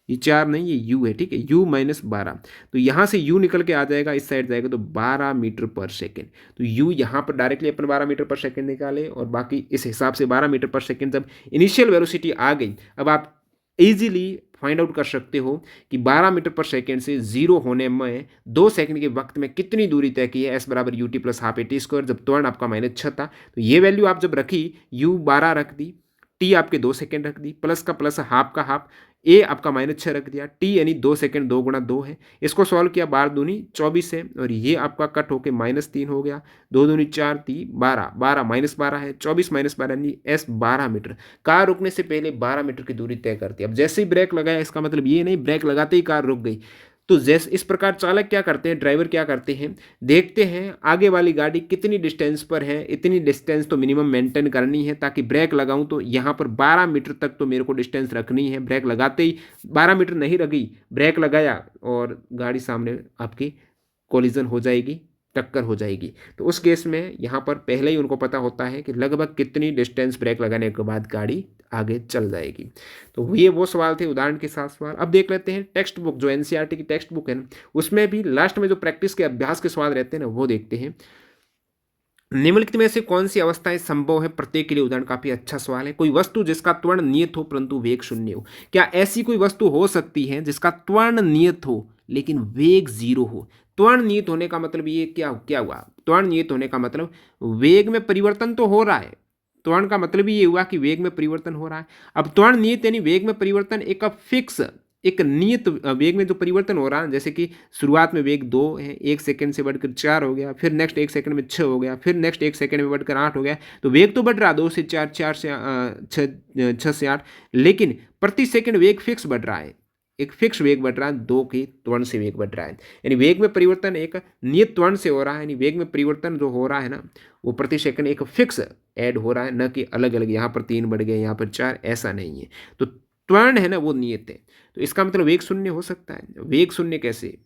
ये 4 नहीं, ये u है, ठीक है, u माइनस 12। तो यहाँ से u निकल के आ जाएगा, इस साइड जाएगा तो 12 मीटर पर सेकेंड। तो u यहाँ पर डायरेक्टली अपन 12 मीटर पर सेकेंड निकाले, और बाकी इस हिसाब से 12 मीटर पर सेकेंड जब इनिशियल वेलोसिटी आ गई, अब आप इजीली फाइंड आउट कर सकते हो कि 12 मीटर पर सेकेंड से 0 होने में 2 सेकंड के वक्त में कितनी दूरी तय की है। s बराबर u t plus half a t square, जब त्वरण आपका -6 था, तो ये वैल्यू आप जब रखी, u 12 रख दी, टी आपके 2 सेकंड रख दी, प्लस का प्लस हाफ का हाफ, ए आपका -6 रख दिया, टी यानी 2 सेकंड 2 गुणा 2 है। इसको सॉल्व किया, 12 दूनी 24 है, और ये आपका कट होके -3 हो गया, 2 दूनी 4, 3 12, 12 -12 है, 24 -12 यानी s 12 मीटर। कार रुकने से पहले 12 मीटर की दूरी तय करती है। अब जैसे ही ब्रेक लगाया, इसका मतलब ये नहीं ब्रेक लगाते ही कार रुक गई। तो जैसे इस प्रकार चालक क्या करते हैं, ड्राइवर क्या करते हैं, देखते हैं आगे वाली गाड़ी कितनी डिस्टेंस पर है, इतनी डिस्टेंस तो मिनिमम मेंटेन करनी है, ताकि ब्रेक लगाऊं तो यहाँ पर 12 मीटर तक तो मेरे को डिस्टेंस रखनी है। ब्रेक लगाते ही 12 मीटर नहीं रखी, ब्रेक लगाया और गाड़ी सामने आपकी कोलिजन हो जाएगी, टक्कर हो जाएगी। तो उस केस में यहाँ पर पहले ही उनको पता होता है कि लगभग कितनी डिस्टेंस ब्रेक लगाने के बाद गाड़ी आगे चल जाएगी। तो ये वो सवाल थे उदाहरण के साथ सवाल। अब देख लेते हैं टेक्स्ट बुक, जो एनसीईआरटी की टेक्स्ट बुक है ना, उसमें भी लास्ट में जो प्रैक्टिस के अभ्यास के सवाल रहते हैं ना, वो देखते हैं। निम्नलिखित में से कौन सी अवस्थाएं संभव है प्रत्येक के लिए उदाहरण। काफी अच्छा सवाल है। कोई वस्तु जिसका त्वरण नियत हो परंतु वेग शून्य हो। क्या ऐसी कोई वस्तु हो सकती है जिसका त्वरण नियत हो लेकिन वेग जीरो हो। त्वरण नियत होने का मतलब ये क्या क्या हुआ। त्वरण नियत होने का मतलब वेग में परिवर्तन तो हो रहा है। त्वरण का मतलब ये हुआ कि वेग में परिवर्तन हो रहा है। अब त्वरण नियत यानी वेग में परिवर्तन एक फिक्स एक नियत वेग में जो परिवर्तन हो रहा है, जैसे कि शुरुआत में वेग 2 है, 1 सेकंड से बढ़कर 4 हो गया, फिर नेक्स्ट 1 सेकंड में 6 हो गया, फिर नेक्स्ट 1 सेकंड में बढ़कर 8 हो गया। तो वेग तो बढ़ रहा है 2 से 4, 4 से 6 से 8, लेकिन प्रति सेकंड वेग फिक्स बढ़ रहा है। एक फिक्स वेग बढ़ रहा है, 2 के त्वरण से वेग बढ़ रहा है। यानी वेग में परिवर्तन एक नियत त्वरण से हो रहा है। यानी वेग में परिवर्तन जो हो रहा है ना, वो प्रति सेकंड एक फिक्स ऐड हो रहा है, न कि अलग अलग यहाँ पर 3 बढ़ गए, यहाँ पर 4, ऐसा नहीं है। तो त्वरण है ना वो नियत है। तो इसका मतलब वेग शून्य हो सकता है। वेग शून्य कैसे।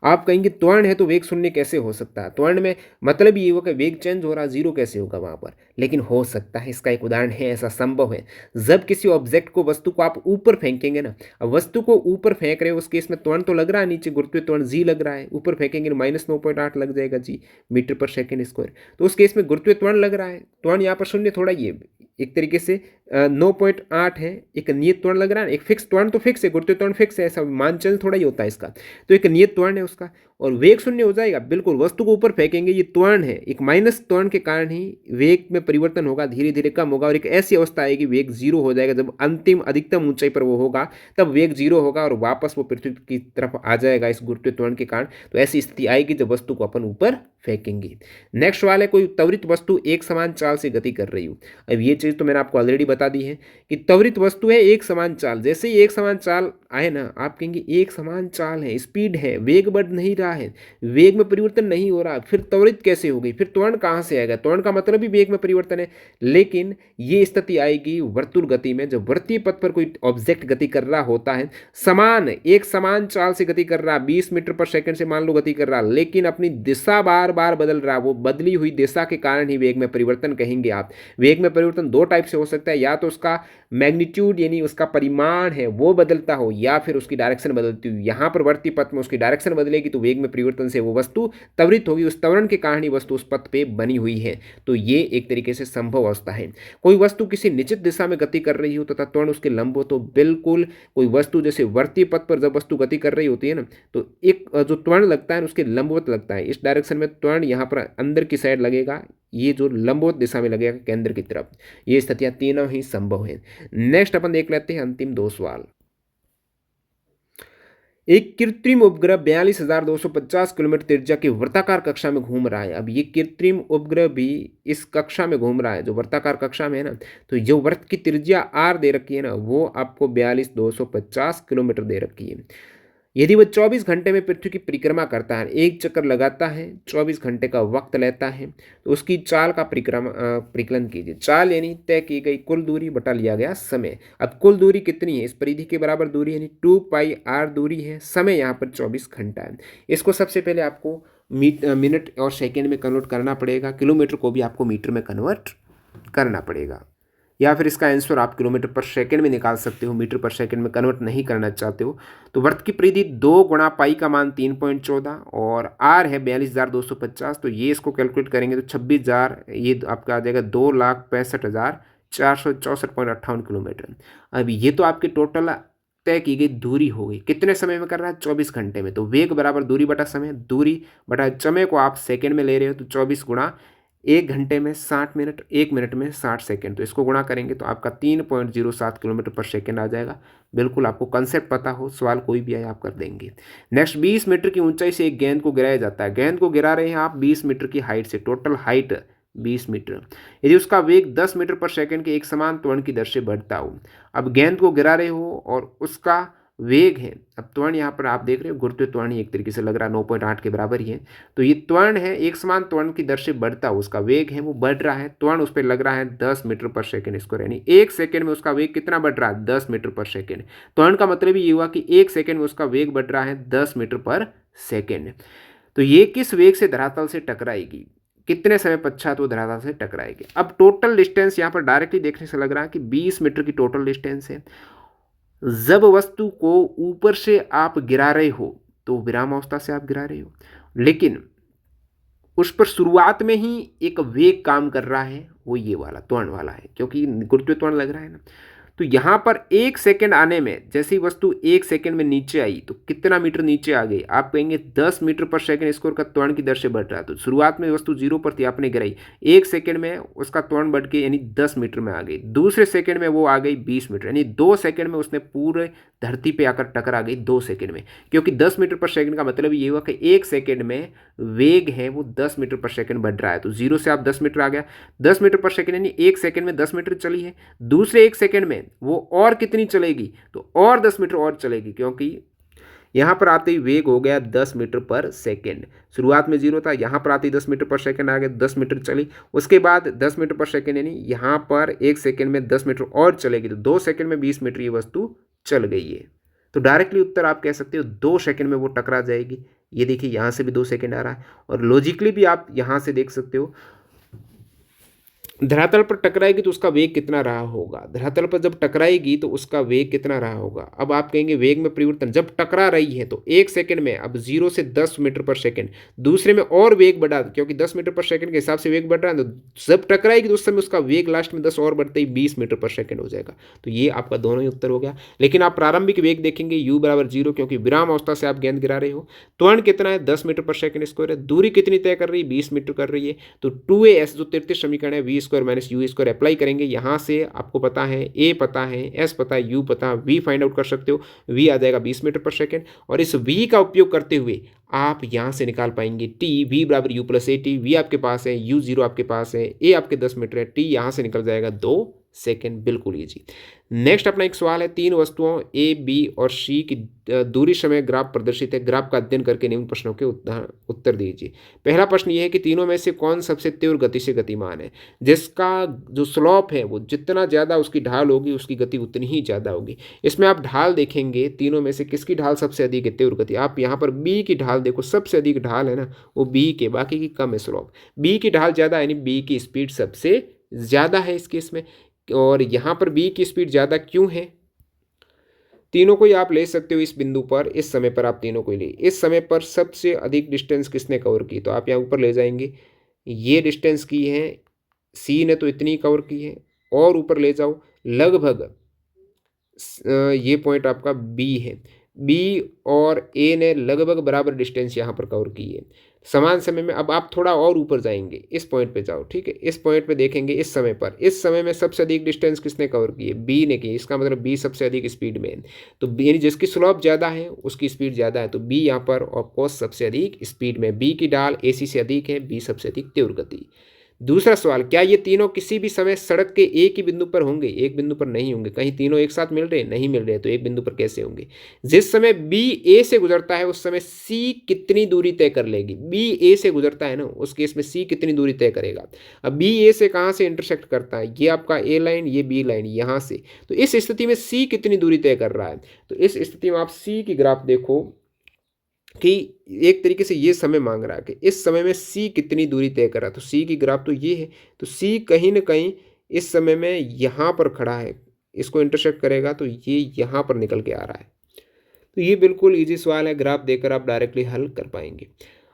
आप कहेंगे त्वरण है तो वेग शून्य कैसे हो सकता है। त्वरण में मतलब ये होगा वेग चेंज हो रहा, जीरो कैसे होगा वहां पर। लेकिन हो सकता है, इसका एक उदाहरण है, ऐसा संभव है। जब किसी ऑब्जेक्ट को, वस्तु को आप ऊपर फेंकेंगे ना, अब वस्तु को ऊपर फेंक रहे हो, उस केस में त्वरण तो लग रहा है, नीचे गुरुत्वीय त्वरण जी लग रहा है। ऊपर फेंकेंगे -9.8 लग जाएगा जी, मीटर पर सेकेंड स्क्वायर। तो उस केस में गुरुत्वीय त्वरण लग रहा है। त्वरण यहाँ पर शून्य थोड़ा ही है, एक तरीके से 9.8 है। एक नियत त्वरण लग रहा है, एक फिक्स त्वरण तो फिक्स है, गुरुत्वीय त्वरण फिक्स है, ऐसा मान चल थोड़ा ही होता है इसका। तो एक नियत त्वरण है उसका, और वेग शून्य हो जाएगा। बिल्कुल वस्तु को ऊपर फेंकेंगे, ये त्वरण है, एक माइनस त्वरण के कारण ही वेग में परिवर्तन होगा, धीरे धीरे कम होगा, और एक ऐसी अवस्था आएगी वेग जीरो हो जाएगा। जब अंतिम अधिकतम ऊंचाई पर वो होगा तब वेग जीरो होगा और वापस वो पृथ्वी की तरफ आ जाएगा इस गुरुत्वीय त्वरण के कारण। तो ऐसी स्थिति आएगी जब वस्तु को अपन ऊपर फेंकेंगे। नेक्स्ट सवाल है, कोई त्वरित वस्तु एक समान चाल से गति कर रही हो। अब ये चीज तो मैंने आपको ऑलरेडी बता दी है कि त्वरित वस्तु है एक समान चाल। जैसे ही एक समान चाल आए ना, आप कहेंगे एक समान चाल है, स्पीड है, वेग बढ़ नहीं रहा है, वेग में परिवर्तन नहीं हो रहा, फिर त्वरित कैसे हो गई, फिर त्वरण कहाँ से आएगा। त्वरण का मतलब भी वेग में परिवर्तन है। लेकिन ये स्थिति आएगी वर्तुल गति में, जब वृत्तीय पथ पर कोई ऑब्जेक्ट गति कर रहा होता है, समान एक समान चाल से गति कर रहा, 20 मीटर पर सेकंड से मान लो गति कर रहा, लेकिन अपनी दिशा बार बार बदल रहा। वो बदली हुई दिशा के कारण ही वेग में परिवर्तन कहेंगे आप। वेग में परिवर्तन दो टाइप से हो सकता है, या तो उसका मैग्नीट्यूड यानी उसका परिमाण है वो बदलता हो, या फिर उसकी डायरेक्शन बदलती हुई। यहाँ पर वर्ती पथ में उसकी डायरेक्शन बदलेगी तो वेग में परिवर्तन से वो वस्तु त्वरित होगी, उस त्वरण के कारण ही वस्तु उस पथ पे बनी हुई है। तो ये एक तरीके से संभव अवस्था है। कोई वस्तु किसी निश्चित दिशा में गति कर रही हो तथा त्वरण उसके लंब हो, तो बिल्कुल कोई वस्तु जैसे वर्ती पथ पर जब वस्तु गति कर रही होती है ना, तो एक जो त्वरण लगता है उसके लंबवत लगता है। इस डायरेक्शन में त्वरण यहाँ पर अंदर की साइड लगेगा, ये जो लंबवत दिशा में लगेगा केंद्र की तरफ। ये स्थितियां तीनों ही संभव है। नेक्स्ट अपन देख लेते हैं अंतिम दो सवाल। एक कृत्रिम उपग्रह 42,250 किलोमीटर त्रिज्या की वृत्ताकार कक्षा में घूम रहा है। अब ये कृत्रिम उपग्रह भी इस कक्षा में घूम रहा है, जो वृत्ताकार कक्षा में है ना, तो जो वृत्त की त्रिज्या आर दे रखी है ना, वो आपको 42,250 किलोमीटर दे रखी है। यदि वह 24 घंटे में पृथ्वी की परिक्रमा करता है, एक चक्कर लगाता है, 24 घंटे का वक्त लेता है, तो उसकी चाल का परिकलन कीजिए। चाल यानी तय की गई कुल दूरी बटा लिया गया समय। अब कुल दूरी कितनी है, इस परिधि के बराबर दूरी यानी 2πr दूरी है, समय यहाँ पर 24 घंटा है। इसको सबसे पहले आपको मिनट और सेकेंड में कन्वर्ट करना पड़ेगा, किलोमीटर को भी आपको मीटर में कन्वर्ट करना पड़ेगा, या फिर इसका आंसर आप किलोमीटर पर सेकंड में निकाल सकते हो, मीटर पर सेकंड में कन्वर्ट नहीं करना चाहते हो। तो वर्त की परिधि 2 गुणा पाई का मान 3.14 और आर है 42,250, तो ये इसको कैलकुलेट करेंगे तो 26,000, ये आपका आ जाएगा 2,65,464.58 किलोमीटर। अब ये तो आपकी टोटल तय की गई दूरी हो गई। कितने समय में कर रहा है, 24 घंटे में। तो वेग बराबर दूरी बटा समय, दूरी बटा समय को आप सेकेंड में ले रहे हो, तो 24 गुणा 1 घंटे में 60 मिनट, 1 मिनट में 60 सेकेंड, तो इसको गुणा करेंगे तो आपका 3.07 किलोमीटर पर सेकेंड आ जाएगा। बिल्कुल आपको कंसेप्ट पता हो, सवाल कोई भी आए आप कर देंगे। नेक्स्ट, 20 मीटर की ऊंचाई से एक गेंद को गिराया जाता है। गेंद को गिरा रहे हैं आप 20 मीटर की हाइट से, टोटल हाइट 20 मीटर। यदि उसका वेग 10 मीटर पर सेकेंड के एक समान त्वरण की दर से बढ़ता हो। अब गेंद को गिरा रहे हो और उसका वेग है, अब त्वरण यहाँ पर आप देख रहे हो गुरुत्वीय त्वरण ही एक तरीके से लग रहा है 9.8 के बराबर ही है। तो ये त्वरण है, एक समान त्वरण की दर से बढ़ता हो, उसका वेग है वो बढ़ रहा है, त्वरण उस पर लग रहा है 10 मीटर पर सेकेंड स्क्वायर, यानी 1 सेकेंड में उसका वेग कितना बढ़ रहा है, 10 मीटर पर सेकेंड। त्वरण का मतलब ये हुआ कि 1 सेकेंड में उसका वेग बढ़ रहा है 10 मीटर पर सेकेंड। तो ये किस वेग से धरातल से टकराएगी, कितने समय पश्चात वो धरातल से टकराएगी। अब टोटल डिस्टेंस यहाँ पर डायरेक्टली देखने से लग रहा है कि 20 मीटर की टोटल डिस्टेंस है। जब वस्तु को ऊपर से आप गिरा रहे हो तो विराम अवस्था से आप गिरा रहे हो, लेकिन उस पर शुरुआत में ही एक वेग काम कर रहा है, वो ये वाला त्वरण वाला है, क्योंकि गुरुत्वीय त्वरण लग रहा है ना। तो यहाँ पर 1 सेकंड आने में, जैसे ही वस्तु 1 सेकंड में नीचे आई तो कितना मीटर नीचे आ गई, आप कहेंगे 10 मीटर पर सेकंड स्क्वायर का त्वरण की दर से बढ़ रहा है। तो शुरुआत में वस्तु 0 पर थी, आपने गिराई, 1 सेकंड में उसका त्वरण बढ़ के यानी 10 मीटर में आ गई, दूसरे सेकंड में वो आ गई 20 मीटर, यानी 2 सेकंड में उसने पूरे धरती पे आकर टकरा गई 2 सेकंड में। क्योंकि 10 मीटर पर सेकंड का मतलब ये हुआ कि 1 सेकंड में वेग है वो 10 मीटर पर सेकंड बढ़ रहा है। तो 0 से आप 10 मीटर आ गया, 10 मीटर पर सेकंड यानी 1 सेकंड में 10 मीटर चली है। दूसरे 1 सेकंड में वो और कितनी चलेगी, तो और 10 मीटर और चलेगी, क्योंकि यहाँ पर आते ही वेग हो गया 10 मीटर पर सेकंड। शुरुआत में 0 था, यहाँ पर आते ही 10 मीटर पर सेकंड आ गया, 10 मीटर चली। उसके बाद 10 मीटर पर सेकंड यानी यहाँ पर 1 सेकंड में 10 मीटर और चलेगी, तो 2 सेकंड में 20 मीटर ये वस्तु चल गई है। तो डायरेक्टली उत्तर आप कह सकते हो 2 सेकंड में वो टकरा जाएगी। ये देखिए यहाँ से भी 2 सेकंड आ रहा है, और लॉजिकली भी आप यहाँ से देख सकते हो धरातल पर टकराएगी तो उसका वेग कितना रहा होगा, धरातल पर जब टकराएगी तो उसका वेग कितना रहा होगा। अब आप कहेंगे वेग में परिवर्तन, जब टकरा रही है तो 1 सेकंड में अब 0 से 10 मीटर पर सेकंड, दूसरे में और वेग बढ़ा, क्योंकि 10 मीटर पर सेकंड के हिसाब से वेग बढ़ रहा है, तो जब टकराएगी तो उस समय उसका वेग लास्ट में 10 और बढ़ते ही 20 मीटर पर सेकंड हो जाएगा। तो ये आपका दोनों ही उत्तर हो गया। लेकिन आप प्रारंभिक वेग देखेंगे u बराबर 0, क्योंकि विराम अवस्था से आप गेंद गिरा रहे हो। त्वरण कितना है, 10 मीटर पर सेकंड स्क्वायर है। दूरी कितनी तय कर रही है, 20 मीटर कर रही है। तो 2as जो तृतीय समीकरण है v square minus u square apply करेंगे। यहाँ से आपको पता है a पता है, s पता है, u पता है, v फाइंड आउट कर सकते हो। v आ जाएगा 20 मीटर पर सेकंड, और इस v का उपयोग करते हुए आप यहाँ से निकाल पाएंगे t, v बराबर u प्लस ए टी। वी आपके पास है, u 0 आपके पास है, a आपके 10 मीटर है, t यहाँ से निकल जाएगा 2 सेकंड। बिल्कुल इजी। नेक्स्ट अपना एक सवाल है, 3 वस्तुओं ए बी और सी की दूरी समय ग्राफ प्रदर्शित है, ग्राफ का अध्ययन करके निम्न प्रश्नों के उत्तर दीजिए। पहला प्रश्न ये है कि तीनों में से कौन सबसे तीव्र गति से गतिमान है, जिसका जो स्लोप है वो जितना ज़्यादा उसकी ढाल होगी उसकी गति उतनी ही ज़्यादा होगी। इसमें आप ढाल देखेंगे, तीनों में से किसकी ढाल सबसे अधिक है तीव्र गति। आप यहाँ पर बी की ढाल देखो, सबसे अधिक ढाल है ना वो बी के, बाकी की कम है स्लोप। बी की ढाल ज़्यादा यानी बी की स्पीड सबसे ज़्यादा है इस केस में। और यहाँ पर बी की स्पीड ज़्यादा क्यों है, तीनों को ही आप ले सकते हो इस बिंदु पर, इस समय पर आप तीनों को ही ले। इस समय पर सबसे अधिक डिस्टेंस किसने कवर की, तो आप यहाँ ऊपर ले जाएंगे, ये डिस्टेंस की है, सी ने तो इतनी कवर की है, और ऊपर ले जाओ लगभग ये पॉइंट आपका बी है, बी और ए ने लगभग बराबर डिस्टेंस यहाँ पर कवर की है समान समय में। अब आप थोड़ा और ऊपर जाएंगे, इस पॉइंट पे जाओ, ठीक है, इस पॉइंट पे देखेंगे इस समय पर, इस समय में सबसे अधिक डिस्टेंस किसने कवर की है, बी ने की। इसका मतलब बी सबसे अधिक स्पीड में है, तो यानी जिसकी स्लोप ज़्यादा है उसकी स्पीड ज़्यादा है, तो बी यहाँ पर ऑफकोर्स सबसे अधिक स्पीड में। बी की ढाल ए सी से अधिक है, बी सबसे अधिक तीव्र गति। दूसरा सवाल, क्या ये तीनों किसी भी समय सड़क के एक ही बिंदु पर होंगे, एक बिंदु पर नहीं होंगे। कहीं तीनों एक साथ मिल रहे नहीं मिल रहे, तो एक बिंदु पर कैसे होंगे। जिस समय बी ए से गुजरता है उस समय सी कितनी दूरी तय कर लेगी, बी ए से गुजरता है ना उस केस में सी कितनी दूरी तय करेगा। अब बी ए से कहाँ से इंटरसेक्ट करता है, ये आपका ए लाइन, ये बी लाइन यहाँ से, तो इस स्थिति में सी कितनी दूरी तय कर रहा है। तो इस स्थिति में आप सी की ग्राफ देखो कि एक तरीके से ये समय मांग रहा है कि इस समय में सी कितनी दूरी तय कर रहा है, तो सी की ग्राफ तो ये है, तो सी कहीं ना कहीं इस समय में यहाँ पर खड़ा है, इसको इंटरसेक्ट करेगा तो ये यहाँ पर निकल के आ रहा है। तो ये बिल्कुल इजी सवाल है, ग्राफ देकर आप डायरेक्टली हल कर पाएंगे।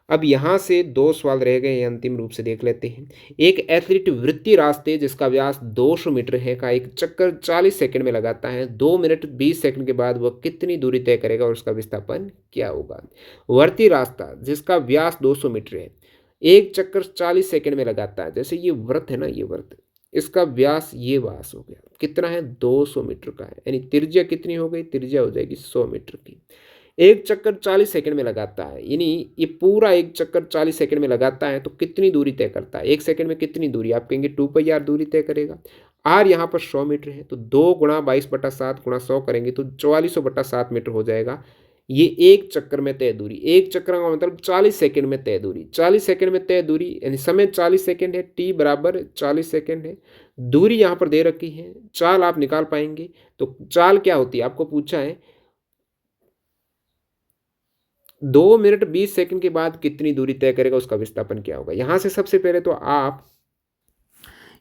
अब यहाँ से 2 सवाल रह गए, ये अंतिम रूप से देख लेते हैं। एक एथलीट वृत्तीय रास्ते जिसका व्यास 200 मीटर है का एक चक्कर 40 सेकंड में लगाता है, 2 मिनट 20 सेकंड के बाद वह कितनी दूरी तय करेगा और उसका विस्थापन क्या होगा। वृत्तीय रास्ता जिसका व्यास 200 मीटर है, एक चक्कर 40 सेकंड में लगाता है, जैसे ये वृत्त है ना, ये वृत्त, इसका व्यास ये व्यास हो गया, कितना है 200 मीटर का है, यानी त्रिज्या कितनी हो गई, त्रिज्या हो जाएगी 100 मीटर की। एक चक्कर 40 सेकंड में लगाता है, यानी ये पूरा एक चक्कर 40 सेकंड में लगाता है, तो कितनी दूरी तय करता है, एक सेकंड में कितनी दूरी, आप कहेंगे 2πr दूरी तय करेगा। आर यहाँ पर 100 मीटर है, तो 2 गुणा 22/7 गुणा 100 करेंगे तो 4400/7 मीटर हो जाएगा। ये एक चक्कर में तय दूरी, एक चक्कर का मतलब 40 सेकंड में तय दूरी, 40 सेकंड में तय दूरी यानी समय 40 सेकंड है, टी बराबर 40 सेकंड है। दूरी यहाँ पर दे रखी है, चाल आप निकाल पाएंगे। तो चाल क्या होती है आपको पूछा है, 2 मिनट 20 सेकंड के बाद कितनी दूरी तय करेगा, उसका विस्थापन क्या होगा। यहां से सबसे पहले तो आप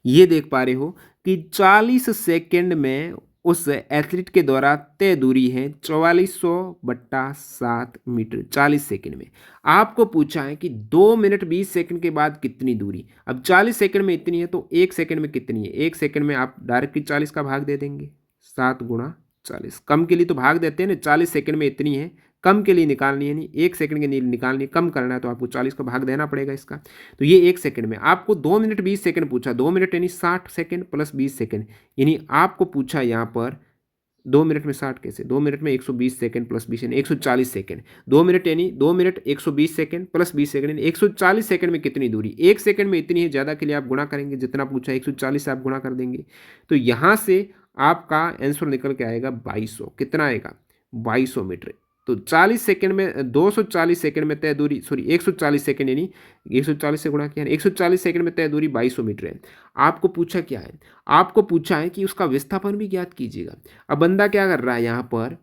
ये देख पा रहे हो कि 40 सेकंड में उस एथलीट के द्वारा तय दूरी है 4400/7 मीटर 40 सेकंड में। आपको पूछा है कि 2 मिनट 20 सेकंड के बाद कितनी दूरी। अब 40 सेकंड में इतनी है तो 1 सेकंड में कितनी है। 1 सेकंड में आप डायरेक्टली 40 का भाग दे देंगे, 7 गुणा 40। कम के लिए तो भाग देते हैं ना, 40 सेकंड में इतनी है, कम के लिए निकालनी है, नहीं 1 सेकंड के लिए निकालनी है, कम करना है तो आपको 40 का भाग देना पड़ेगा इसका। तो ये 1 सेकंड में। आपको 2 मिनट 20 सेकंड पूछा, 2 मिनट यानी 60 सेकंड प्लस 20 सेकंड, यानी आपको पूछा यहाँ पर 2 मिनट में 60 कैसे, 2 मिनट में 120 सेकंड प्लस 20 यानी 140 सेकंड। 2 मिनट यानी 2 मिनट 120 सेकंड प्लस 20 सेकंड यानी 140 सेकंड में कितनी दूरी। 1 सेकंड में इतनी है, ज़्यादा के लिए आप गुणा करेंगे, जितना पूछा 140 से आप गुणा कर देंगे। तो यहाँ से आपका आंसर निकल के आएगा 2200। कितना आएगा, 2200 मीटर। तो 40 सेकंड में 240 सेकंड में तय दूरी, सॉरी 140 सेकंड यानी 140 से गुणा किया, 140 सेकंड में तय दूरी 2200 मीटर है। आपको पूछा क्या है, आपको पूछा है कि उसका विस्थापन भी ज्ञात कीजिएगा। अब बंदा क्या कर रहा है, यहाँ पर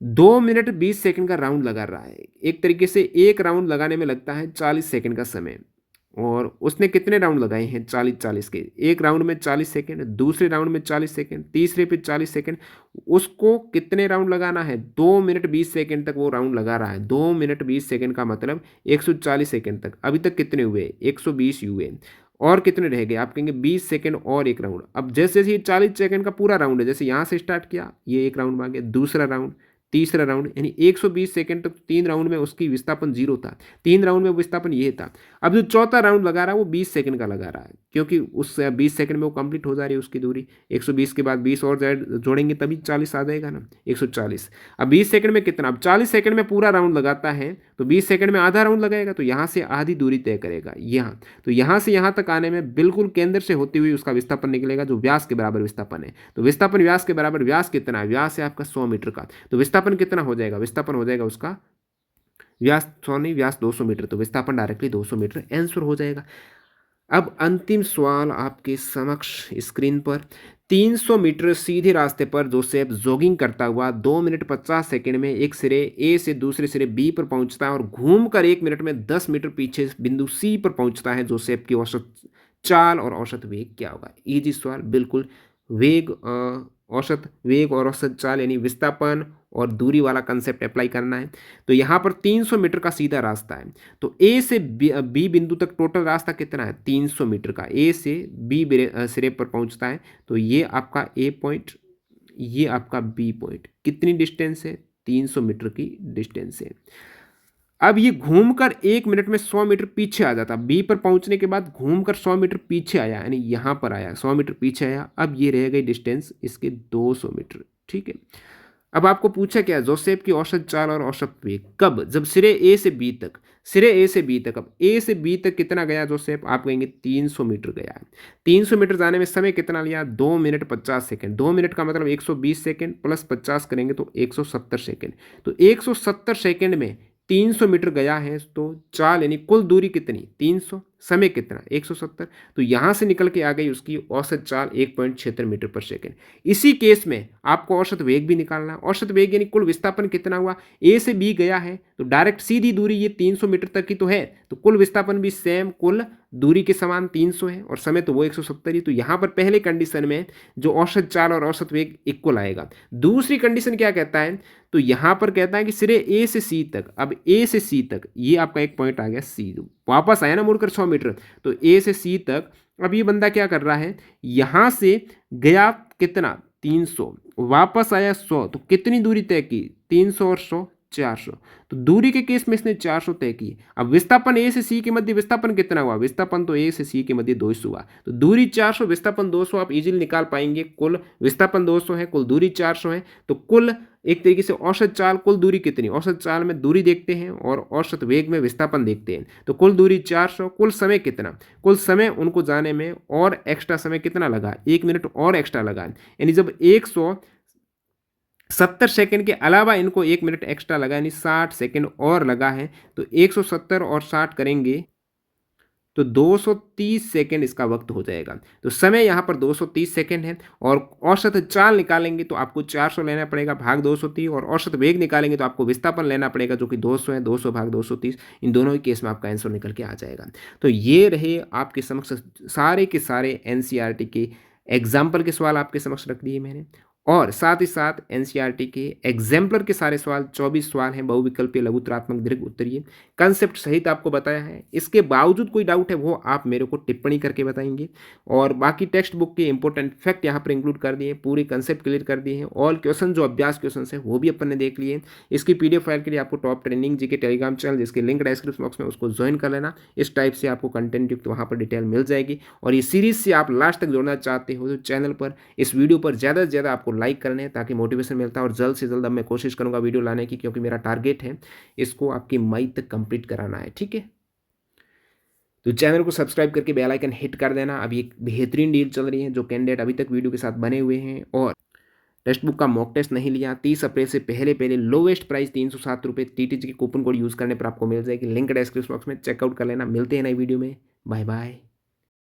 2 मिनट 20 सेकंड का राउंड लगा रहा है। एक तरीके से एक राउंड लगाने में लगता है 40 सेकंड का समय, और उसने कितने राउंड लगाए हैं, 40-40 के। एक राउंड में 40 सेकंड, दूसरे राउंड में 40 सेकंड, तीसरे पे 40 सेकंड। उसको कितने राउंड लगाना है, 2 मिनट 20 सेकंड तक वो राउंड लगा रहा है। 2 मिनट 20 सेकंड का मतलब 140 सेकंड तक। अभी तक कितने हुए, 120 हुए, और कितने रह गए, आप कहेंगे 20 सेकंड और एक राउंड। अब जैसे जैसे ये 40 सेकंड का पूरा राउंड है, जैसे यहाँ से स्टार्ट किया, ये एक राउंड मांगे, दूसरा राउंड, तीसरा राउंड, यानी 120 सेकंड तक 3 राउंड में उसकी विस्थापन 0 था। 3 राउंड में विस्थापन ये था। अब जो चौथा राउंड लगा रहा है वो 20 सेकंड का लगा रहा है, क्योंकि उस 20 सेकंड में वो कंप्लीट हो जा रही है उसकी दूरी। 120 के बाद 20 और जोड़ेंगे तभी 40 आ जाएगा ना, 140। अब 20 सेकंड में कितना, अब 40 सेकंड में पूरा राउंड लगाता है तो 20 सेकंड में आधा राउंड लगाएगा, तो यहाँ से आधी दूरी तय करेगा यहाँ। तो यहाँ से यहाँ तक आने में बिल्कुल केंद्र से होती हुई उसका विस्थापन निकलेगा, जो व्यास के बराबर विस्थापन है। तो विस्थापन व्यास के बराबर, व्यास कितना है, व्यास है आपका 100 मीटर का, तो विस्थापन कितना हो जाएगा, विस्थापन हो जाएगा उसका व्यास 100 नहीं, व्यास 200 मीटर, तो विस्थापन डायरेक्टली 200 मीटर आंसर हो जाएगा। अब अंतिम सवाल आपके समक्ष स्क्रीन पर। 300 मीटर सीधे रास्ते पर जोसेफ जॉगिंग करता हुआ 2 मिनट 50 सेकंड में एक सिरे ए से दूसरे सिरे बी पर पहुंचता है और घूमकर 1 मिनट में 10 मीटर पीछे बिंदु सी पर पहुंचता है। जोसेफ की औसत चाल और औसत वेग क्या होगा। इजी सवाल, बिल्कुल। वेग औसत वेग और औसत चाल यानी विस्थापन और दूरी वाला कंसेप्ट अप्लाई करना है। तो यहाँ पर 300 मीटर का सीधा रास्ता है, तो ए से बी बिंदु तक टोटल रास्ता कितना है, 300 मीटर का। ए से बी सिरे पर पहुँचता है, तो ये आपका ए पॉइंट, ये आपका बी पॉइंट। कितनी डिस्टेंस है, 300 मीटर की डिस्टेंस है। अब ये घूमकर 1 मिनट में 100 मीटर पीछे आ जाता, बी पर पहुंचने के बाद घूमकर 100 मीटर पीछे आया, यानी यहाँ पर आया, 100 मीटर पीछे आया। अब ये रह गई डिस्टेंस इसके 200 मीटर, ठीक है। अब आपको पूछा क्या, जोसेफ की औसत चाल और औसत वेग कब, जब सिरे ए से बी तक, सिरे ए से बी तक। अब ए से बी तक कितना गया जोसेफ, आप कहेंगे 300 मीटर गया है। 300 मीटर जाने में समय कितना लिया, 2 मिनट 50 सेकंड। 2 मिनट का मतलब 120 सेकंड प्लस 50 करेंगे तो 170 सेकंड। तो 170 सेकंड में 300 मीटर गया है, तो चाल यानी कुल दूरी कितनी, 300, समय कितना 170। तो यहाँ से निकल के आ गई उसकी औसत चाल 1.76 मीटर पर सेकंड। इसी केस में आपको औसत वेग भी निकालना है। औसत वेग यानी कुल विस्थापन कितना हुआ, ए से बी गया है तो डायरेक्ट सीधी दूरी ये 300 मीटर तक की तो है, तो कुल विस्थापन भी सेम, कुल दूरी के समान 300 है, और समय तो वो 170 ही। तो यहाँ पर पहले कंडीशन में जो औसत चाल और औसत वेग इक्वल आएगा। दूसरी कंडीशन क्या कहता है, तो यहाँ पर कहता है कि सिरे ए से सी तक, अब ए से सी तक ये आपका एक पॉइंट आ गया सी, वापस आया ना मुड़कर 100 मीटर, तो ए से सी तक। अब ये बंदा क्या कर रहा है, यहाँ से गया कितना 300, वापस आया 100, तो कितनी दूरी तय की, 300 और 100 400। तो दूरी के केस में इसने 400 तय की। अब विस्थापन ए से सी के मध्य विस्थापन कितना हुआ, विस्थापन तो ए से सी के मध्य 200 हुआ, तो दूरी 400 विस्थापन 200 आप इजीली निकाल पाएंगे। कुल विस्थापन 200 है, कुल दूरी 400 है, तो कुल एक तरीके से औसत चाल, कुल दूरी कितनी, औसत चाल में दूरी देखते हैं और औसत वेग में विस्थापन देखते हैं। तो कुल दूरी 400, कुल समय कितना, कुल समय उनको जाने में और एक्स्ट्रा समय कितना लगा, 1 मिनट और एक्स्ट्रा लगा, यानी जब 170 सेकंड के अलावा इनको 1 मिनट एक्स्ट्रा लगा, यानी 60 सेकंड और लगा है। तो 170 और 60 करेंगे तो 230 सेकंड इसका वक्त हो जाएगा। तो समय यहाँ पर 230 सेकंड है, और औसत चाल निकालेंगे तो आपको 400 लेना पड़ेगा भाग 230, और औसत वेग निकालेंगे तो आपको विस्थापन लेना पड़ेगा जो कि 200 है, 200 भाग 230। इन दोनों ही केस में आपका आंसर निकल के आ जाएगा। तो ये रहे आपके समक्ष सारे के सारे NCERT के एग्जाम्पल के सवाल आपके समक्ष रख दिए मैंने। और साथ ही साथ एनसीईआरटी के एग्जाम्पलर के सारे सवाल 24 सवाल हैं, बहुविकल्पीय, लघुत्तरात्मक, दीर्घ उत्तरीय, कंसेप्ट सहित आपको बताया है। इसके बावजूद कोई डाउट है वो आप मेरे को टिप्पणी करके बताएंगे। और बाकी टेक्स्ट बुक के इंपॉर्टेंट फैक्ट यहाँ पर इंक्लूड कर दिए, पूरे कंसेप्ट क्लियर कर दिए हैं। ऑल क्वेश्चन जो अभ्यास क्वेश्चन है वो भी अपन ने देख लिए। इसकी पीडीएफ फाइल के लिए आपको टॉप ट्रेंडिंग जी के टेलीग्राम चैनल, जिसकी लिंक डिस्क्रिप्शन बॉक्स में, उसको ज्वाइन कर लेना। इस टाइप से आपको कंटेंट युक्त वहाँ पर डिटेल मिल जाएगी। और ये सीरीज से आप लास्ट तक जुड़ना चाहते हो तो चैनल पर, इस वीडियो पर ज़्यादा से ज़्यादा आपको लाइक करने हैं ताकि मोटिवेशन मिलता है। और जल्द से जल्द अब मैं कोशिश करूँगा वीडियो लाने की, क्योंकि मेरा टारगेट है इसको आपकी मई तक कंप्लीट कराना है। ठीक है, तो चैनल को सब्सक्राइब करके बेल आइकन हिट कर देना। अभी एक बेहतरीन डील चल रही है, जो कैंडिडेट अभी तक वीडियो के साथ बने हुए हैं और टेक्स्ट बुक का मॉक टेस्ट नहीं लिया, 30 अप्रैल से पहले पहले लोवेस्ट प्राइस 307 रुपये टीटीजी के कूपन कोड यूज़ करने पर आपको मिल जाएगी। लिंक डिस्क्रिप्शन बॉक्स में चेकआउट कर लेना। मिलते हैं नई वीडियो में, बाय बाय।